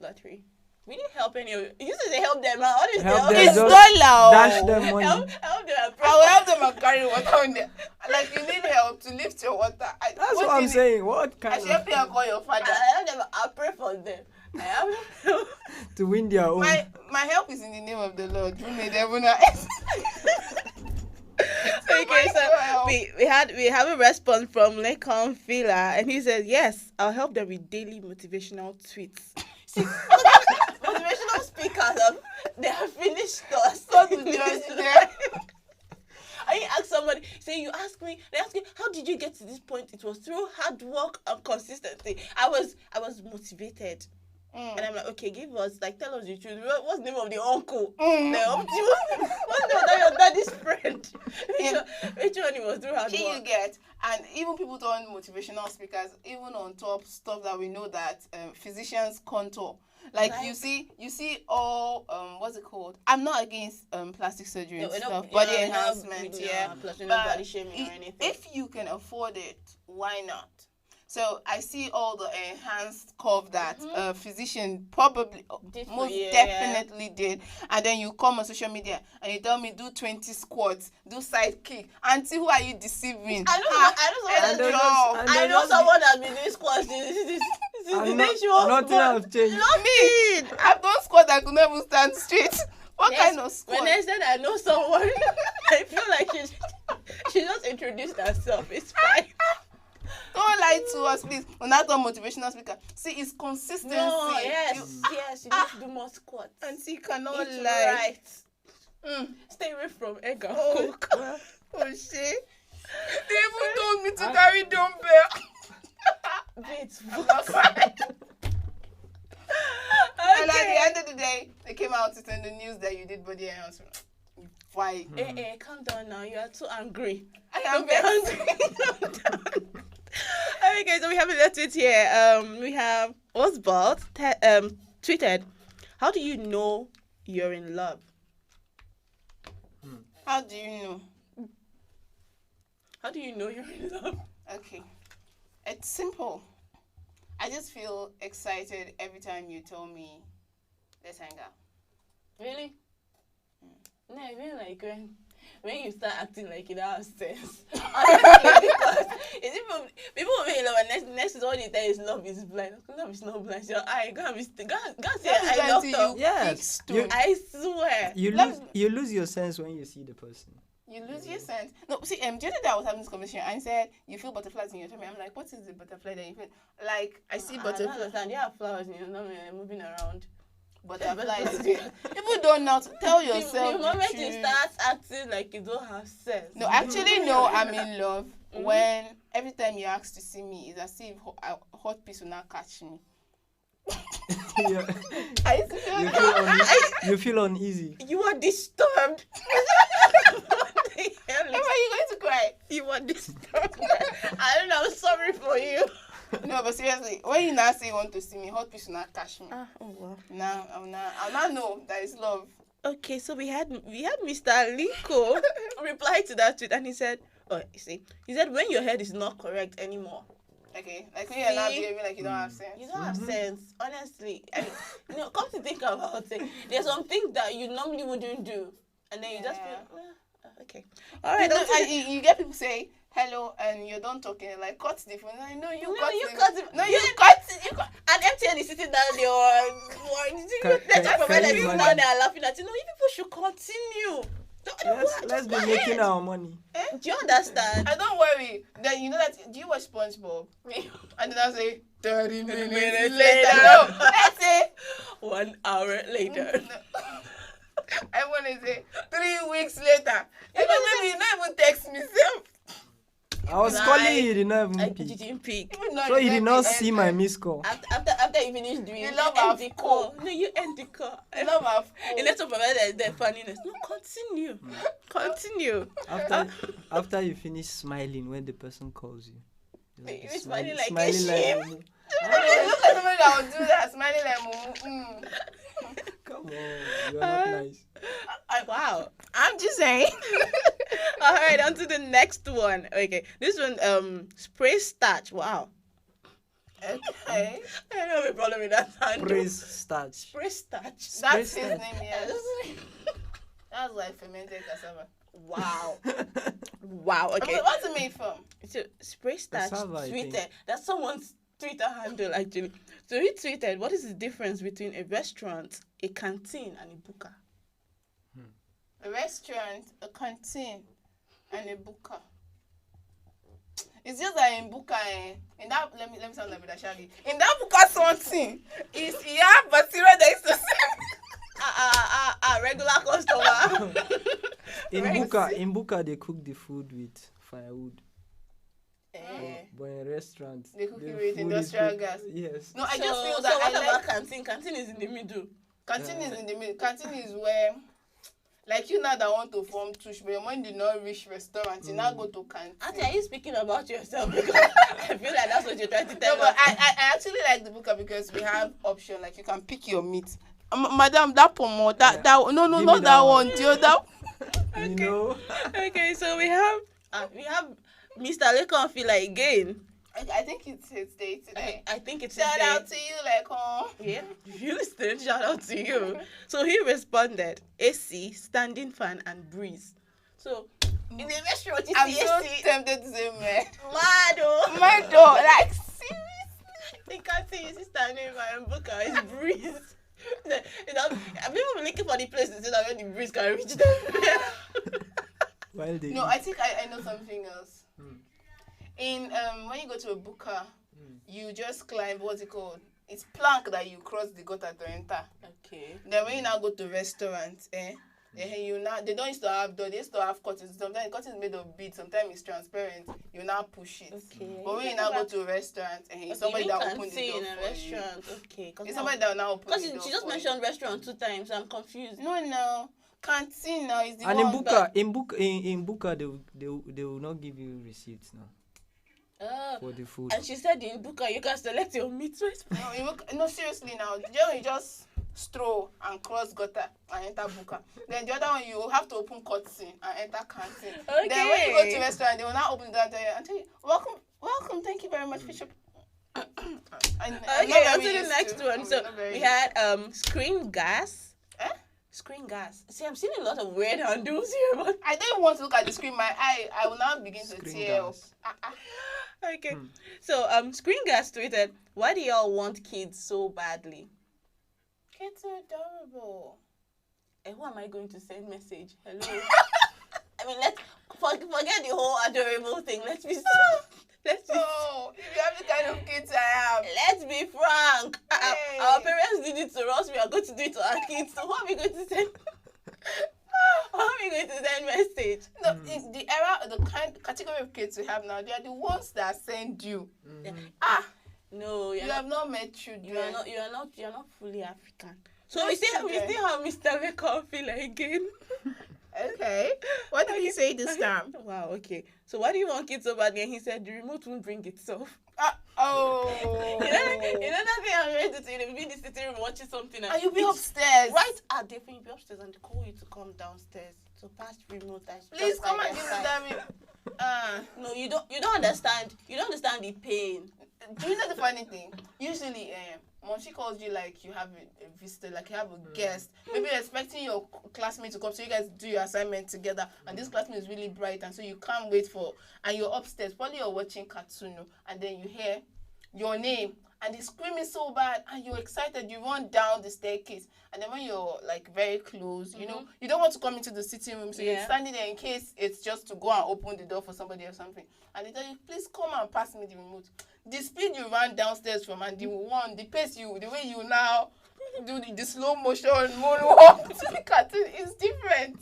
lottery. We didn't help any of you. Used to say help them. What is Help help them, It's just dollar. dash them money. Help them. I will help them and carry water on there. Like you need help to lift your water. That's what I'm saying. What I kind should of help you and call your father. I help them. I pray for them. I have to win their own? My help is in the name of the Lord who made heaven and earth. Okay, so we have a response from Lekon Fila, and he says, yes, I'll help them with daily motivational tweets. See, motivational speakers, they have finished us. So to judge them. And you ask somebody, say they ask you, how did you get to this point? It was through hard work and consistency. I was motivated. And I'm like, okay, tell us the truth. What's the name of the uncle? What's the name of your daddy's friend? Which one it was through hard work? You get, and even people turn motivational speakers, even on top stuff that we know that physicians contour. Like you see all what's it called? I'm not against plastic surgery and stuff, body enhancement, body shaming or anything. If you can afford it, why not? So I see all the enhanced curve that a physician probably definitely did, and then you come on social media and you tell me do 20 squats, do side kick. Auntie, who are you deceiving? I know someone that's been doing squats since nothing has changed. Me, I've done squats I could never stand straight. What kind of squat? When I said I know someone, I feel like she just introduced herself. It's fine. Don't lie to us, please. We're not a motivational speaker. See, it's consistency. No, yes, you need to do more squats. And see, you cannot Eat lie. Right. Stay away from egg and coke. Oh, shit. They even told me to carry dumbbell. Wait, And at the end of the day, they came out to send the news that you did body enhancement. Why? Calm down now. You are too angry. I am very angry. Okay, so we have a tweet here. We have Oswald tweeted, how do you know you're in love? How do you know? How do you know you're in love? Okay. It's simple. I just feel excited every time you tell me, let's hang out. Really? No, I mean like when you start acting like you don't have sense. Honestly, because people will be in love and next is all they tell is love is blind. Love is not blind. Your eye, go and see I doctor. Yes. I swear. You lose your sense when you see the person. You lose your sense. No, see, the other day I was having this conversation and said, you feel butterflies in your tummy. I'm like, what is the butterfly that you feel? Like, I see butterflies. I don't understand. You have flowers in your tummy moving around. Butterflies. People don't know. Tell yourself the moment you start acting like you don't have sense. No, actually, no, I'm in love. When every time you ask to see me, it's as if a hot piece will not catch me. You feel uneasy. You are disturbed. Am I going to cry? You are disturbed. I don't know. I'm sorry for you. No, but seriously, when you now say you want to see me, hot piece will not catch me. Now I'll not know that it's love. Okay, so we had Mr. Liko reply to that tweet, and he said, when your head is not correct anymore. Okay, like when you're not behaving like you don't have sense. You don't have sense, honestly. Come to think about it, there's some things that you normally wouldn't do, and then you just feel, okay. All right. You get people say hello, and you're done talking. Like, cut the phone. I know you cut it. No, you cut it. And MTN is sitting down there. They're laughing at you. No, you people should continue. Let's be making our money. Do you understand? And don't worry. Then you know that. Do you watch SpongeBob? And then I say 30 minutes later. No, let's say 1 hour later. I want to say 3 weeks later. Maybe you not even text me, self. I was calling you, did not even pick. You didn't pick. So you did not see my missed call. After you finish doing it, you end the call. No, you end the call. I love our phone. Instead of providing the funniness. No, continue. Continue. After you finish smiling when the person calls you. You're smiling like a sheep. Look at the way I would do that, smiling like Come on, you're not nice. Wow. I'm just saying. All right, on to the next one. Okay, this one, spray starch. Wow. Okay. I don't have a problem with that handle. Praise starch. Spray starch. That's his name, yes. That's like fermented cassava. Wow. Wow. Okay. What's it made from? So spray starch Cassava, tweeted. That's someone's Twitter handle actually. So he tweeted, "What is the difference between a restaurant, a canteen, and a buka?" A restaurant, a canteen, and a buka. It's just that in buka, in that let me sound like that shaggy. In that buka something is but that is the same. Regular customer. In buka they cook the food with firewood. But in restaurants they cook it with industrial gas. Yes. No, I just feel that what about canteen? Canteen is in the middle. Canteen is in the middle. Canteen is where, like you now that want to form tush, but when you not reach restaurant, you now go to canteen. Auntie, are you speaking about yourself? Because I feel like that's what you're trying to tell us. No, but I actually like the buka because we have option, like you can pick your meat. Madam, that pomo, that no, not that one. The other. Okay. You know? Okay, so we have Mr. Lekon Fila again. I think it's his day today. I think it's shout his day. out to you, Lekon. Yeah, Houston, shout out to you. So he responded, AC, standing fan, and breeze. So in the restaurant, you I'm see so AC. tempted to say Mado. Like seriously. They can't see you see standing fan and Buka. It's breeze. People were looking for the place to say that when the breeze can reach them. No, I think I know something else. In when you go to a buka, you just climb what's it called? It's plank that you cross the gutter to enter. Okay. Then when you now go to restaurants, they don't used to have door, they used to have curtains. Sometimes the curtain is made of beads, sometimes it's transparent. You now push it. Okay. But when you now go to a restaurant, somebody that opens the door for restaurant. Okay. It's somebody that will now open the door. She just mentioned restaurant 2 times. I'm confused. No. Canteen now is the and one. And in buka they will not give you receipts now. For the food. And she said in buka you can select your meat. No, seriously now. You just stroll and cross gutter and enter buka. Then the other one you have to open curtain and enter canteen. Okay. Then when you go to restaurant, they will now open the door and tell you, welcome, thank you very much, Bishop. Okay, on to the next one. So we had screen gas. Screen gas. See, I'm seeing a lot of weird handles here, but I don't want to look at the screen. My eye, I will now begin to tear up. Okay. So screen gas tweeted, "Why do y'all want kids so badly?" Kids are adorable. And who am I going to send message? Hello. I mean, let's forget the whole adorable thing. Let's be. Oh, if you have the kind of kids I have. Let's be frank. Hey. Our parents did it to us. We are going to do it to our kids. So what are we going to send? How are we going to send message? No, in the era, the category of kids we have now, they are the ones that send you. No, you have not met children. You are not fully African. So we still have Mr. Lekon Fila again. Okay. What did he say this time? Wow, okay. So why do you want kids so badly? And he said the remote won't bring itself. You know that thing I'm ready to say, you'll be in the sitting room watching something. And you'll be upstairs. Right? Definitely you'll be upstairs and they call you to come downstairs to pass remote. Please come and give me that. No, you don't understand. You don't understand the pain. Do you know the funny thing? Usually, when she calls you like you have a visitor, like you have a guest, maybe you're expecting your classmate to come, so you guys do your assignment together, and this classmate is really bright, and so you can't wait and you're upstairs, probably you're watching cartoon, and then you hear your name, and they're screaming so bad, and you're excited, you run down the staircase, and then when you're like very close, you know, you don't want to come into the sitting room, so you're standing there in case it's just to go and open the door for somebody or something, and they tell you, please come and pass me the remote. The speed you run downstairs from and the pace the way you now do the slow motion moonwalk to the cartoon is different.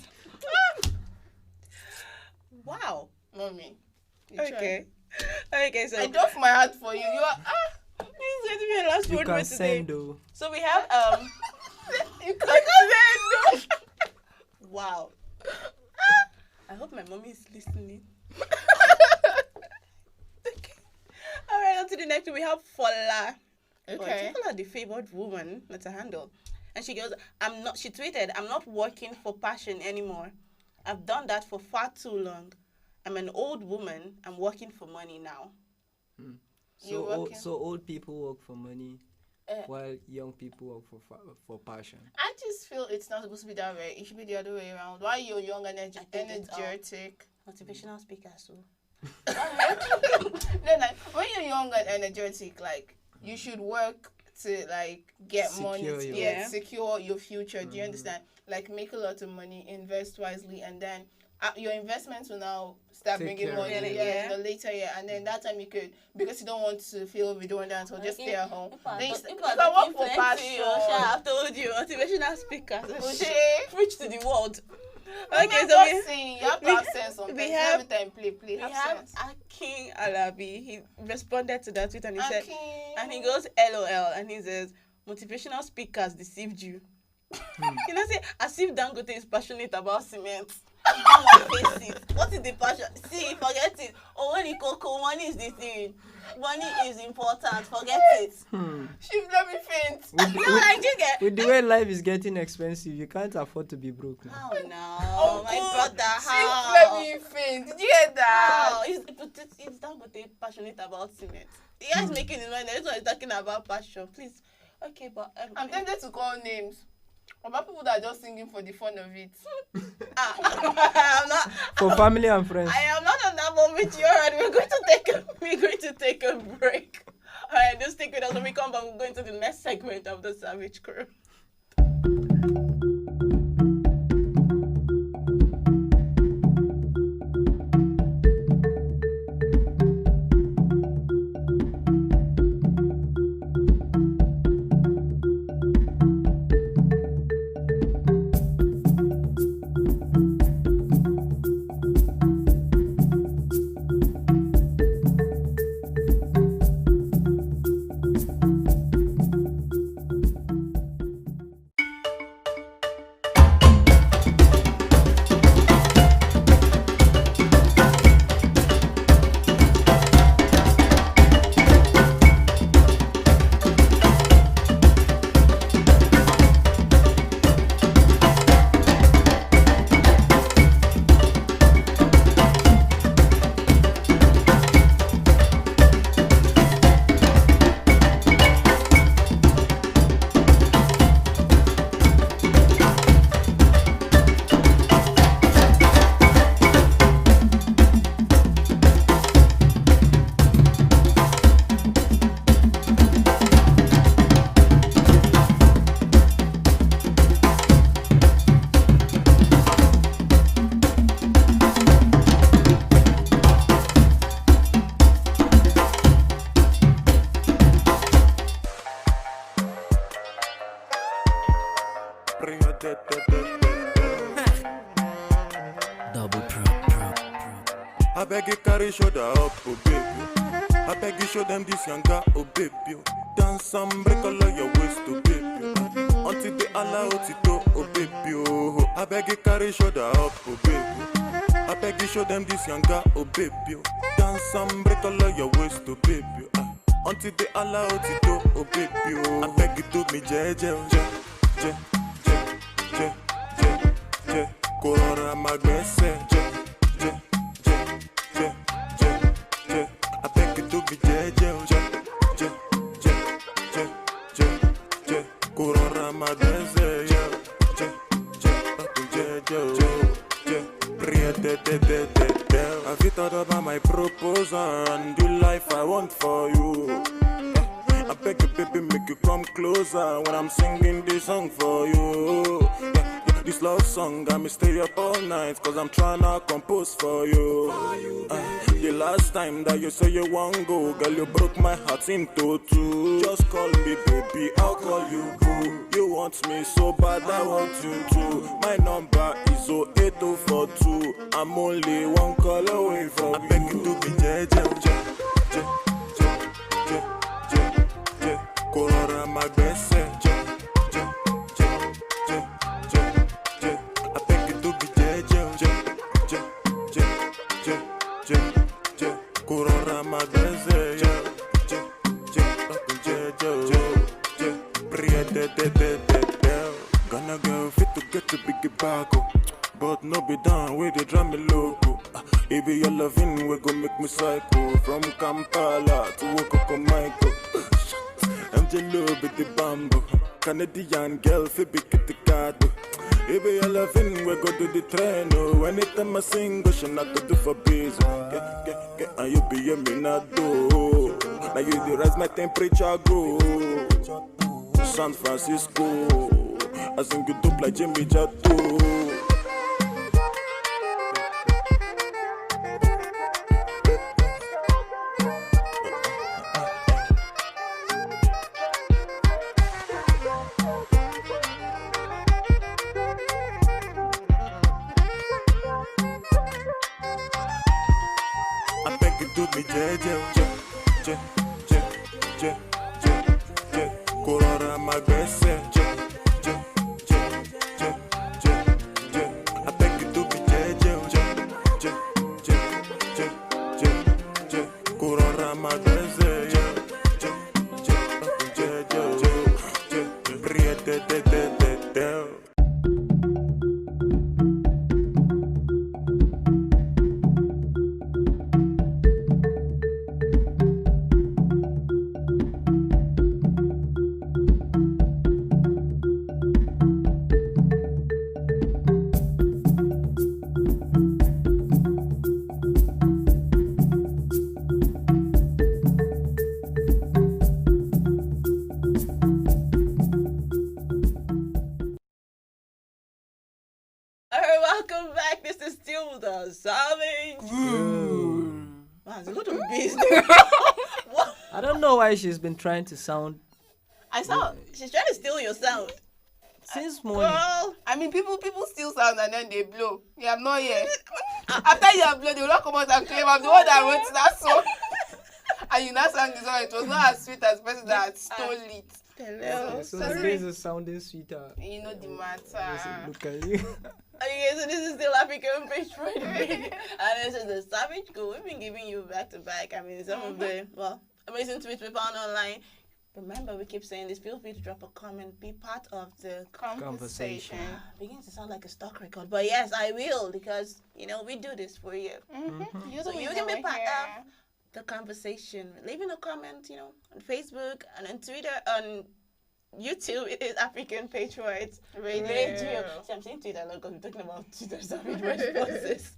Wow. Mommy. Okay, so I doff my heart for you. You are this is going to be a last word for today. Though. So we have you can't send. Wow. I hope my mommy is listening. All right, on to the next one. We have Fola. Okay. Fola, the favored woman. That's a handle. And she goes, she tweeted, "I'm not working for passion anymore. I've done that for far too long. I'm an old woman. I'm working for money now." So old people work for money, while young people work for passion. I just feel it's not supposed to be that way. It should be the other way around. Why you're young and energetic? Motivational speaker, so. No, like when you're young and energetic, like you should work to like get money, secure your future. Do you understand? Like make a lot of money, invest wisely, and then your investments will now start bringing money in the later year, and then that time you could, because you don't want to feel redundant or just stay at home. Then you can work for passion. I've told you, motivational speaker. Preach to the world. Okay, so you have to have sense on things. Every time play. We have Akin Alabi. He responded to that tweet and he said, and he goes LOL, and he says, motivational speakers deceived you. You know, say as if Dangote is passionate about cement. What is the passion? See, forget it. Oh, when you cocoa, money is the thing. Money is important. Forget it. She let me faint. With the way life is getting expensive, you can't afford to be broke now. Oh no, my brother. How? She let me faint. Did you hear that? Is Dangote passionate about cement? The guy is making his mind. That's why he's talking about passion. Please. Okay, but I'm tempted to call names. About people that are just singing for the fun of it. I'm not. For family and friends. I am not on that moment. You're right. We're going to take a break. All right, just stick with us. When we come back, we'll go into the next segment of the Savage Crew. Double pro. I beg you carry shoulder up, oh baby. I beg you show them this younger, oh baby. Dance and break all of your waist, oh baby. Until they allow it to, oh baby. Oh, I beg you carry shoulder up, oh baby. I beg you show them this younger, oh baby. Dance and break all of your waist, oh baby. Until they allow it to, oh baby. Oh, I beg you to me, Corona magbese, I beg you to be Corona magbese, Have you thought about my proposal and the life I want for you? I beg you, baby, make you come closer when I'm singing this song for you. This love song got me stay up all night, cause I'm tryna compose for you. The last time that you say you want go, girl, you broke my heart into two. Just call me baby, I'll call you boo. You want me so bad, I want you too. My number is 08042. I'm only one call away from you. I beg you to be Corona magbese, I beg you to be Corona magbese, Gonna go fit to get to big back, but no be down with the drum logo. If your loving we go make me psycho from Kampala to Coco Michael. MJ Lube with the bamboo. Canadian girl, Phoebe get the card. If you loving, we go to the train. Oh, anytime I sing, go she not to do for biz. Get, and you be a minado. Now you the rise my temperature go. San Francisco, I sing you dope like Jimmy Jatto. I don't know why she's been trying to sound. I saw she's trying to steal your sound. Since morning. Well, I mean, people steal sound and then they blow. You have not yet. After you have blown, they will not come out and claim I'm the one that wrote that song. And you now sang the song. It was not as sweet as the person that stole it. Hello. So the ways is sounding sweeter. You know the matter. Look at you. Okay, so this is still African Page Friday. And this is the Savage Go. We've been giving you back to back. I mean, some of the, amazing tweets we found online. Remember, we keep saying this. Feel free to drop a comment. Be part of the conversation. Begins to sound like a stock record. But yes, I will, because, we do this for you. Mm-hmm. So you can be part of the conversation. Leaving a comment, on Facebook and on Twitter, on YouTube. It is African Patriots Radio. See, I'm saying Twitter because we're talking about Twitter Savage responses.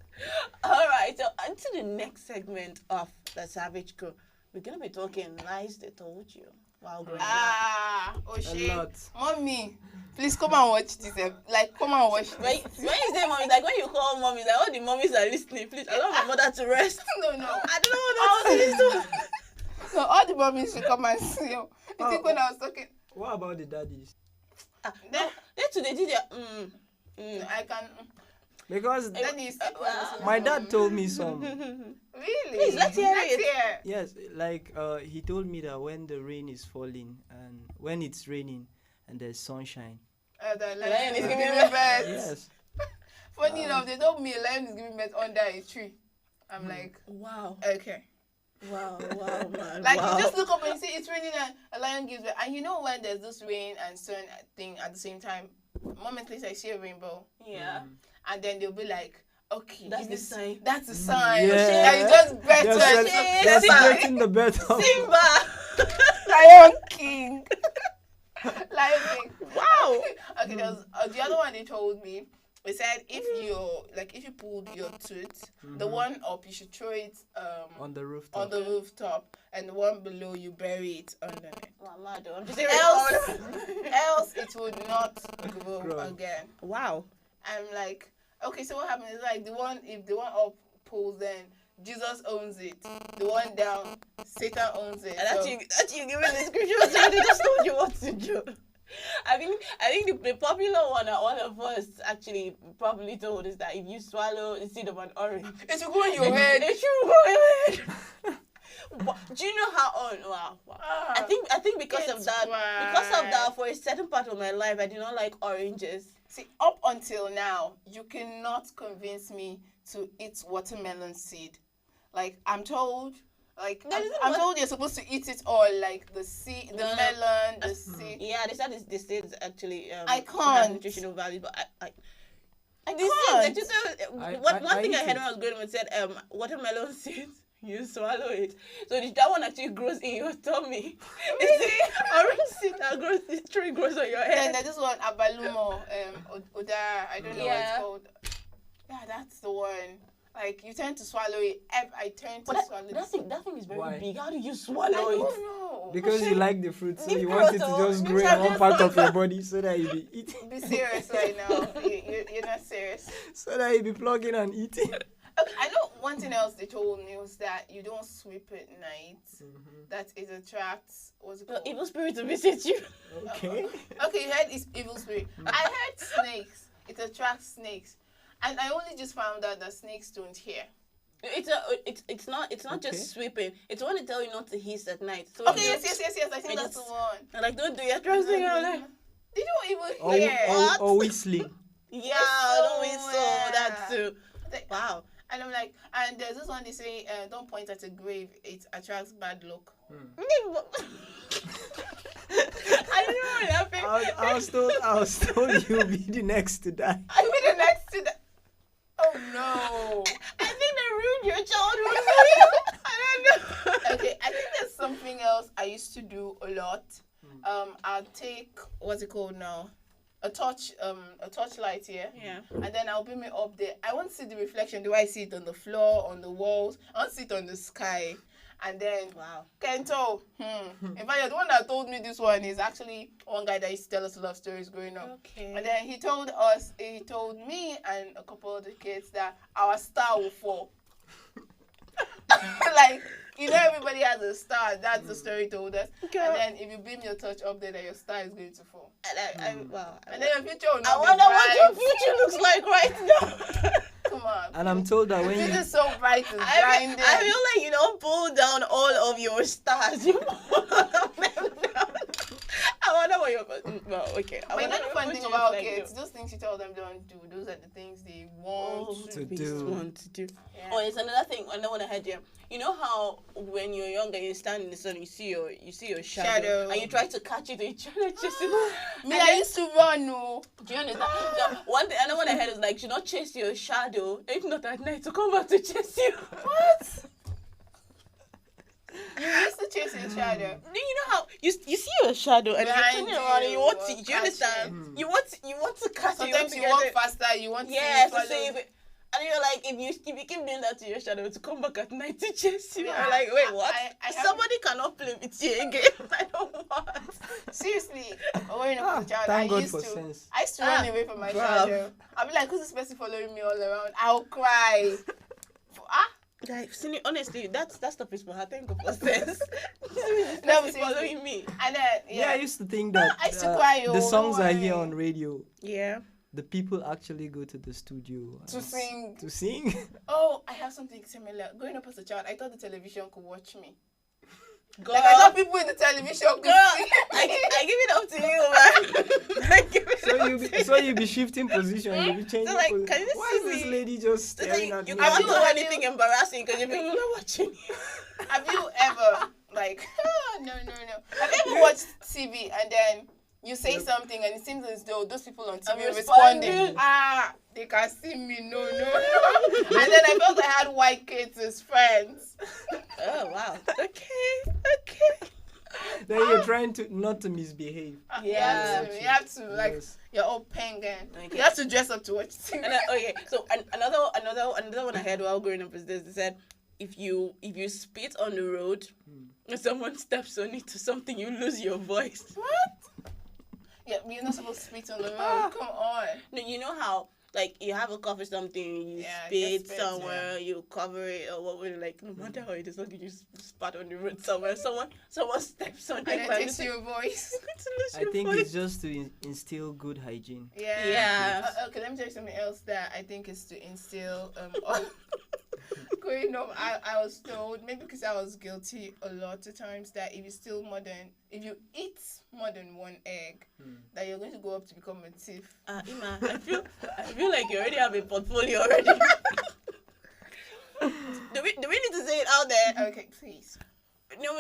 All right, so on to the next segment of the Savage Go. We're going to be talking lies they told you while growing up. Oh shit. Mommy, please come and watch this. Come and watch this. When you say mommy, like when you call mommy, like all the mommies are listening, please allow my mother to rest. No. I don't know what to listen to. No, all the mommies should come and see you. You think when I was talking... What about the daddies? They too, they did their... I can... Because my dad told me some. Really? Please, let's hear it. Yes, he told me that when the rain is falling and when it's raining and there's sunshine. The lion is giving birth. Yes. Funny enough, they told me a lion is giving birth under a tree. I'm like, wow. Okay. Wow, man. You just look up and you see it's raining and a lion gives birth. And when there's this rain and sun thing at the same time, moments later I see a rainbow. Yeah. And then they'll be like, okay, that's the sign. That's the sign. Yeah. And you just better. They're celebrating the birth of Simba. Lion King. Lion King. Wow. Okay, there was the other one they told me. They said if you pulled your tooth, the one up you should throw it on the rooftop. On the rooftop, and the one below you bury it underneath. I'm just else it would not grow again. Wow. I'm like, okay, so what happens is if the one up pulls, then Jesus owns it. The one down, Satan owns it. And that's you giving the scripture, so they just told you what to do. I think the popular one that all of us actually probably told is that if you swallow the seed of an orange, it will go in your head. It should go in your head. Do you know how? Wow. I think because of that, for a certain part of my life, I do not like oranges. See, up until now, you cannot convince me to eat watermelon seed. I'm told. I'm told you're supposed to eat it all, the seed, the melon, the seed. Yeah, they said the seed is actually I can't. Nutritional value, but I can't. One thing I heard when I was growing up said watermelon seeds you swallow it. So that one actually grows in your tummy. Really? Orange seed that grows, the tree grows on your head. Then there's this one, Abalumo, Udara, I don't know what it's called. Yeah, that's the one. Like, you tend to swallow it. I tend to swallow it. That thing is very big. How do you swallow it? I don't know. Because you like the fruit, so you want it to just grow in one part of your body so that you be eating. Be serious right now. You're not serious. So that you be plugging and eating. Okay, I know one thing else they told me was that you don't sweep at night. That it attracts, what's it called? Evil spirit to visit you. Okay. Okay, you heard it's evil spirit. I heard snakes. It attracts snakes. And I only just found out that snakes don't hear. It's not just sweeping. It's one to tell you not to hiss at night. So okay, yes. I think that's the one. And like, don't do your trusting. Did you even hear? Or whistling. Yeah, don't whistle. That's too. Wow. And I'm like, and there's this one they say, don't point at a grave. It attracts bad luck. I don't know what happened. I was told you'll be the next to die. I'll be the next to die. Oh no! I think they ruined your childhood. I don't know. Okay, I think there's something else I used to do a lot. I'll take, what's it called now? A torchlight here. Yeah. And then I'll bring it up there. I want to see the reflection. Do I see it on the floor, on the walls? I want to see it on the sky. And then, wow. Kento. In fact, the one that told me this one is actually one guy that used to tell us a lot of stories growing up. Okay. And then he told me and a couple of the kids that our star will fall. Like, you know, everybody has a star. That's the story he told us. Okay. And then if you beam your torch up there, then your star is going to fall. Wow. And then your future will not I wonder what your future looks like right now. Come on. And I'm told that when you... It's so bright and blinding. I feel like you don't pull down all of your stars. You pull them down. I wonder what you're... Well, okay. But you know the fun thing about kids? Those things you tell them don't do. Those are the things they want to do. Yeah. Oh, it's another thing. Another one I had here. You know how when you're younger, you stand in the sun, you see your shadow, and you try to catch it, and you try to chase it. Me, I used to run, no. Do you understand? So one thing, another one I heard is like, you should not chase your shadow, if not at night, to come back to chase you. What? You used to chase your shadow. You know how you see your shadow and you're turning around and you want to. Do you understand? You want to catch it. Sometimes you walk faster. You want to save it. And you're like, if you keep doing that to your shadow to come back at night to chase you, I'm like, wait, what? Somebody cannot play with you again. I don't want. Seriously, growing up as a child, I used to run away from my shadow. I'll be like, who's this person following me all around? I'll cry. Guys, honestly, that stuff is for her. Thank God for sense. No, but following me. And then, I used to think that I used to cry, the songs I hear on radio. Yeah. The people actually go to the studio to sing. To sing? Oh, I have something similar. Growing up as a child, I thought the television could watch me. Girl. Like, I thought people in the television could sing. I give it up to you, man. I give it up so you be shifting position, you be changing position. Can you Why is this lady just staring at me? You can't do anything embarrassing because you're people are watching you. Have you ever, like, no. Have you ever watched TV and then you say something and it seems as though those people on TV are responding. They can see me. No. And then I felt I had white kids as friends. Oh, wow. Okay. Then you're trying to not to misbehave. You have to like, you're all penguin. Okay. You have to dress up to watch TV. Okay, so another one I heard while growing up is this. They said, if you spit on the road and someone steps on it to something, you lose your voice. What? Yeah, you're not supposed to spit on the road. Come on. No, you know how, like, you have a cough or something, you spit somewhere, you cover it, or what would it, like, no matter how it is, not you spat on the road somewhere, someone steps on it. And it takes your voice. I think it's just to instill good hygiene. Yeah. Okay, let me tell you something else that I think is to instill, growing up, I was told, maybe because I was guilty a lot of times, that if you eat more than one egg, that you're going to go up to become a thief. Ima, I feel like you already have a portfolio already. do we need to say it out there? Okay, please. No,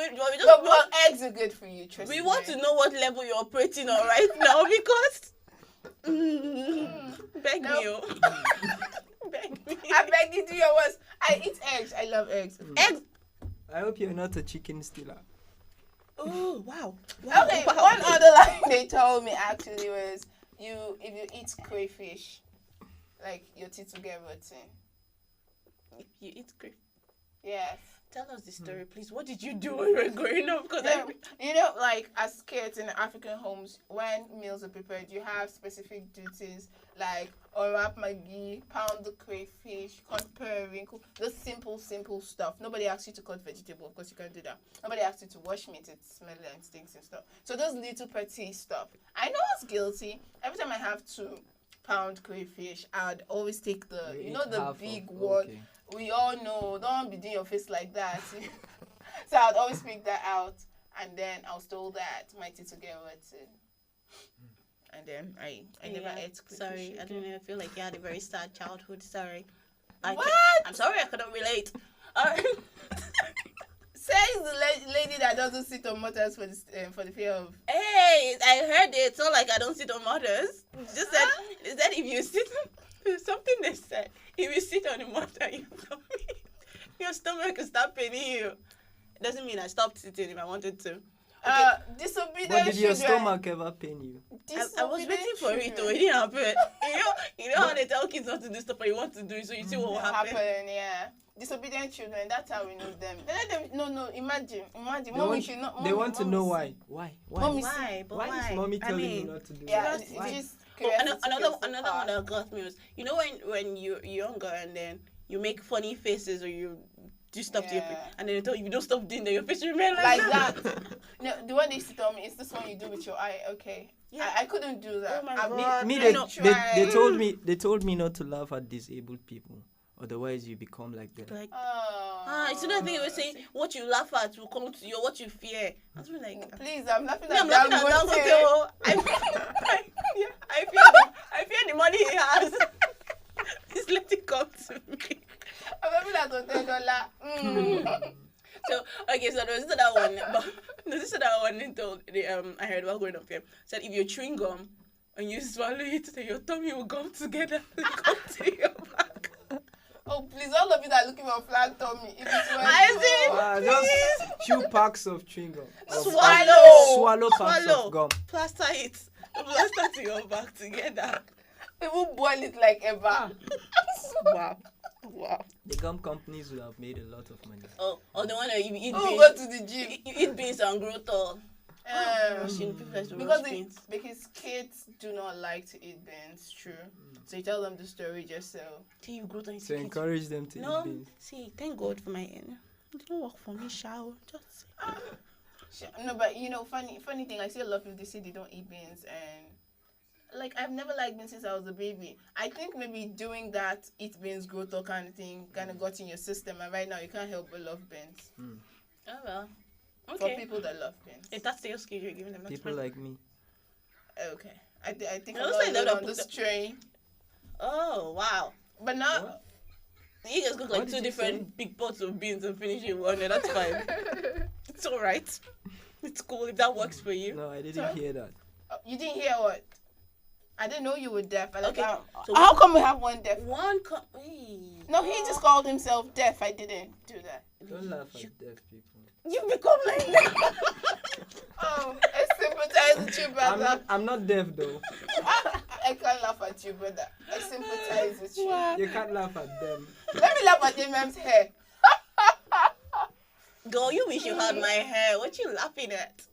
eggs are good for you, trust me. We want to know what level you're operating on right now because beg me. I beg you, do your worst. I eat eggs. I love eggs. Eggs. I hope you're not a chicken stealer. Oh, wow. Okay, one other line they told me actually was, if you eat crayfish, like your teeth will get rotten. If you eat crayfish? Yes. Tell us the story, please. What did you do when you were growing up? Because like as kids in African homes, when meals are prepared, you have specific duties like unwrap Maggi, pound the crayfish, cut periwinkle, those simple stuff. Nobody asks you to cut vegetable, of course you can't do that. Nobody asks you to wash meat, it smells and stinks and stuff. So those little petty stuff. I know I was guilty. Every time I have to pound crayfish, I'd always take the big one. Okay. We all know, don't be doing your face like that. So I'd always pick that out, and then I was told that my teeth would get rotten. And then I never ate crayfish. Sorry, I don't know. I feel like you had a very sad childhood. Sorry. I'm sorry, I couldn't relate. Says the lady that doesn't sit on motors for the fear of. Hey, I heard it. It's not like I don't sit on motors. Just said if you sit. Something they said. If you sit on the motor, your stomach will start paining you. It doesn't mean I stopped sitting if I wanted to. Okay. Disobedient. But did your stomach ever pain you? I was waiting for it, though. It didn't happen. You know how they tell kids not to do stuff, but you want to do it, so you see what will happen. Yeah. Disobedient children. That's how we know them. No. Imagine. They want to know why. Why? Mommy, why? But why is mommy telling you not to do that? Another one that got me was, you know, when you're younger and then you make funny faces or you do stuff to your face, and then they tell you, if you don't stop doing that, your face remain like that. No, the one they used to tell me is this one you do with your eye. Okay. Yeah. I couldn't do that. Oh my God. They told me not to laugh at disabled people. Otherwise, you become like them. It's another thing you were saying. What you laugh at will come to you. What you fear. I was like, please, I'm laughing at Dangote. I fear the money he has. Just let it come to me. I'm laughing at $10. So okay, so there's this other one. But there's this other one. I heard while growing up here. Said if you're chewing gum and you swallow it, then your tummy will gum together and come to your back. Oh, please, all of you that are looking for flat tummy. If it's just chew packs of chewing gum. Swallow packs of gum. Plaster it to your back together. People boil it like ever. Wow. The gum companies would have made a lot of money. Oh, or the one that you eat beans. Go to the gym. You eat beans and grow tall. Because kids do not like to eat beans, true. So you tell them the story just so. You grow tall. So encourage them to eat beans. See, thank God for my end. It don't work for me, shall just. No, but funny thing. I see a lot of people, they say they don't eat beans, and like I've never liked beans since I was a baby. I think maybe doing that eat beans, grow tall kind of thing kind of got in your system, and right now you can't help but love beans. Oh well. Okay. For people that love beans. If that's the skill you're giving them, that's people like me. Okay. I think a lot of them on this train. Oh, wow. But now, you guys cook like two different big pots of beans and finish it one, and that's fine. It's all right. It's cool if that works for you. No, I didn't hear that. You didn't hear what? I didn't know you were deaf. Okay. So how come we have one deaf? No, he just called himself deaf. I didn't do that. Don't laugh at deaf people. You become like that. Oh, I sympathize with you, brother. I'm not deaf though. I can't laugh at you, brother. I sympathize with you. You can't laugh at them. Let me laugh at Imam's hair. Girl, you wish you had my hair. What you laughing at?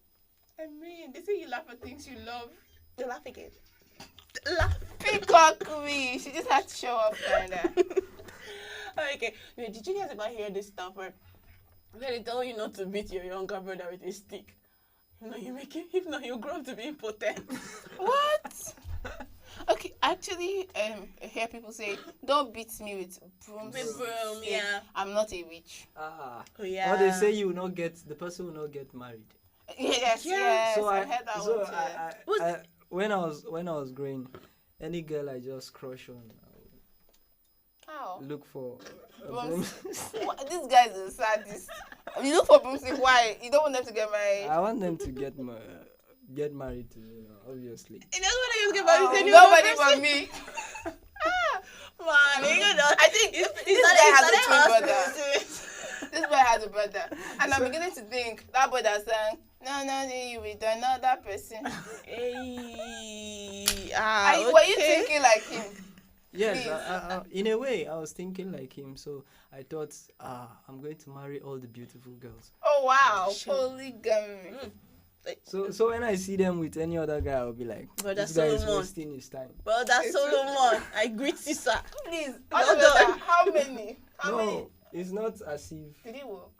I mean, they say you laugh at things you love. You laugh again. Peacockery. She just had to show up, kinda. Okay. Wait, did you guys ever hear this stuff where they tell you not to beat your younger brother with a stick? If not, you grow up to be impotent. What? Okay, actually, I hear people say, don't beat me with brooms. With broom, yeah. I'm not a witch. Oh, yeah. Or they say the person will not get married. Yes. So I heard that one too. When I was growing, any girl I just crush on, look for brooms. This guy is a sadist. You look for broomstick. Why? You don't want them to get married? I want them to get married to me, obviously. You don't want to get married to nobody but me. Man, you know, I think this guy has a twin brother. This boy has a brother. And I'm beginning to think that boy that sang, no, you with another person. Hey. Were you thinking like him? Yes, in a way, I was thinking like him. So I thought, I'm going to marry all the beautiful girls. Oh, wow. Polygamy. So when I see them with any other guy, I'll be like, this guy is wasting his time. Brother Solomon, I greet you, sir. Please, how many? No, it's not as if... Did it work?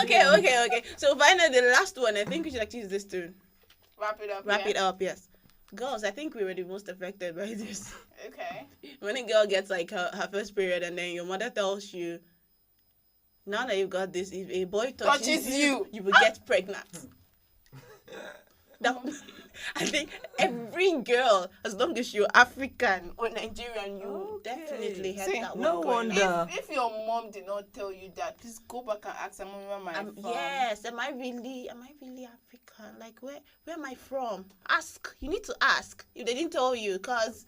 Okay. So finally, the last one, I think we should actually use this to wrap it up. Wrap it up, yes. Girls, I think we were the most affected by this. Okay. When a girl gets like her first period and then your mother tells you, now that you've got this, if a boy touches you, you will get pregnant. I think every girl, as long as you're African or Nigerian, you definitely had that one. No wonder. If your mom did not tell you that, please go back and ask her, Mom, where am I from? Yes, am I really African? Like, where am I from? Ask. You need to ask if they didn't tell you, because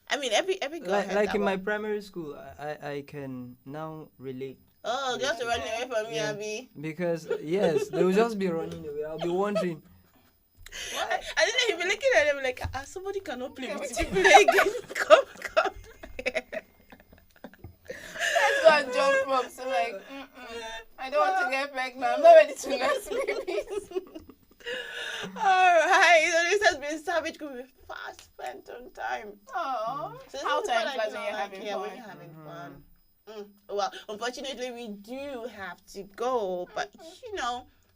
I mean, every girl has like that in one. my primary school, I can now relate. Oh, just to run away from me, Abby. Because yes, they will just be running away. I'll be wondering. What? And then he'll be looking at them like, somebody cannot play with you. Again. Come. Let's go and jump rope. So like, I don't want to get pregnant. I'm not ready to nurse babies. Alright, so this has been Savage Group with fast spent on time. Aww. So how time flies when you're having fun. Yeah, when you're having fun. Well, unfortunately, we do have to go, but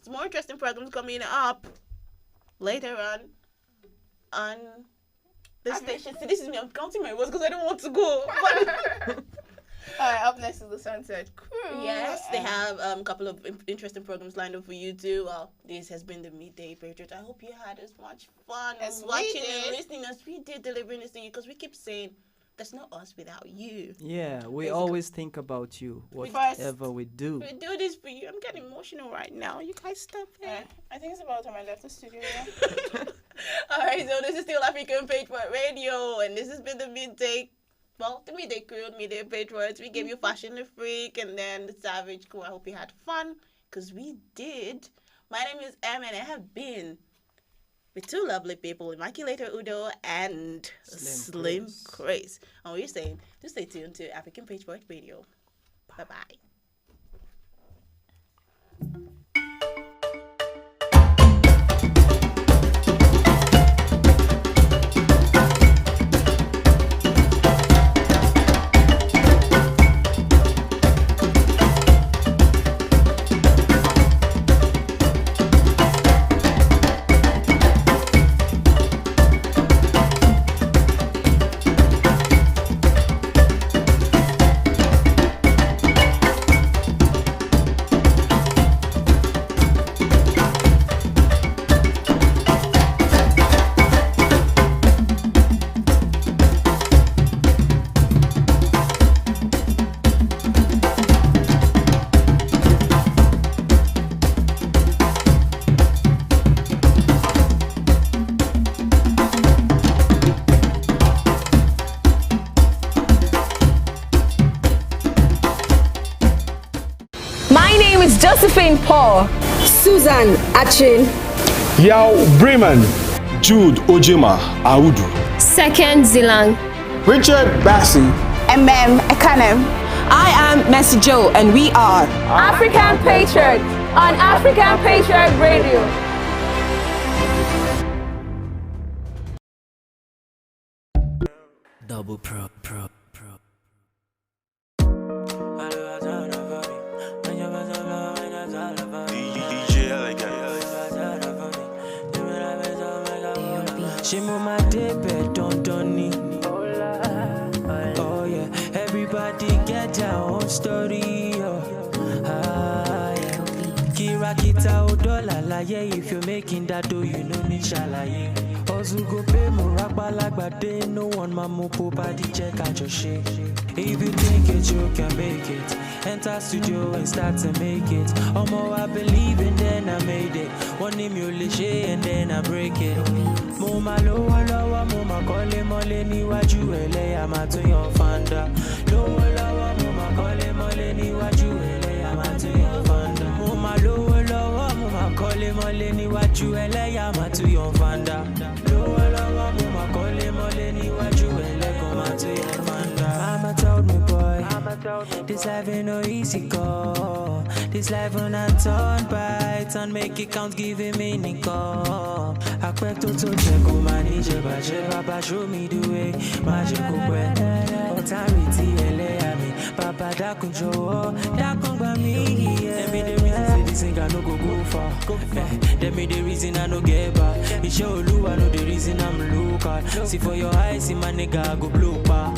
some more interesting programs coming up later on the station. See, this is me. I'm counting my words because I don't want to go. Alright, up next is the Sunset Crew. Yes, they have a couple of interesting programs lined up for you too. Well, this has been the Midday Patriot. I hope you had as much fun as watching and listening as we did delivering this to you, because we keep saying there's no us without you. Yeah, we always think about you, whatever we do. We do this for you. I'm getting emotional right now. You guys stop it. I think it's about time I left the studio. Alright, so this is still African Patriot Radio, and this has been the Midday Crew, Midday Patriots. We gave you Fashion the Freak and then the Savage Crew. I hope you had fun, because we did. My name is Em, and I have been with two lovely people, Immaculata Udo and Slim Grace. And we're saying, just stay tuned to African Patriot Radio. Bye-bye. Josephine Paul, Susan Achin, Yao Bremen, Jude Ojima Audu, Second Zilang, Richard Bassi, Ekanem. I am Mercy Joe, and we are African Patriot on African Patriot Radio. Double prop. She move my debit, don't oh yeah, everybody get their own story. Kira kita odola la yeah, if you're making that dough, you know me shalaye. Ozu go pay muraba lagbade, no one mamu body check out your shit. If you think it, you can make it. Enter studio and start to make it. Omo, I believe and then I made it. One name you lishe and then I break it. Moma lowa, moma kole mole ni waju ele, I'm at your fanda. Lowa, moma ma kọ́lé mọ́lé níwájú ẹlẹ́yà máa tún yan fanda. Mo máa lówó lọ́wọ́, mo máa kọ́lé mọ́lé níwájú ẹlẹ́yà máa tún yan fanda. Lówó lọ́wọ́, mo máa kọ́lé mọ́lé níwájú ẹlẹ́gàn máa tún yan fanda. Mama told me boy, this life ain't no easy call. This life on a turn by turn, make it count, give it meaning call. I expect to check on my niche, Baba show me the way, magical way. Authority, me, Papa Dakun Joe, Dakun by me. Let me the reason say this thing I no go far. Let me the reason I no get back. It show you I know the reason I'm local. See for your eyes, see my nigga I go blue pa.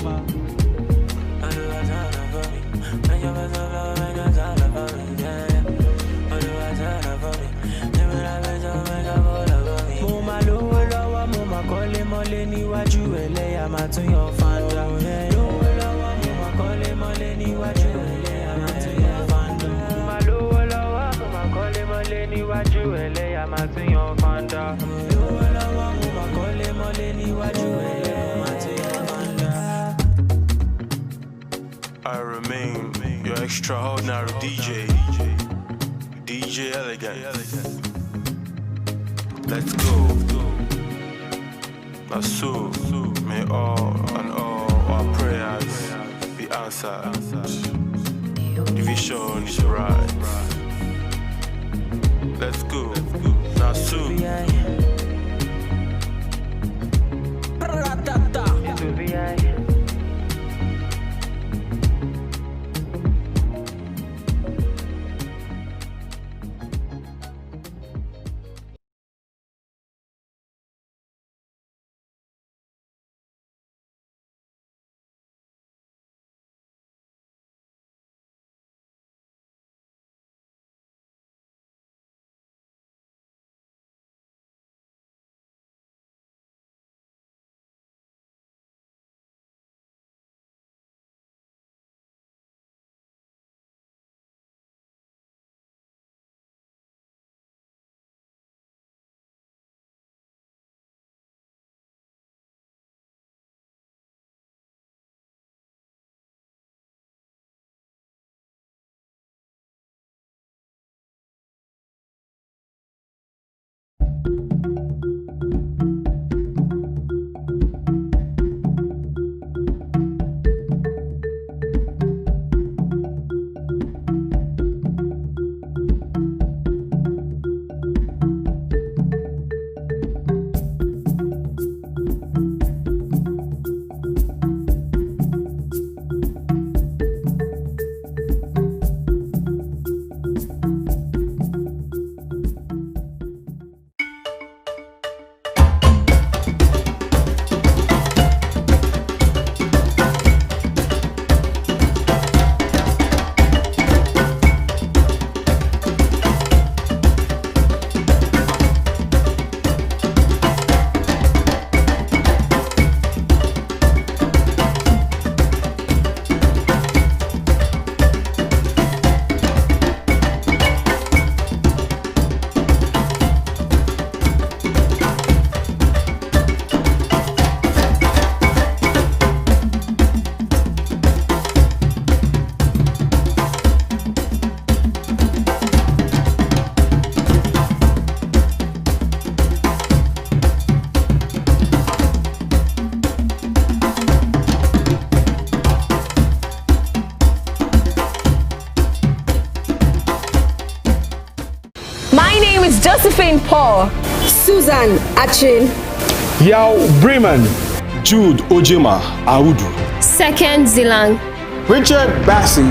Mọ́lé níwájú ẹlẹ́yà máa tún yan fanda. Lówó lọ́wọ́ mo máa kọ́lé mọ́lé níwájú ẹlẹ́yà máa tún yan fanda. Mo máa lówó lọ́wọ́ mo máa kọ́lé mọ́lé níwájú ẹlẹ́yà máa tún yan fanda. Lówó lọ́wọ́ mo máa kọ́lé mọ́lé níwájú ẹlẹ́yà máa tún yan fanda. I remain your extraordinary DJ Elegant. Let's go. So may all and all our prayers be answered. The vision is right. Let's go. Now soon. Josephine Paul, Susan Achin, Yao Bremen, Jude Ojema Audu, Second Zilang, Richard Bassi,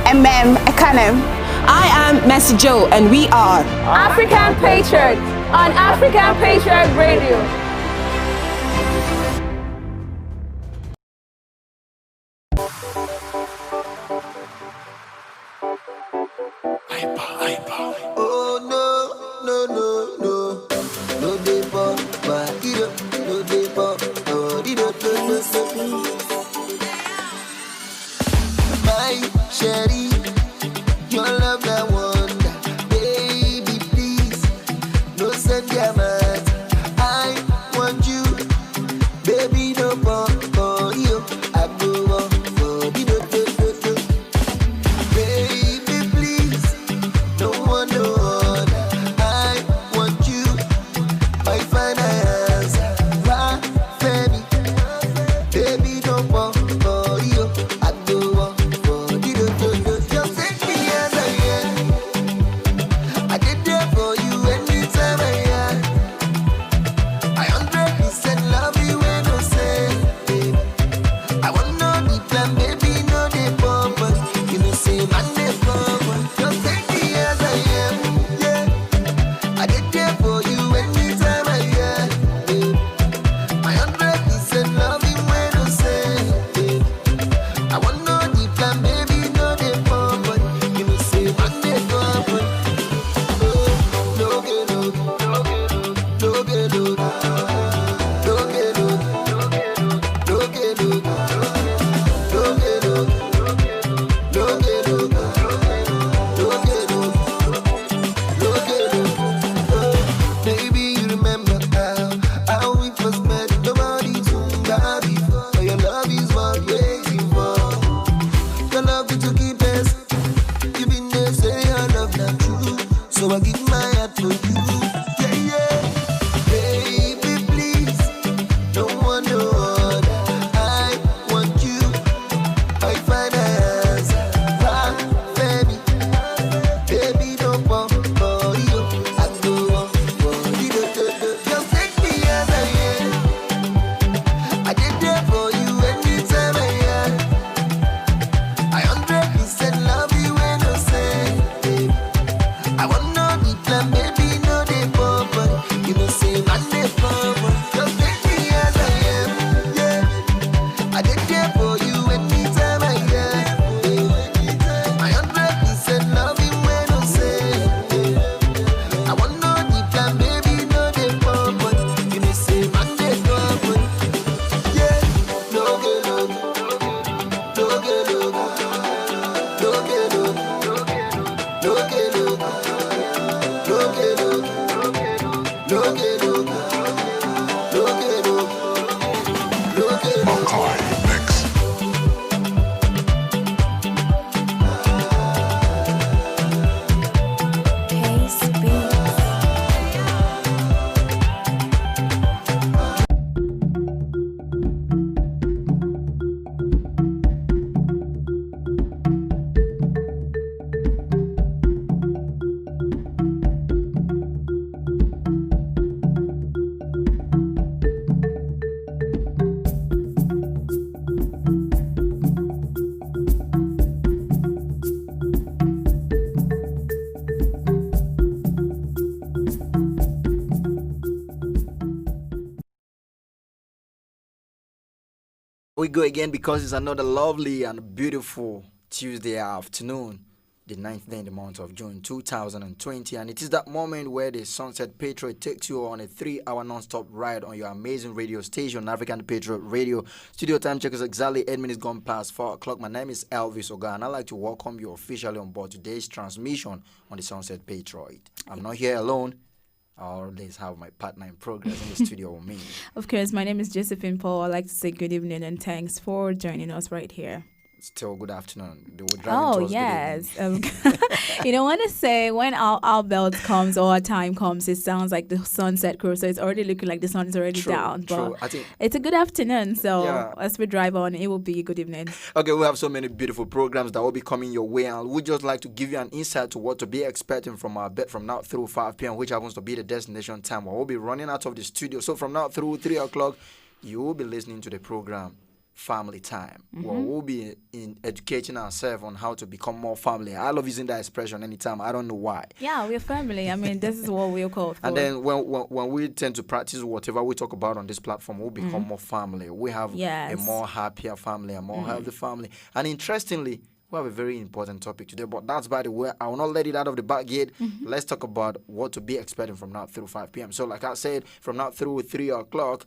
Ekanem. I am Mercy Joe, and we are African Patriot on African Patriot Radio. I I give my heart to you. Yeah, yeah. Baby, please, don't want no other. I want you. I find answer. Rock, baby. Baby, don't want for you. I go on for you. Just take me as I am. I did there for you anytime I am. I 100% love you when I say, babe. I want no the plan, baby, no they bubble. You know, say man they bubble. Just take me as I am, yeah. I did there for you anytime I am. I 100% love you when I say, I want no the plan, baby, no they bubble. You know, say man they bubble. Yeah, no get no get no. We go again because it's another lovely and beautiful Tuesday afternoon, the 9th day in the month of June 2020, and it is that moment where the Sunset Patriot takes you on a 3-hour non-stop ride on your amazing radio station, African Patriot Radio. Studio time check is exactly 8 minutes gone past 4 o'clock. My name is Elvis Oga, and I'd like to welcome you officially on board today's transmission on the Sunset Patriot. I'm not here alone. I always have my partner in progress in the studio with me. Of course, my name is Josephine Paul. I'd like to say good evening and thanks for joining us right here. Still good afternoon. Oh, yes. You know, when I say when our belt comes or our time comes, it sounds like the sunset crew. So it's already looking like the sun is already down. But I think it's a good afternoon. So as we drive on, it will be a good evening. Okay, we have so many beautiful programs that will be coming your way. And we'd just like to give you an insight to what to be expecting from our bed from now through 5 p.m., which happens to be the destination time. We'll be running out of the studio. So from now through 3 o'clock, you will be listening to the program Family Time. Well, we'll be educating ourselves on how to become more family. I love using that expression anytime. I don't know why. Yeah, we're family. I mean, this is what we're called for. And then when we tend to practice whatever we talk about on this platform, we'll become more family. We have a more happier family, a more healthy family. And interestingly, we have a very important topic today, but that's by the way. I will not let it out of the back gate. Let's talk about what to be expecting from now through 5 p.m. So like I said, from now through 3 o'clock,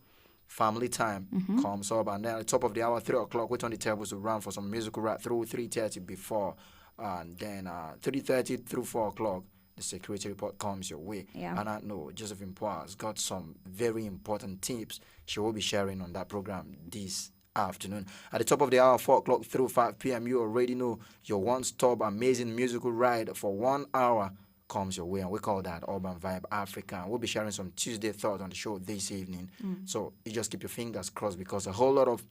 Family Time comes up, and then at the top of the hour, 3 o'clock, we're on the tables to run for some musical right through 3:30 before, and then 3:30 through 4 o'clock, the security report comes your way. Yeah. And I know Josephine Poir has got some very important tips she will be sharing on that program this afternoon. At the top of the hour, 4 o'clock through 5 p.m., you already know your one-stop amazing musical ride for 1 hour comes your way, and we call that Urban Vibe Africa. We'll be sharing some Tuesday thoughts on the show this evening. So you just keep your fingers crossed, because a whole lot of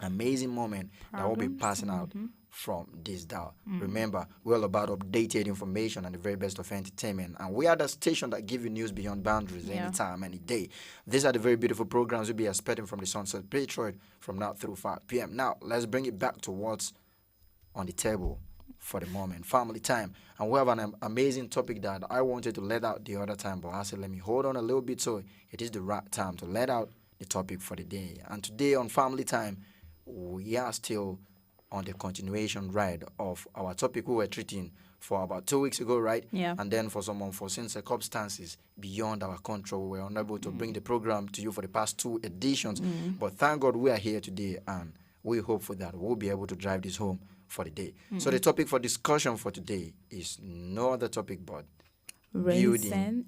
amazing moments that will be passing out from this dial. Remember, we're all about updated information and the very best of entertainment, and we are the station that give you news beyond boundaries anytime, any day. These are the very beautiful programs we'll be expecting from the Sunset Patriot from now through 5 p.m. Now, let's bring it back to what's on the table for the moment, Family Time. And we have an amazing topic that I wanted to let out the other time, but I said let me hold on a little bit, so it is the right time to let out the topic for the day. And today on Family Time, we are still on the continuation ride of our topic we were treating for about 2 weeks ago, right? Yeah. And then for some unforeseen circumstances beyond our control, we were unable to bring the program to you for the past 2 editions. But thank God we are here today, and we hope for that we'll be able to drive this home for the day. So the topic for discussion for today is no other topic but building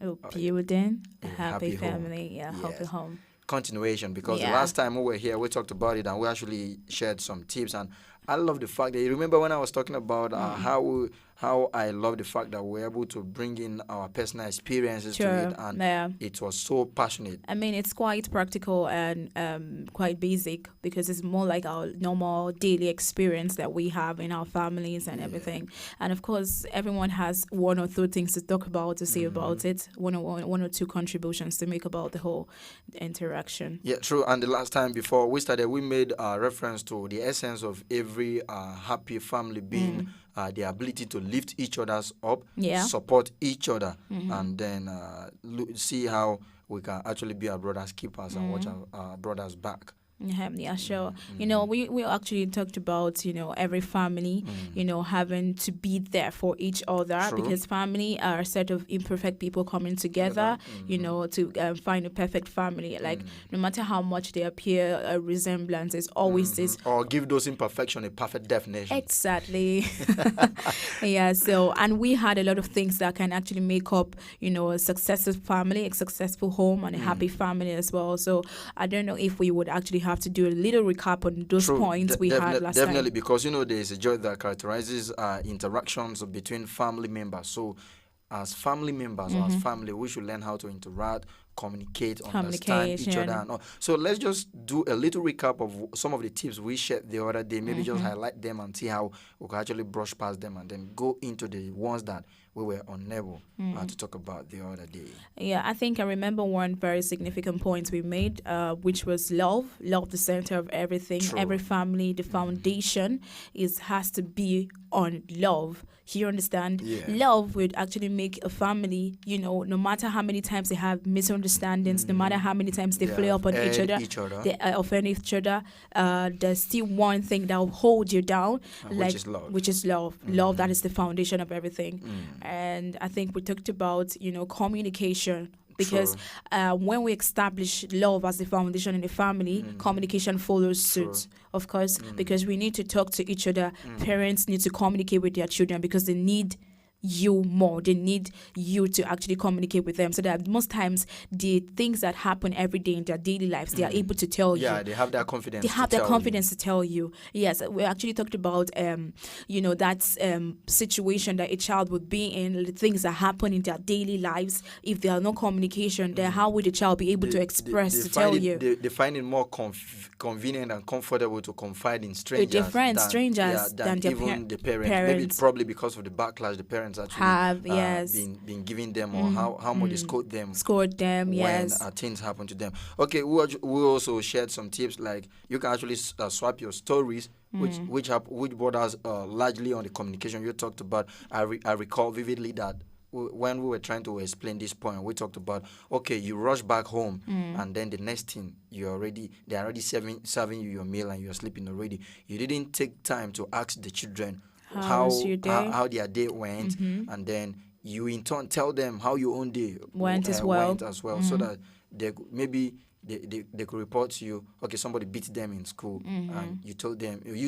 a happy family, happy home. Continuation, because the last time we were here, we talked about it, and we actually shared some tips. And I love the fact that you remember when I was talking about how I love the fact that we're able to bring in our personal experiences to it, and it was so passionate. I mean, it's quite practical and quite basic because it's more like our normal daily experience that we have in our families and everything. And of course, everyone has one or two things to talk about, to say about it, one or two contributions to make about the whole interaction. Yeah, true. And the last time before we started, we made a reference to the essence of every happy family being the ability to lift each other's up, support each other, and then see how we can actually be our brothers' keepers and watch our brothers' back. Yeah, sure. You know, we actually talked about, every family, having to be there for each other. True. Because family are a set of imperfect people coming together, to find a perfect family. Like, no matter how much they appear a resemblance, it's always this. Or give those imperfections a perfect definition. Exactly. Yeah, so, and we had a lot of things that can actually make up, a successful family, a successful home, and a happy family as well. So, I don't know if we would actually have to do a little recap on those points we had last time. Definitely, because there is a joy that characterizes interactions between family members. So, as family members or as family, we should learn how to interact, communicate, understand each other. And all. So let's just do a little recap of some of the tips we shared the other day. Maybe just highlight them and see how we can actually brush past them and then go into the ones that we were unable to talk about the other day. Yeah, I think I remember one very significant point we made, which was love. Love, the center of everything. True. Every family, the foundation has to be on love. You understand? Yeah. Love would actually make a family, no matter how many times they have misunderstandings, no matter how many times they flare up on each other, they offend each other, there's still one thing that will hold you down, which is love. Love, that is the foundation of everything. And I think we talked about, communication. Because when we establish love as the foundation in the family, communication follows suit, of course, because we need to talk to each other. Parents need to communicate with their children because they need you more. They need you to actually communicate with them so that most times the things that happen every day in their daily lives, they are able to tell you. Yeah, they have that confidence. They have that confidence to tell you. Yes, we actually talked about, that situation that a child would be in, the things that happen in their daily lives. If there are no communication, then how would the child be able to express, to tell you? They find it more convenient and comfortable to confide in strangers. Than their even the parents. Maybe probably because of the backlash the parents actually been giving them, or how much they scored them when things happen to them. Okay, we also shared some tips, like you can actually swap your stories, which borders largely on the communication you talked about. I recall vividly that when we were trying to explain this point, we talked about, okay, you rush back home and then the next thing they're already serving you your meal and you're sleeping already. You didn't take time to ask the children how their day went, and then you in turn tell them how your own day went as well, so that they could report to you, okay, somebody beat them in school, and you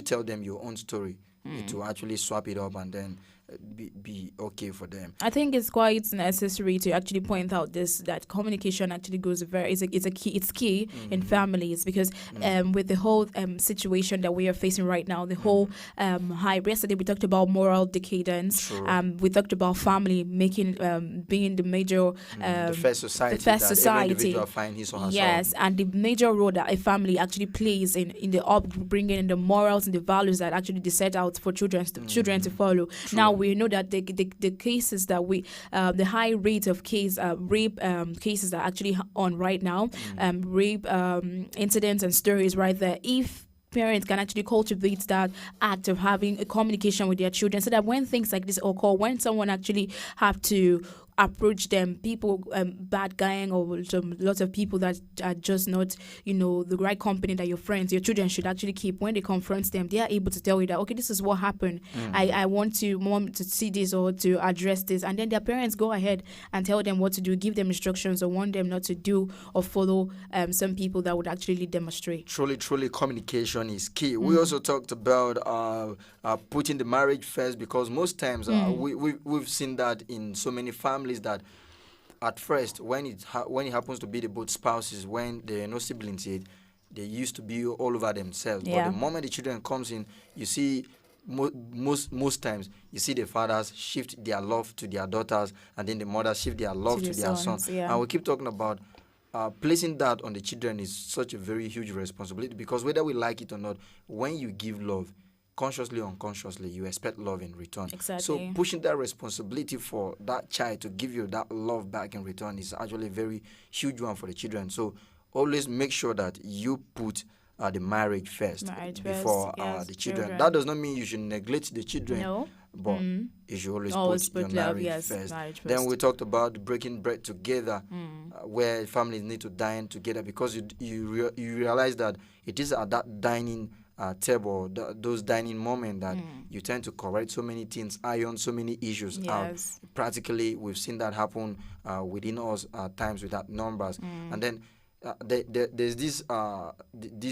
tell them your own story to actually swap it up and then be okay for them. I think it's quite necessary to actually point out that communication actually goes it's key in families, because with the whole situation that we are facing right now, the whole yesterday we talked about moral decadence. We talked about family being the major the first society every individual find his or herself. Yes, and the major role that a family actually plays in the upbringing and the morals and the values that actually they set out for children to follow. True. Now we know that the cases that the high rate of rape cases that are actually on right now, rape incidents and stories right there. If parents can actually cultivate that act of having a communication with their children, so that when things like this occur, when someone actually have to approach them, people, bad gang or lots of people that are just not, the right company that your children should actually keep, when they confront them, they are able to tell you that, okay, this is what happened. I want mom to see this or to address this. And then their parents go ahead and tell them what to do, give them instructions or warn them not to do or follow some people that would actually lead them astray. Truly, communication is key. We also talked about putting the marriage first, because most times we've seen that in so many families that at first, when it happens to be the both spouses, when there are no siblings yet, they used to be all over themselves. But the moment the children comes in, you see most times you see the fathers shift their love to their daughters, and then the mothers shift their love to their sons. And we keep talking about placing that on the children is such a very huge responsibility, because whether we like it or not, when you give love, consciously or unconsciously, you expect love in return. Exactly. So pushing that responsibility for that child to give you that love back in return is actually a very huge one for the children. So always make sure that you put the marriage first before the children. That does not mean you should neglect the children, but you should always put your marriage first. Then we talked about breaking bread together, where families need to dine together, because you realize that it is at that dining table, those dining moments, that you tend to correct so many things, iron so many issues out. Practically, we've seen that happen within us at times without numbers. And then there's this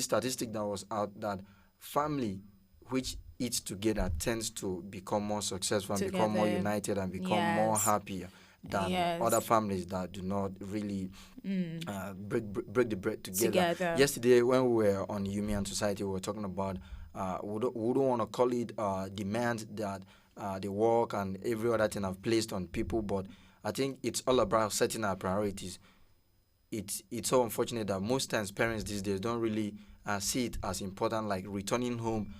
statistic that was out that family which eats together tends to become more successful and become more united and become more happier than other families that do not really break the bread together. Yesterday, when we were on Human Society, we were talking about we don't want to call it demand that the work and every other thing I've placed on people, but I think it's all about setting our priorities. It's so unfortunate that most times parents these days don't really see it as important, like returning home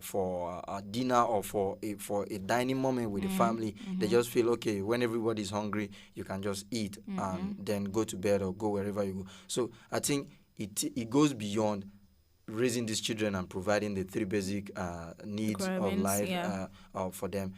for a dinner or for a dining moment with the family. They just feel, okay, when everybody's hungry, you can just eat and then go to bed or go wherever you go. So I think it goes beyond raising these children and providing the 3 basic needs of life for them.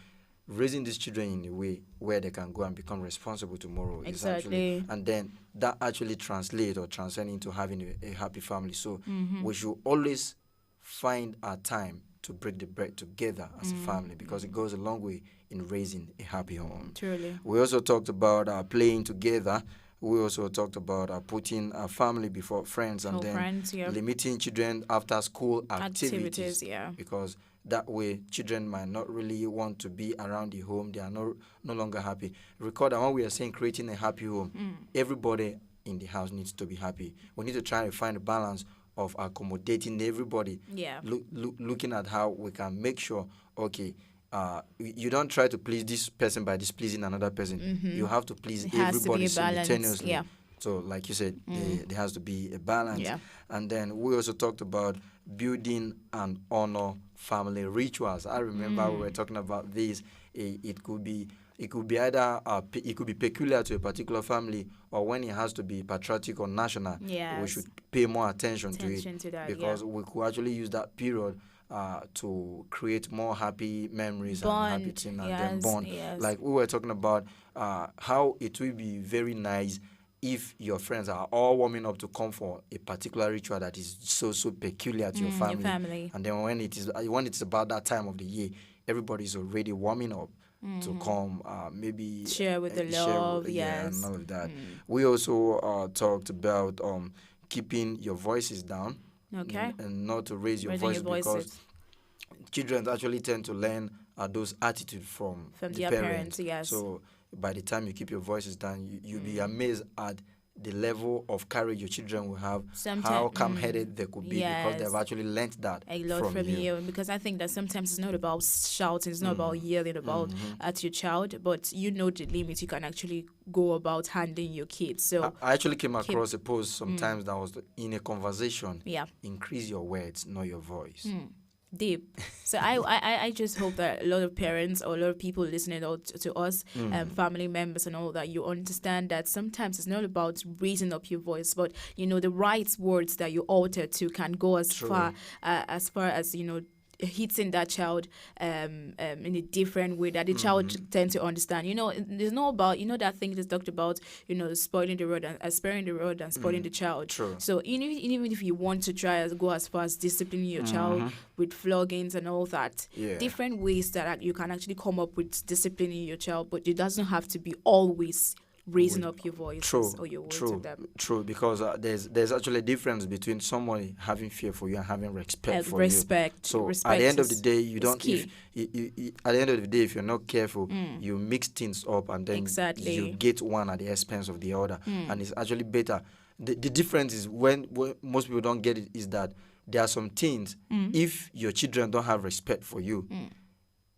Raising these children in a way where they can go and become responsible tomorrow. Exactly. And then that actually translates or transcends into having a happy family. So we should always find our time to break the bread together as a family, because it goes a long way in raising a happy home. Truly. We also talked about playing together. We also talked about putting a family before friends, and then limiting children after school activities. Because that way children might not really want to be around the home. They are no longer happy. Recall that when we are saying creating a happy home, everybody in the house needs to be happy. We need to try to find a balance of accommodating everybody. Looking at how we can make sure, okay, you don't try to please this person by displeasing another person. You have to please everybody simultaneously. So like you said, there has to be a balance. And then we also talked about building and honor family rituals. I remember we were talking about this. It could be either it could be peculiar to a particular family, or when it has to be patriotic or national, we should pay more attention to it, because we could actually use that period to create more happy memories and happy things, and then bond. Like we were talking about how it will be very nice if your friends are all warming up to come for a particular ritual that is so peculiar to your family. And then when it's about that time of the year, everybody's already warming up to come, maybe share with the love, and all of that. We also talked about keeping your voices down, and not to raise your voices, because children actually tend to learn those attitudes from the parents. So by the time you keep your voices down, you'll be amazed at the level of courage your children will have, how calm-headed they could be, because they've actually learned that a lot from you. Because I think that sometimes it's not about shouting, it's not about yelling about at your child, but you know the limits you can actually go about handling your kids. So I actually came across a post sometimes that was in a conversation, increase your words, not your voice. Deep. So I just hope that a lot of parents or a lot of people listening to us, family members and all that, you understand that sometimes it's not about raising up your voice, but the right words that you utter to can go as far as hitting that child in a different way that the child tends to understand. There's no about that thing that's talked about, spoiling the rod and sparing the rod and spoiling the child. True. So even if you want to try to go as far as disciplining your child with floggings and all that, different ways that you can actually come up with disciplining your child, but it doesn't have to be always raising up your voice or your words to them. True, because there's actually a difference between someone having fear for you and having respect for you. So at the end of the day, you don't. At the end of the day, if you're not careful, you mix things up, and then you get one at the expense of the other, and it's actually better. The difference is when most people don't get it is that there are some things, if your children don't have respect for you,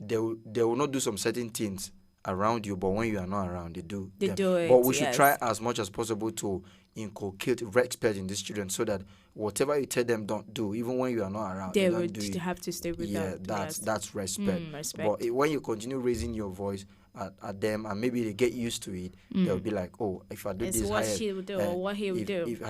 they will not do some certain things around you, but when you are not around, they do it. But we should try as much as possible to inculcate respect in these children, so that whatever you tell them don't do, even when you are not around, they don't do it. Have to stay with them. That's respect. But when you continue raising your voice at them, and maybe they get used to it, they'll be like, oh, if I do this, what she will do or what he will do. If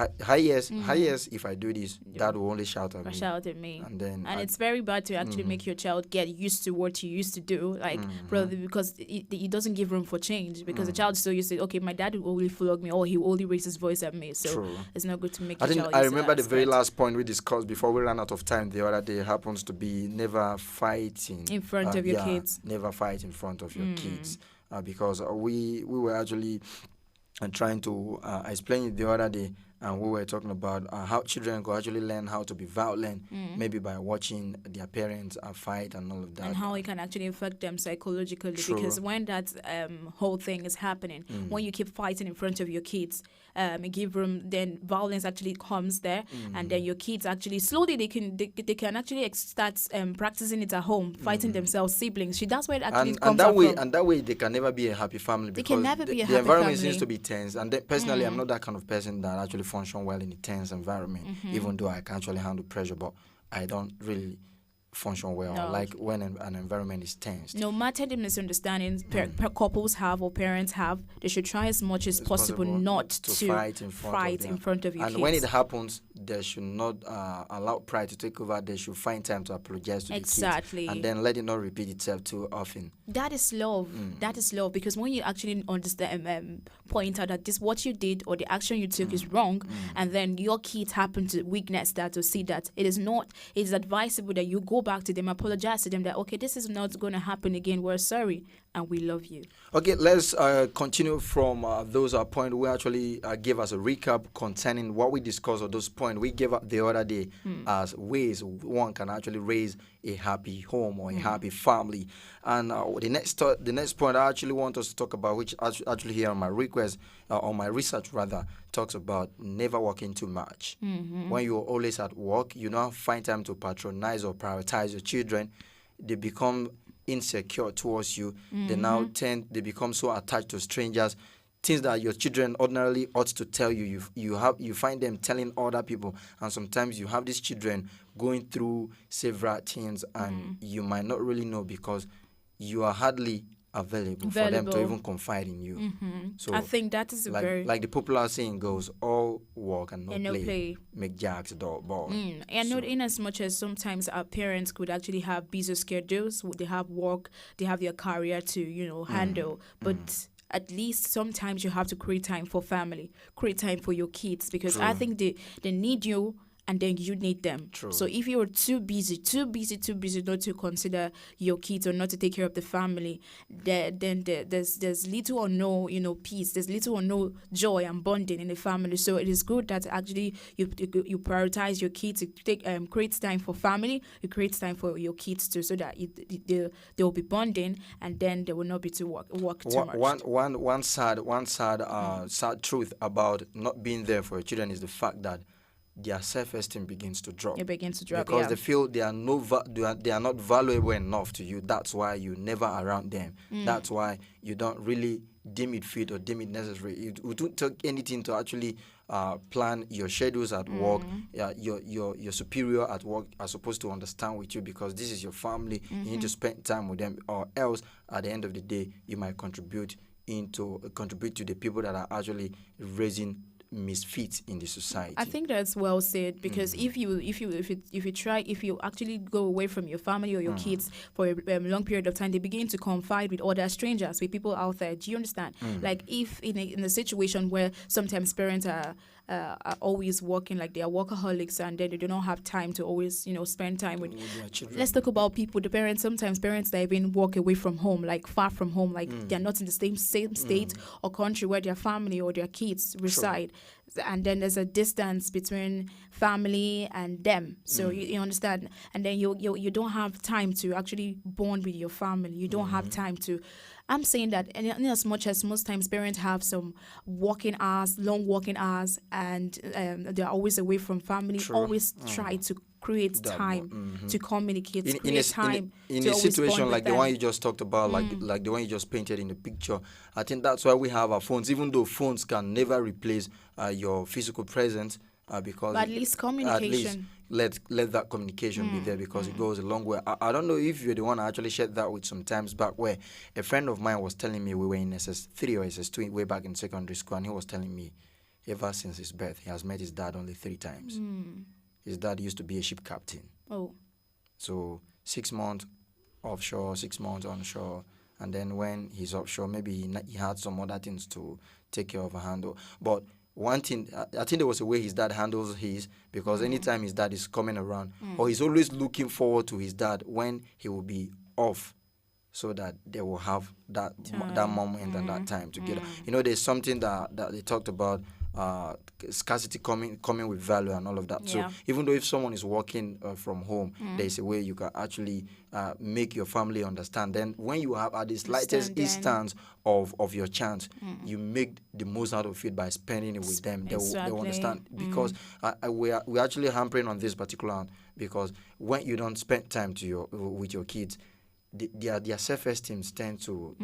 I do this, Dad will only shout at me. And it's very bad to actually make your child get used to what you used to do, like probably because it doesn't give room for change, because the child still used to, okay, my dad will only flog me, or he will only raise his voice at me. So it's not good to make your child. I remember the very last point we discussed before we ran out of time the other day happens to be never fighting in front of your kids. Never fight in front of your kids. Because we were actually trying to explain it the other day, and we were talking about how children could actually learn how to be violent, maybe by watching their parents fight and all of that. And how it can actually affect them psychologically. Because when that whole thing is happening, when you keep fighting in front of your kids, give room, then violence actually comes there, and then your kids actually slowly they can actually start practicing it at home, fighting themselves, siblings. That's where it actually comes from. And that way they can never be a happy family, because they can never be a happy the environment family. Seems to be tense. And personally, I'm not that kind of person that actually function well in a tense environment, even though I can actually handle pressure, but I don't really function well. Like when an environment is tense. No matter the misunderstandings couples have or parents have, they should try as much as possible not to fight in front of your kids. And when it happens, they should not allow pride to take over. They should find time to apologize to the kids. And then let it not repeat itself too often. That is love. That is love, because when you actually understand, point out that this what you did or the action you took is wrong, and then your kids happen to witness that or see that, it is advisable that you go back to them, apologize to them that, okay, this is not going to happen again. We're sorry and we love you. Okay, let's continue from those points. We actually gave us a recap concerning what we discussed on those points. We gave up the other day as ways one can actually raise a happy home or a happy family. And the next point I actually want us to talk about, which actually here on my request, on my research rather, talks about never working too much. When you're always at work, you don't find time to patronize or prioritize your children. They become insecure towards you. They become so attached to strangers. Things that your children ordinarily ought to tell you, you find them telling other people, and sometimes you have these children going through several things, and you might not really know because you are hardly available for them to even confide in you. So I think that is like the popular saying goes, all work and no play make Jacks a dog ball. And not in as much as sometimes our parents could actually have busy schedules, they have work, they have their career to handle, but at least sometimes you have to create time for family, create time for your kids, because I think they need you, and then you need them. So if you're too busy not to consider your kids or not to take care of the family, then there's little or no peace, there's little or no joy and bonding in the family. So it is good that actually you prioritize your kids, you create time for family, you create time for your kids too, so that they will be bonding, and then they will not be to work too much. One sad truth about not being there for your children is the fact that their self-esteem begins to drop. It begins to drop because they feel they are not valuable enough to you. That's why you're never around them. That's why you don't really deem it fit or deem it necessary. You don't take anything to actually plan your schedules at work. Your superior at work are supposed to understand with you, because this is your family. You need to spend time with them, or else at the end of the day you might contribute to the people that are actually raising misfits in the society. I think that's well said, because if you actually go away from your family or your kids for a long period of time, they begin to confide with other strangers, with people out there. Do you understand? Like if in a situation where sometimes parents are always working, like they are workaholics, and then they do not have time to always spend time with their children. Let's talk about people, the parents. Sometimes parents that even walk away from home, like far from home, like they're not in the same state or country where their family or their kids reside. And then there's a distance between family and them. So you understand? And then you don't have time to actually bond with your family. You don't have time to. I'm saying that in as much as most times parents have some long working hours, and they're always away from family, always try to create time to communicate, create time in a situation like the one you just talked about, like the one you just painted in the picture. I think that's why we have our phones, even though phones can never replace your physical presence. Because but at least communication. Let that communication be there, because it goes a long way. I don't know if you're the one I actually shared that with some times back, where a friend of mine was telling me, we were in SS3 or SS2 way back in secondary school, and he was telling me ever since his birth he has met his dad only 3 times. His dad used to be a ship captain. So 6 months offshore, 6 months onshore, and then when he's offshore, maybe he had some other things to take care of and handle. But one thing, I think there was a way his dad handles his, because anytime his dad is coming around, or he's always looking forward to his dad when he will be off, so that they will have that moment and that time together. You know, there's something that they talked about, scarcity coming with value and all of that. So even though if someone is working from home, there's a way you can actually make your family understand. Then when you have at the slightest instance of your chance, you make the most out of it by spending it with them. They will understand, because we're actually hampering on this particular one, because when you don't spend time with your kids, their self-esteem tend to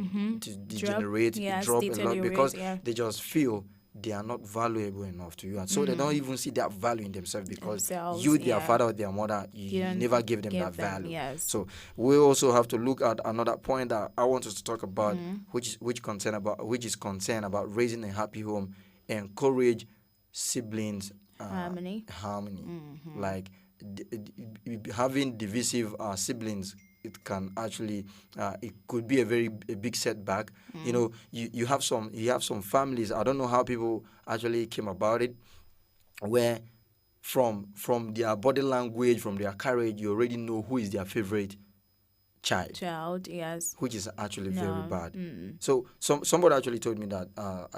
degenerate, drop a lot, because they just feel they are not valuable enough to you, and so they don't even see that value in themselves, because their father or their mother, you never gave them that value. So we also have to look at another point that I want us to talk about, which is concern about raising a happy home, encourage siblings harmony. Like having divisive siblings, it can actually it could be a big setback. You know, you have some families, I don't know how people actually came about it, where from their body language, from their carriage, you already know who is their favorite child, yes, which is actually very bad. So somebody actually told me that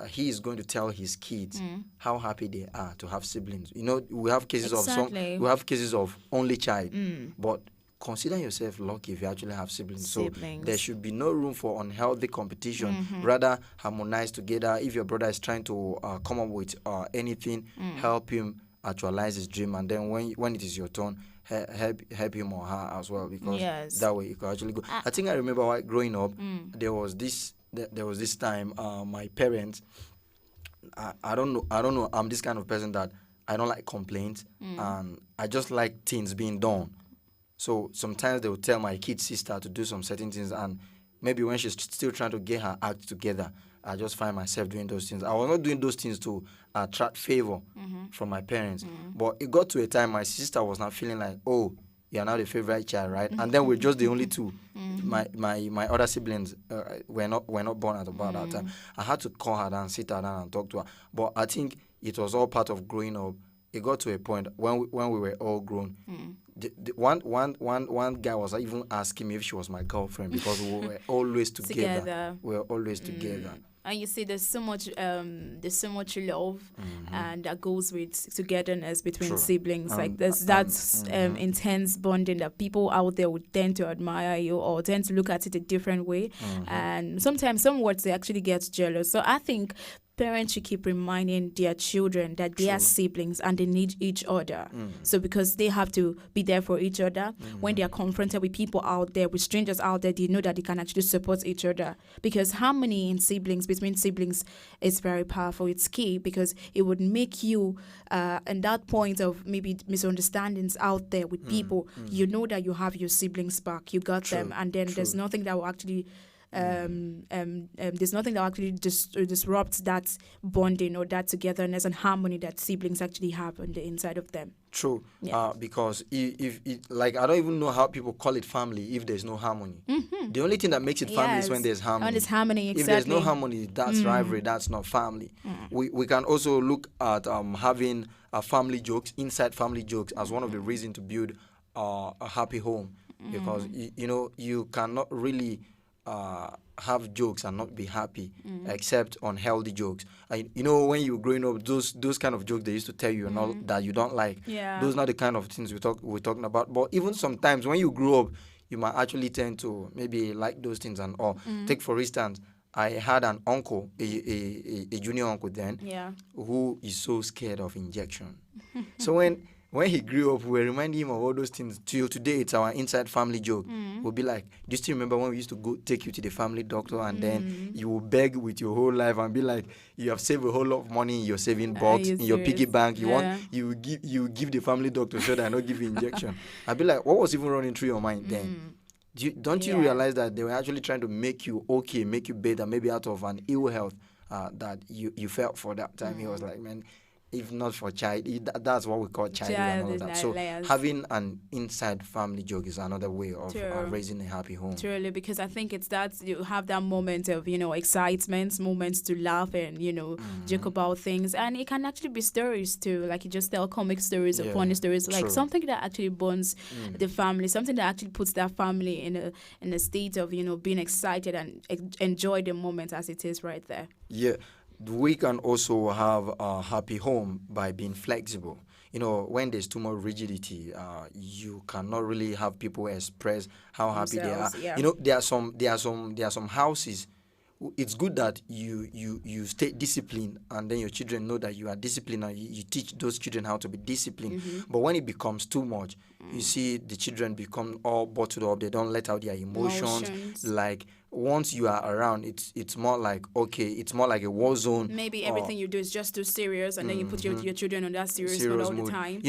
he is going to tell his kids how happy they are to have siblings. You know, we have cases of only child, but consider yourself lucky if you actually have siblings. So there should be no room for unhealthy competition. Rather, harmonize together. If your brother is trying to come up with anything, help him actualize his dream, and then when it is your turn, help him or her as well, because that way you can actually go. I think I remember while growing up, there was this time my parents, I don't know, I'm this kind of person that I don't like complaints, and I just like things being done. So sometimes they would tell my kid sister to do some certain things, and maybe when she's still trying to get her act together, I just find myself doing those things. I was not doing those things to attract favor from my parents. But it got to a time my sister was not feeling like, oh, you're now the favorite child, right? And then we're just the only two. My other siblings were not born at about that time. I had to call her down, sit her down and talk to her. But I think it was all part of growing up. It got to a point when we were all grown. One guy was even asking me if she was my girlfriend, because we were always together. We were always together. And you see, there's so much love, and that goes with togetherness between siblings. Like that's intense bonding that people out there would tend to admire you or tend to look at it a different way. And sometimes some words they actually get jealous. So I think parents should keep reminding their children that they are siblings and they need each other. So because they have to be there for each other, when they are confronted with people out there, with strangers out there, they know that they can actually support each other. Because harmony between siblings is very powerful. It's key, because it would make you, and that point of maybe misunderstandings out there with people, you know that you have your siblings back, you got them, and then there's nothing that will actually there's nothing that actually disrupts that bonding or that togetherness and harmony that siblings actually have on the inside of them. True. Because if like, I don't even know how people call it family if there's no harmony. The only thing that makes it family is when there's harmony. When there's harmony, exactly. If there's no harmony, that's rivalry. That's not family. We can also look at having family jokes, inside family jokes, as one of the reasons to build a happy home, because you know, you cannot really have jokes and not be happy, except unhealthy jokes. You know, when you were growing up, those kind of jokes they used to tell you and all that you don't like. Those are not the kind of things we're talking about. But even sometimes when you grow up, you might actually tend to maybe like those things and all. Take for instance, I had an uncle, a junior uncle then, who is so scared of injection. So when when he grew up, we were reminding him of all those things. Till today, it's our inside family joke. We'll be like, do you still remember when we used to go take you to the family doctor, and then you will beg with your whole life and be like, you have saved a whole lot of money in your saving box, in your piggy bank. You give the family doctor so that I don't give you injection. I'd be like, what was even running through your mind then? Don't you realize that they were actually trying to make you okay, make you better, maybe out of an ill health that you felt for that time? He was like, man, if not for child, that's what we call child and all of that. So having an inside family joke is another way of raising a happy home. Truly, because I think it's that you have that moment of, excitement, moments to laugh and, joke about things. And it can actually be stories too, like you just tell comic stories or funny stories, like something that actually bonds the family, something that actually puts that family in a state of, being excited and enjoy the moment as it is right there. Yeah. We can also have a happy home by being flexible. When there's too much rigidity, you cannot really have people express how happy they are. Yeah. There are some houses. It's good that you stay disciplined, and then your children know that you are disciplined, and you teach those children how to be disciplined. But when it becomes too much, you see the children become all bottled up. They don't let out their emotions. Like, once you are around, it's more like, it's more like a war zone. Maybe everything you do is just too serious, and then you put your children on that serious mode all the time.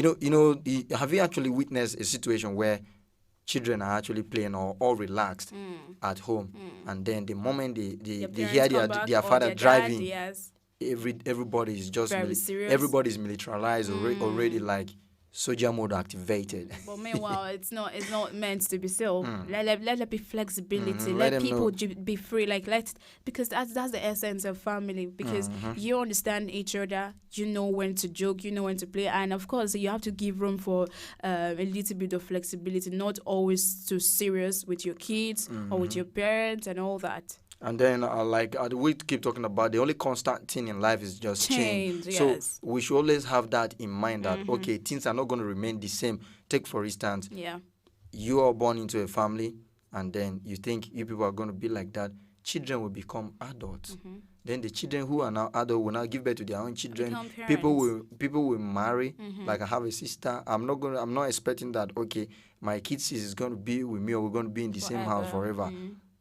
Have you actually witnessed a situation where children are actually playing or all relaxed at home, and then the moment they hear their father driving, everybody is just everybody's militarized already, like soldier mode activated. But meanwhile, it's not meant to be so. Let there be flexibility. Let people be free. Because that's the essence of family. Because you understand each other. You know when to joke. You know when to play. And of course, you have to give room for a little bit of flexibility. Not always too serious with your kids or with your parents and all that. And then, we keep talking about, the only constant thing in life is just change. Yes. So we should always have that in mind that, things are not going to remain the same. Take, for instance, you are born into a family, and then you think you people are going to be like that. Children will become adults. Then the children who are now adults will now give birth to their own children. People will marry. Like, I have a sister. I'm not expecting that, my kids is going to be with me, or we're going to be in the same house forever.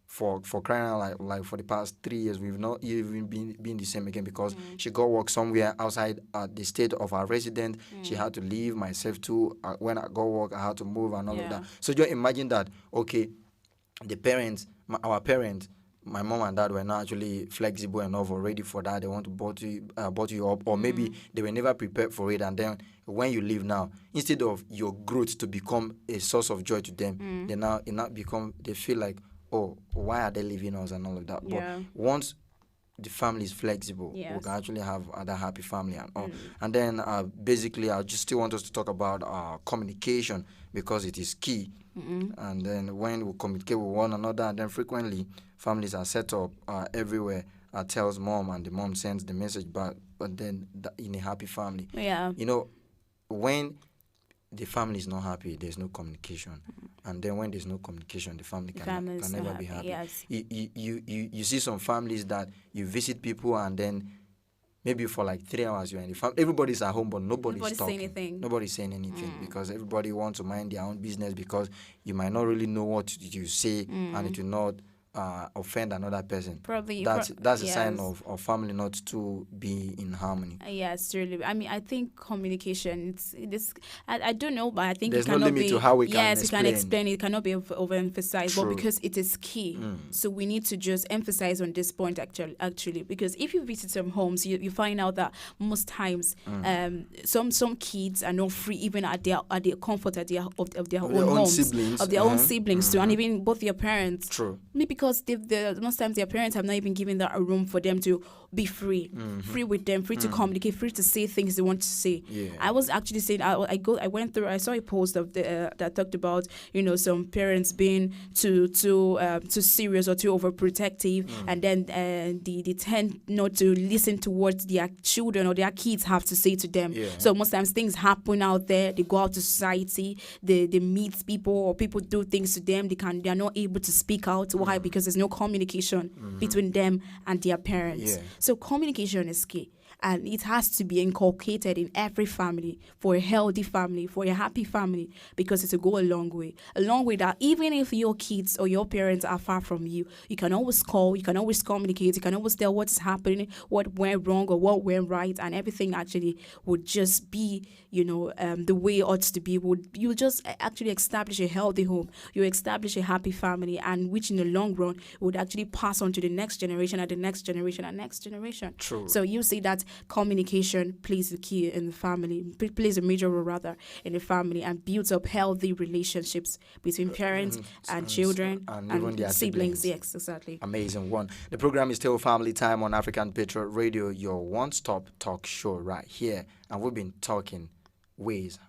For crying out, like for the past 3 years, we've not even been the same again, because she got work somewhere outside the state of our resident. She had to leave. Myself too. When I got work, I had to move and all of that. So just imagine that, the parents, our parents, my mom and dad were not actually flexible enough or ready for that. They want to bottle you up, or maybe they were never prepared for it. And then when you leave now, instead of your growth to become a source of joy to them, they feel like, oh, why are they leaving us and all of that? But once the family is flexible, we can actually have other happy family and all. And then basically, I just still want us to talk about communication, because it is key. And then when we communicate with one another, and then frequently families are set up everywhere. Tells mom, and the mom sends the message back. But then in a happy family, when the family is not happy, there's no communication. And then when there's no communication, the family can never be happy. Yes. You see some families that you visit people, and then maybe for like 3 hours you're in the family. Everybody's at home, but nobody's talking. Nobody's saying anything because everybody wants to mind their own business, because you might not really know what you say, and it will not offend another person. Probably that's a sign of family not to be in harmony. Yes, really. I mean, I think communication. I don't know, but I think there's no limit to how we can explain. Yes, we can explain it. It cannot be overemphasized, but because it is key, so we need to just emphasize on this point actually. Because if you visit some homes, you find out that most times, some kids are not free even at their comfort of their own homes, siblings, of their own siblings too, and even both their parents. True. Maybe because most times their parents have not even given that a room for them to be free with them, free to communicate, free to say things they want to say. I was actually saying, I saw a post of that talked about some parents being too serious or too overprotective, and then they tend not to listen to what their children or their kids have to say to them. So most times things happen out there. They go out to society, they meet people, or people do things to them. They are not able to speak out. Why? Because there's no communication between them and their parents. So communication is key. and it has to be inculcated in every family, for a healthy family, for a happy family, because it will go a long way that even if your kids or your parents are far from you, you can always call, you can always communicate, you can always tell what's happening, what went wrong or what went right, and everything actually would just be, the way it ought to be. You'll just actually establish a healthy home, you establish a happy family, and which in the long run would actually pass on to the next generation and the next generation and next generation. True. So you see that communication plays a key in the family, plays a major role rather in the family, and builds up healthy relationships between parents and children and siblings. Yes, exactly. Amazing one. The program is still Family Time on African Patriot Radio, your one-stop talk show right here, and we've been talking ways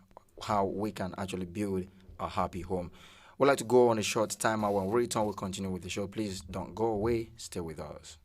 how we can actually build a happy home. We'd like to go on a short time out. When we return, we'll continue with the show. Please don't go away. Stay with us.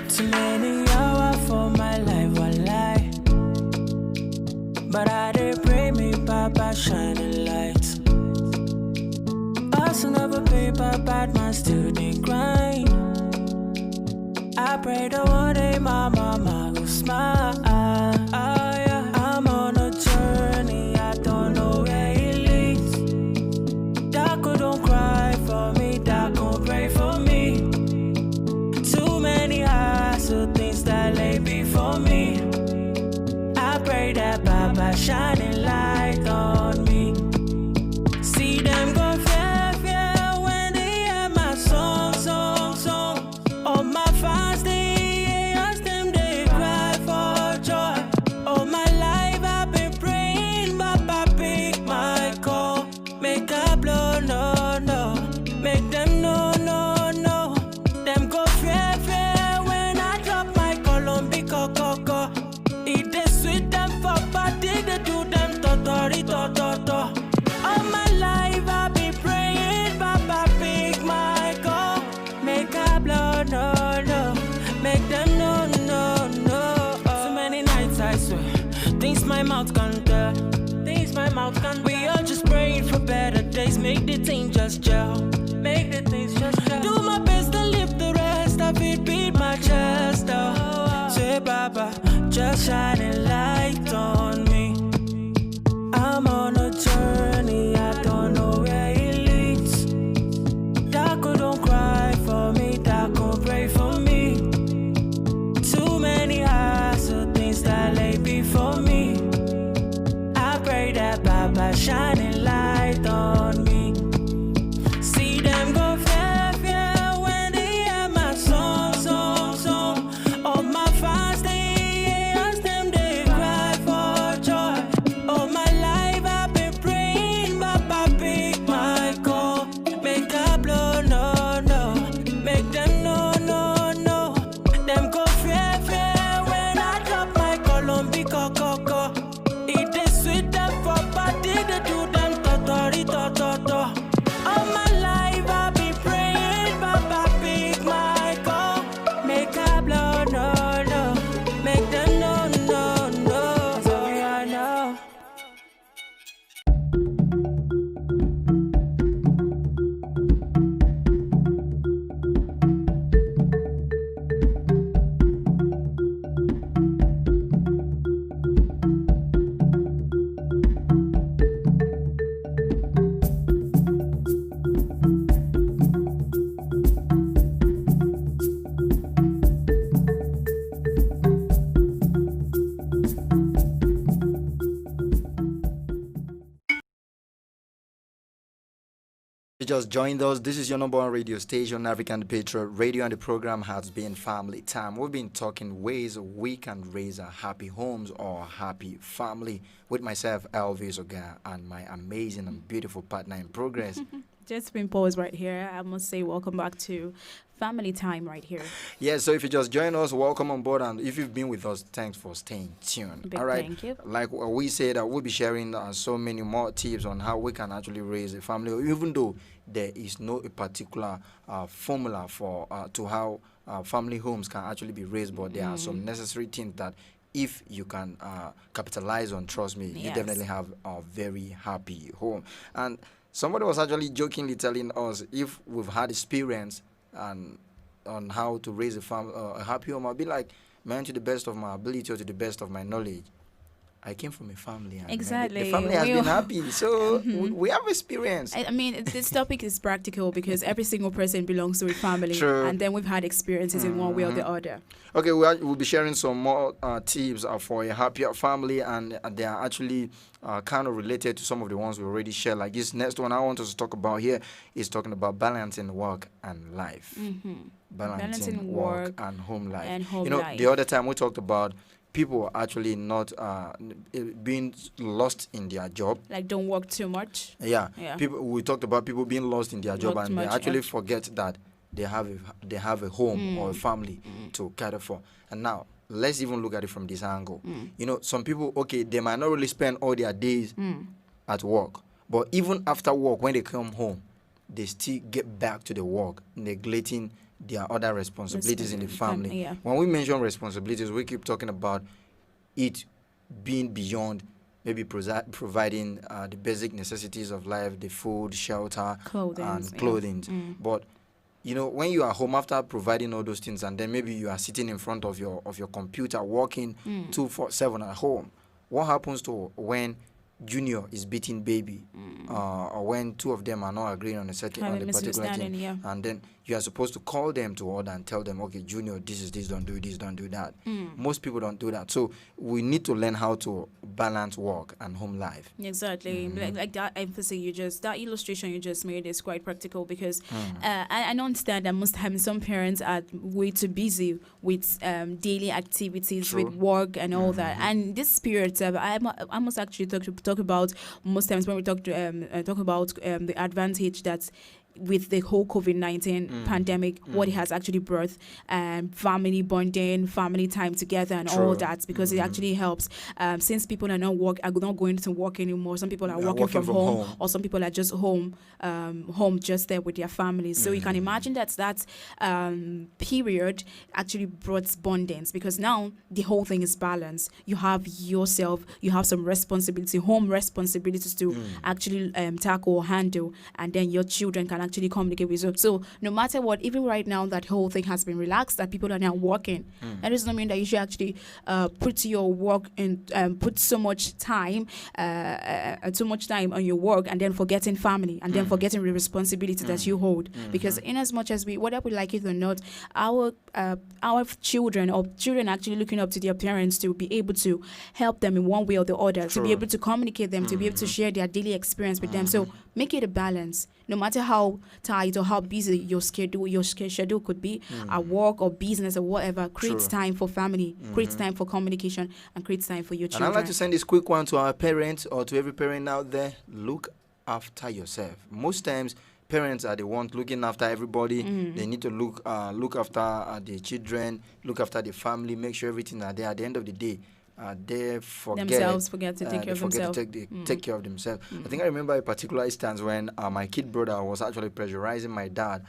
Too many hours for my life, I lie. But I did pray me, Papa, shining light. Also never paper, bad man still they grind. I pray that one day my mama will smile. Yeah. I'm on a journey, I don't know where it leads. Daco don't cry for me, Daco pray for me. Too many hassle things that lay before me. I pray that Baba shining light on me. See them go fair when they hear my song. All my fans they ask them they cry for joy. All my life I've been praying, Baba pick my call. Make a blow, no. Make them no. Them go fair when I drop my Colombi coco. It is sweet them for party, they do them totori. All my life I've been praying, Baba pick my call. Make a blow, no. Make them no. So many nights I swear, things my mouth can't tell. We all just praying for better days. Make the thing just gel. Do my best to live the rest of it, beat my chest out. Say Baba, just shining light on me. I'm on a journey, I don't know where it leads. Daco don't cry for me, Daco pray for me. Too many hassle things that lay before me. I pray that Baba shining light on me. See them go fair when they hear my song. All my fans they ask them just joined us, this is your number one radio station, African Patriot Radio, and the program has been Family Time. We've been talking ways we can raise a happy homes or a happy family with myself, Elvis Oga, and my amazing and beautiful partner in progress. Just been paused right here. I must say welcome back to Family Time right here. Yeah, so if you just join us, welcome on board. And if you've been with us, thanks for staying tuned. Big all right. Thank you. Like we said, we'll be sharing so many more tips on how we can actually raise a family, even though there is no particular formula for to how family homes can actually be raised, but there are some necessary things that if you can capitalize on, trust me, you definitely have a very happy home. And somebody was actually jokingly telling us if we've had experience and on how to raise a happy home. I'll be like, man, to the best of my ability or to the best of my knowledge, I came from a family. And exactly. The family has been happy. So we have experience. I mean, this topic is practical because every single person belongs to a family. True. And then we've had experiences in one way or the other. Okay, we'll be sharing some more tips for a happier family, and they are actually kind of related to some of the ones we already shared. Like this next one I want us to talk about here is talking about balancing work and life. Balancing work and home life. And home life. The other time we talked about people actually not being lost in their job. Like don't work too much. Yeah. We talked about people being lost in their job and they actually forget that they have a home or a family to cater for. And now let's even look at it from this angle. Some people, okay, they might not really spend all their days at work, but even after work, when they come home, they still get back to the work, neglecting their other responsibilities in the family. When we mention responsibilities, we keep talking about it being beyond maybe providing the basic necessities of life, the food, shelter, clothing. But when you are home after providing all those things, and then maybe you are sitting in front of your computer working 24/7 at home, what happens to when Junior is beating Baby, or when two of them are not agreeing on a particular thing, and then you are supposed to call them to order and tell them, okay, Junior, this is this, don't do this, don't do that. Most people don't do that. So we need to learn how to balance work and home life. Exactly. Like that emphasis that illustration you just made is quite practical because I understand that most times some parents are way too busy with daily activities, with work and all that. And this period, I must actually talk about most times when we talk about the advantage that with the whole COVID-19 pandemic, what it has actually brought, family bonding, family time together, and all that, because it actually helps. Since people are not going to work anymore, some people are working from home, or some people are just home just there with their families. So you can imagine that period actually brought bondings, because now the whole thing is balanced. You have yourself, you have some responsibility, home responsibilities to actually tackle or handle, and then your children can actually communicate with you. So no matter what, even right now that whole thing has been relaxed, that people are now working, that does not mean that you should actually put your work and put so much time on your work and then forgetting family and then forgetting the responsibility that you hold. Because in as much as whether we like it or not, our children or children actually looking up to their parents to be able to help them in one way or the other, to be able to communicate them, to be able to share their daily experience with them. So make it a balance. No matter how tight or how busy your schedule could be at work or business or whatever, create time for family, create time for communication, and create time for your children. And I'd like to send this quick one to our parents or to every parent out there. Look after yourself. Most times, parents are the ones looking after everybody. They need to look after the children, look after the family, make sure everything are there. At the end of the day, they forget to take care of themselves. Take care of themselves. I think I remember a particular instance when my kid brother was actually pressurizing my dad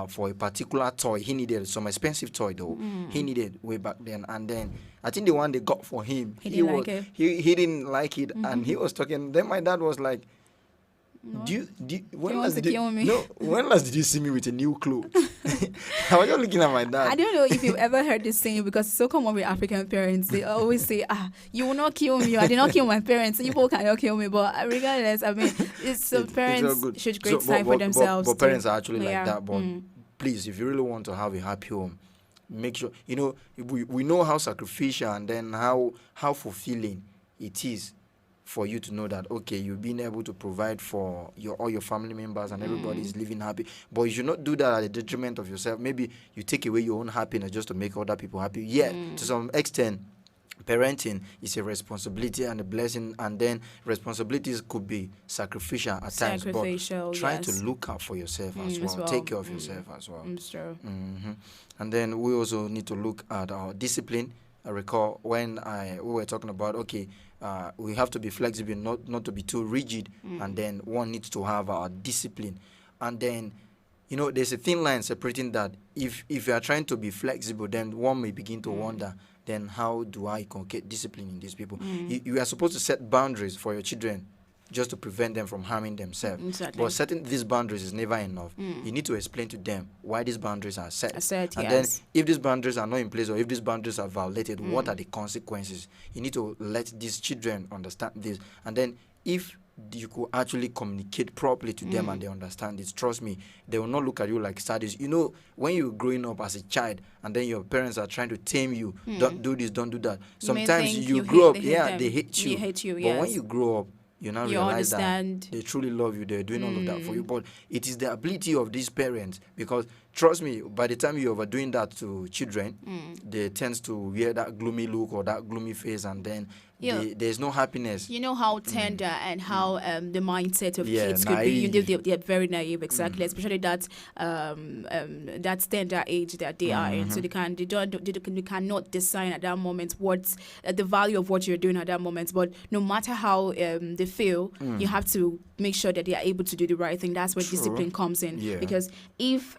for a particular toy. He needed some expensive toy though. He needed way back then, and then I think the one they got for him, he didn't like it, and he was talking. Then my dad was like, when last did you see me with a new clothes? I was just looking at my dad. I don't know if you've ever heard this saying, because it's so common with African parents. They always say, you will not kill me. I did not kill my parents. People cannot kill me. But regardless, I mean, parents should create time for themselves. But parents are actually like that. But please, if you really want to have a happy home, make sure, we know how sacrificial and then how fulfilling it is for you to know that, okay, you've been able to provide for all your family members and everybody is living happy. But you should not do that at the detriment of yourself. Maybe you take away your own happiness just to make other people happy. Yeah, to some extent, parenting is a responsibility and a blessing, and then responsibilities could be sacrificial at times, but try to look out for yourself as well. Take care of yourself as well. It's true. And then we also need to look at our discipline. I recall when we were talking about, okay, we have to be flexible, not to be too rigid, and then one needs to have our discipline. And then, there's a thin line separating that. If you are trying to be flexible, then one may begin to wonder, then how do I inculcate discipline in these people? You are supposed to set boundaries for your children just to prevent them from harming themselves. Exactly. But setting these boundaries is never enough. You need to explain to them why these boundaries are set. And then if these boundaries are not in place or if these boundaries are violated, what are the consequences? You need to let these children understand this. And then if you could actually communicate properly to them and they understand this, trust me, they will not look at you like studies. When you're growing up as a child and then your parents are trying to tame you, don't do this, don't do that. Sometimes you grow up, they hate you. But when you grow up, you now realize that they truly love you. They're doing all of that for you. But it is the ability of these parents, because trust me, by the time you're overdoing that to children, they tend to wear that gloomy look or that gloomy face, and then there's no happiness. You know how tender and how the mindset of kids could be. They're very naive, exactly, especially that tender age that they are in. So they cannot discern at that moment what's the value of what you're doing at that moment. But no matter how they feel, you have to make sure that they are able to do the right thing. That's where discipline comes in. Yeah. Because if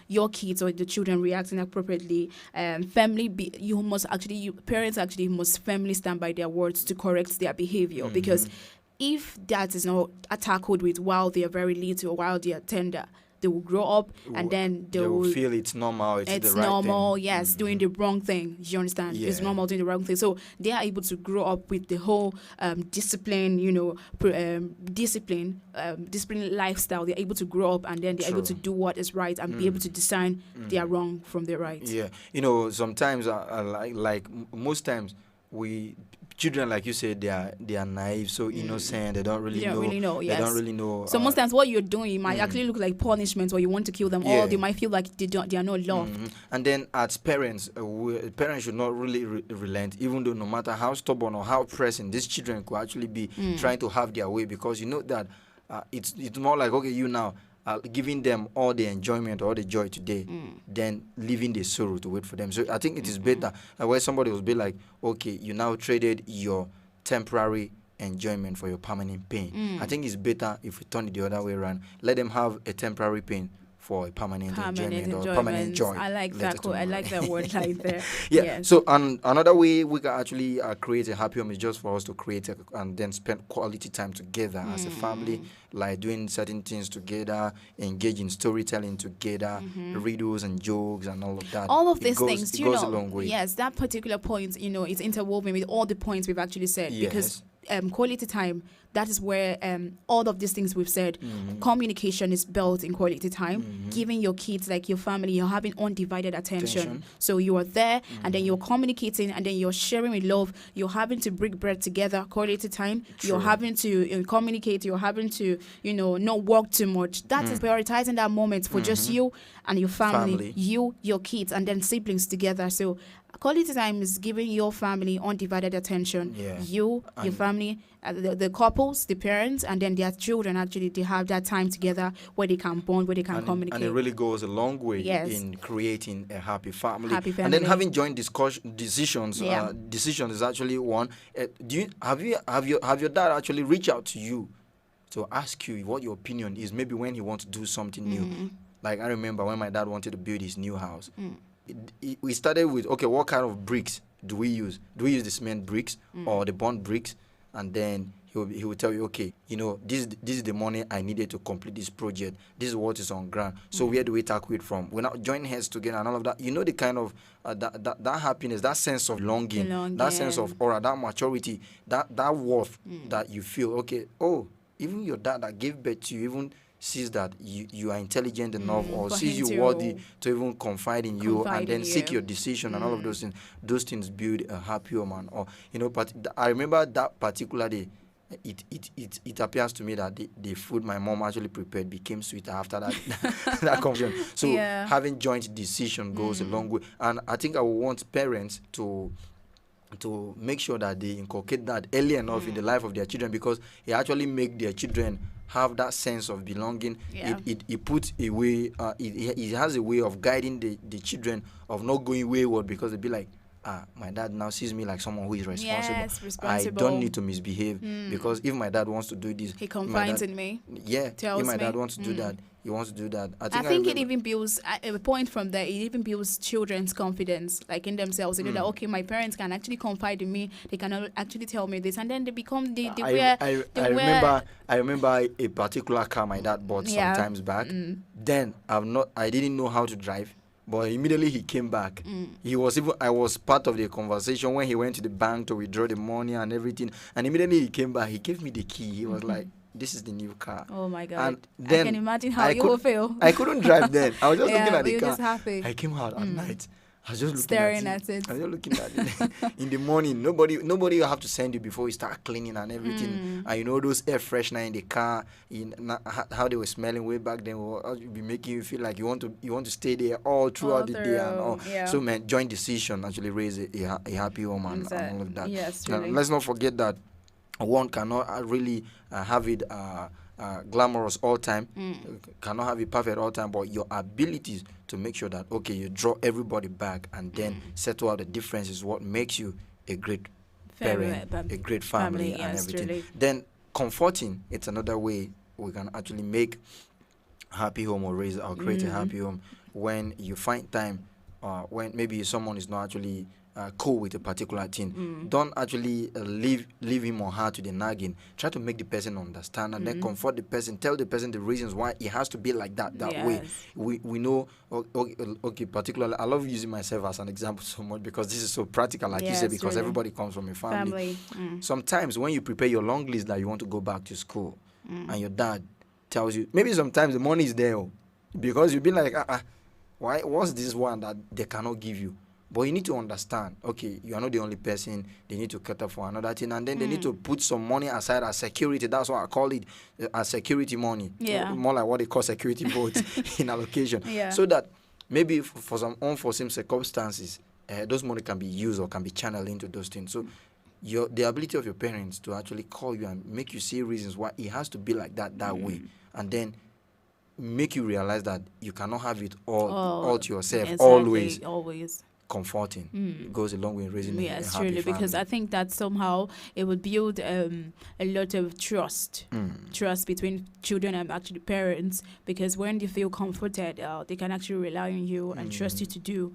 your kids or the children react inappropriately, parents actually must firmly stand by their words to correct their behavior. Because if that is not tackled with while they are very little or while they are tender, they will grow up and then they will feel it's normal. It's the right normal, thing. Yes, doing the wrong thing. You understand? Yeah. It's normal doing the wrong thing. So they are able to grow up with the whole discipline, discipline lifestyle. They're able to grow up and then they're able to do what is right and be able to discern their wrong from their right. Yeah, sometimes, like most times, children, like you said, they are naive, so innocent. They don't really know. Yes. They don't really know. So most times, what you're doing might actually look like punishment, or you want to kill them, or they might feel like they are not loved. And then, as parents, parents should not really relent, even though no matter how stubborn or how pressing these children could actually be trying to have their way, because you know that it's more like, okay, you now. Giving them all the enjoyment or all the joy today, then leaving the sorrow to wait for them. So I think it is better where somebody will be like, okay, you now traded your temporary enjoyment for your permanent pain. I think it's better if we turn it the other way around. Let them have a temporary pain for a permanent enjoyment or permanent joy. I like that. I like that word right there. Yeah. Yes. So another way we can actually create a happy home is just for us to create and then spend quality time together as a family, like doing certain things together, engage in storytelling together, riddles and jokes and all of that. All of these things, it goes a long way. Yes, that particular point, is interwoven with all the points we've actually said. Yes. Because quality time, that is where all of these things we've said, communication is built in quality time, giving your kids, like your family, you're having undivided attention. So you are there and then you're communicating and then you're sharing with love, you're having to break bread together, quality time. True. You're having to communicate, you're having to, not work too much. That is prioritizing that moment for just you and your family, you, your kids, and then siblings together. So quality time is giving your family undivided attention. Yeah. You, your family, the couples, the parents, and then their children, actually, they have that time together where they can bond, where they can communicate. And it really goes a long way in creating a happy family. And then having joint decisions is actually one. Have your dad actually reach out to you to ask you what your opinion is, maybe when he wants to do something new? Like I remember when my dad wanted to build his new house. We started with, okay, what kind of bricks do we use? Do we use the cement bricks or the bond bricks? And then he will tell you, okay, this is the money I needed to complete this project. This is what is on ground. So where do we tackle it from? We're not joining heads together and all of that. The kind of that happiness, that sense of longing, that sense of aura, that maturity, that worth that you feel, okay, even your dad that gave birth to you, even sees that you are intelligent enough or sees you worthy to even confide in you and then seek your decision and all of those things. Those things build a happy home. But I remember that particular day, it appears to me that the food my mom actually prepared became sweeter after that that conversation. So having joint decision goes a long way, and I think I would want parents to make sure that they inculcate that early enough in the life of their children, because it actually make their children have that sense of belonging. It puts a way, it has a way of guiding the children of not going wayward, because they'll be like, my dad now sees me like someone who is responsible. Yes, responsible. I don't need to misbehave, because if my dad wants to do this, he confides in me. Yeah, if my dad wants to do that, he wants to do that. I think it even builds a point from there. It even builds children's confidence, like in themselves. They know that, okay, my parents can actually confide in me. They can actually tell me this, and then they become I remember a particular car my dad bought some times back. Then I didn't know how to drive. But immediately he came back. I was part of the conversation when he went to the bank to withdraw the money and everything. And immediately he came back. He gave me the key. He was like, "This is the new car." Oh my God! And then I can imagine how you will feel. I couldn't drive then. I was just looking at the car. Just happy. I came out at night. I was just staring at it. I was just looking at it. In the morning, nobody will have to send you before you start cleaning and everything. And those air freshener in the car, how they were smelling way back then will be making you feel like you want to stay there all throughout the day and all. Yeah. So man, joint decision actually raise a happy home and all of that. Yes, really. Let's not forget that one cannot really have it glamorous all time, cannot have it perfect all time, but your abilities to make sure that, okay, you draw everybody back and then settle out the difference is what makes you a great parent, a great family and everything. Truly. Then comforting, it's another way we can actually make a happy home or create a happy home. When you find time, when maybe someone is not actually cool with a particular thing, don't actually leave him or her to the nagging. Try to make the person understand and then comfort the person. Tell the person the reasons why it has to be like that way. We know, okay, particularly, I love using myself as an example so much because this is so practical, like you said, because really. Everybody comes from a family. Sometimes when you prepare your long list that you want to go back to school and your dad tells you, maybe sometimes the money is there because you'll be like, why? What's this one that they cannot give you? But you need to understand, okay, you are not the only person. They need to cater for another thing. And then they need to put some money aside as security. That's what I call it, as security money. Yeah. More like what they call security votes in allocation. Yeah. So that maybe for some unforeseen circumstances, those money can be used or can be channeled into those things. So the ability of your parents to actually call you and make you see reasons why it has to be like that way. And then make you realize that you cannot have it all to yourself, always. Comforting. It goes a long way in raising a happy truly, family. because I think that somehow it would build a lot of trust between children and actually parents, because when they feel comforted, they can actually rely on you and trust you to do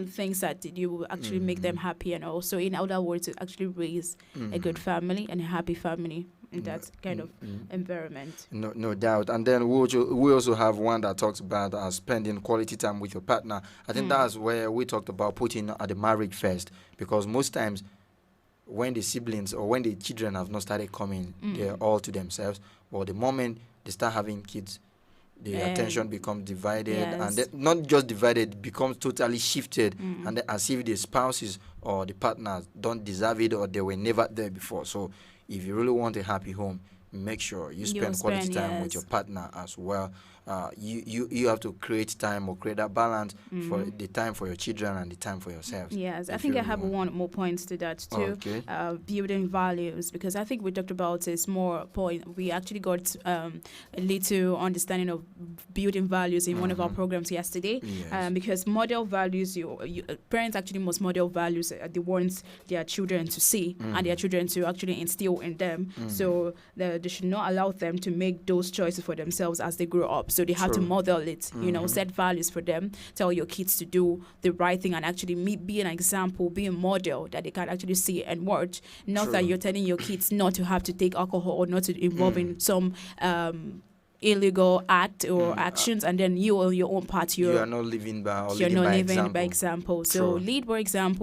things that you will actually make them happy, and also, in other words, to actually raise a good family and a happy family in that kind of environment. No doubt. And then we also have one that talks about spending quality time with your partner. I think that's where we talked about putting the marriage first, because most times when the siblings or when the children have not started coming, they're all to themselves. But the moment they start having kids, the attention becomes divided, and not just divided, becomes totally shifted, and then as if the spouses or the partners don't deserve it or they were never there before. So if you really want a happy home, make sure you spend quality time with your partner as well. You have to create time or create that balance for the time for your children and the time for yourself. Yes, I think I have one more point to that too. Okay. Building values, because I think we talked about this more point. We actually got a little understanding of building values in one of our programs yesterday. Yes. Because model values, parents actually must model values they want their children to see and their children to actually instill in them. So they should not allow them to make those choices for themselves as they grow up. So they have to model it, set values for them, tell your kids to do the right thing and actually be an example, be a model that they can actually see and watch. Not that you're telling your kids not to have to take alcohol or not to involve in some illegal act or actions, and then you on your own part, you are not living by example. So lead by example.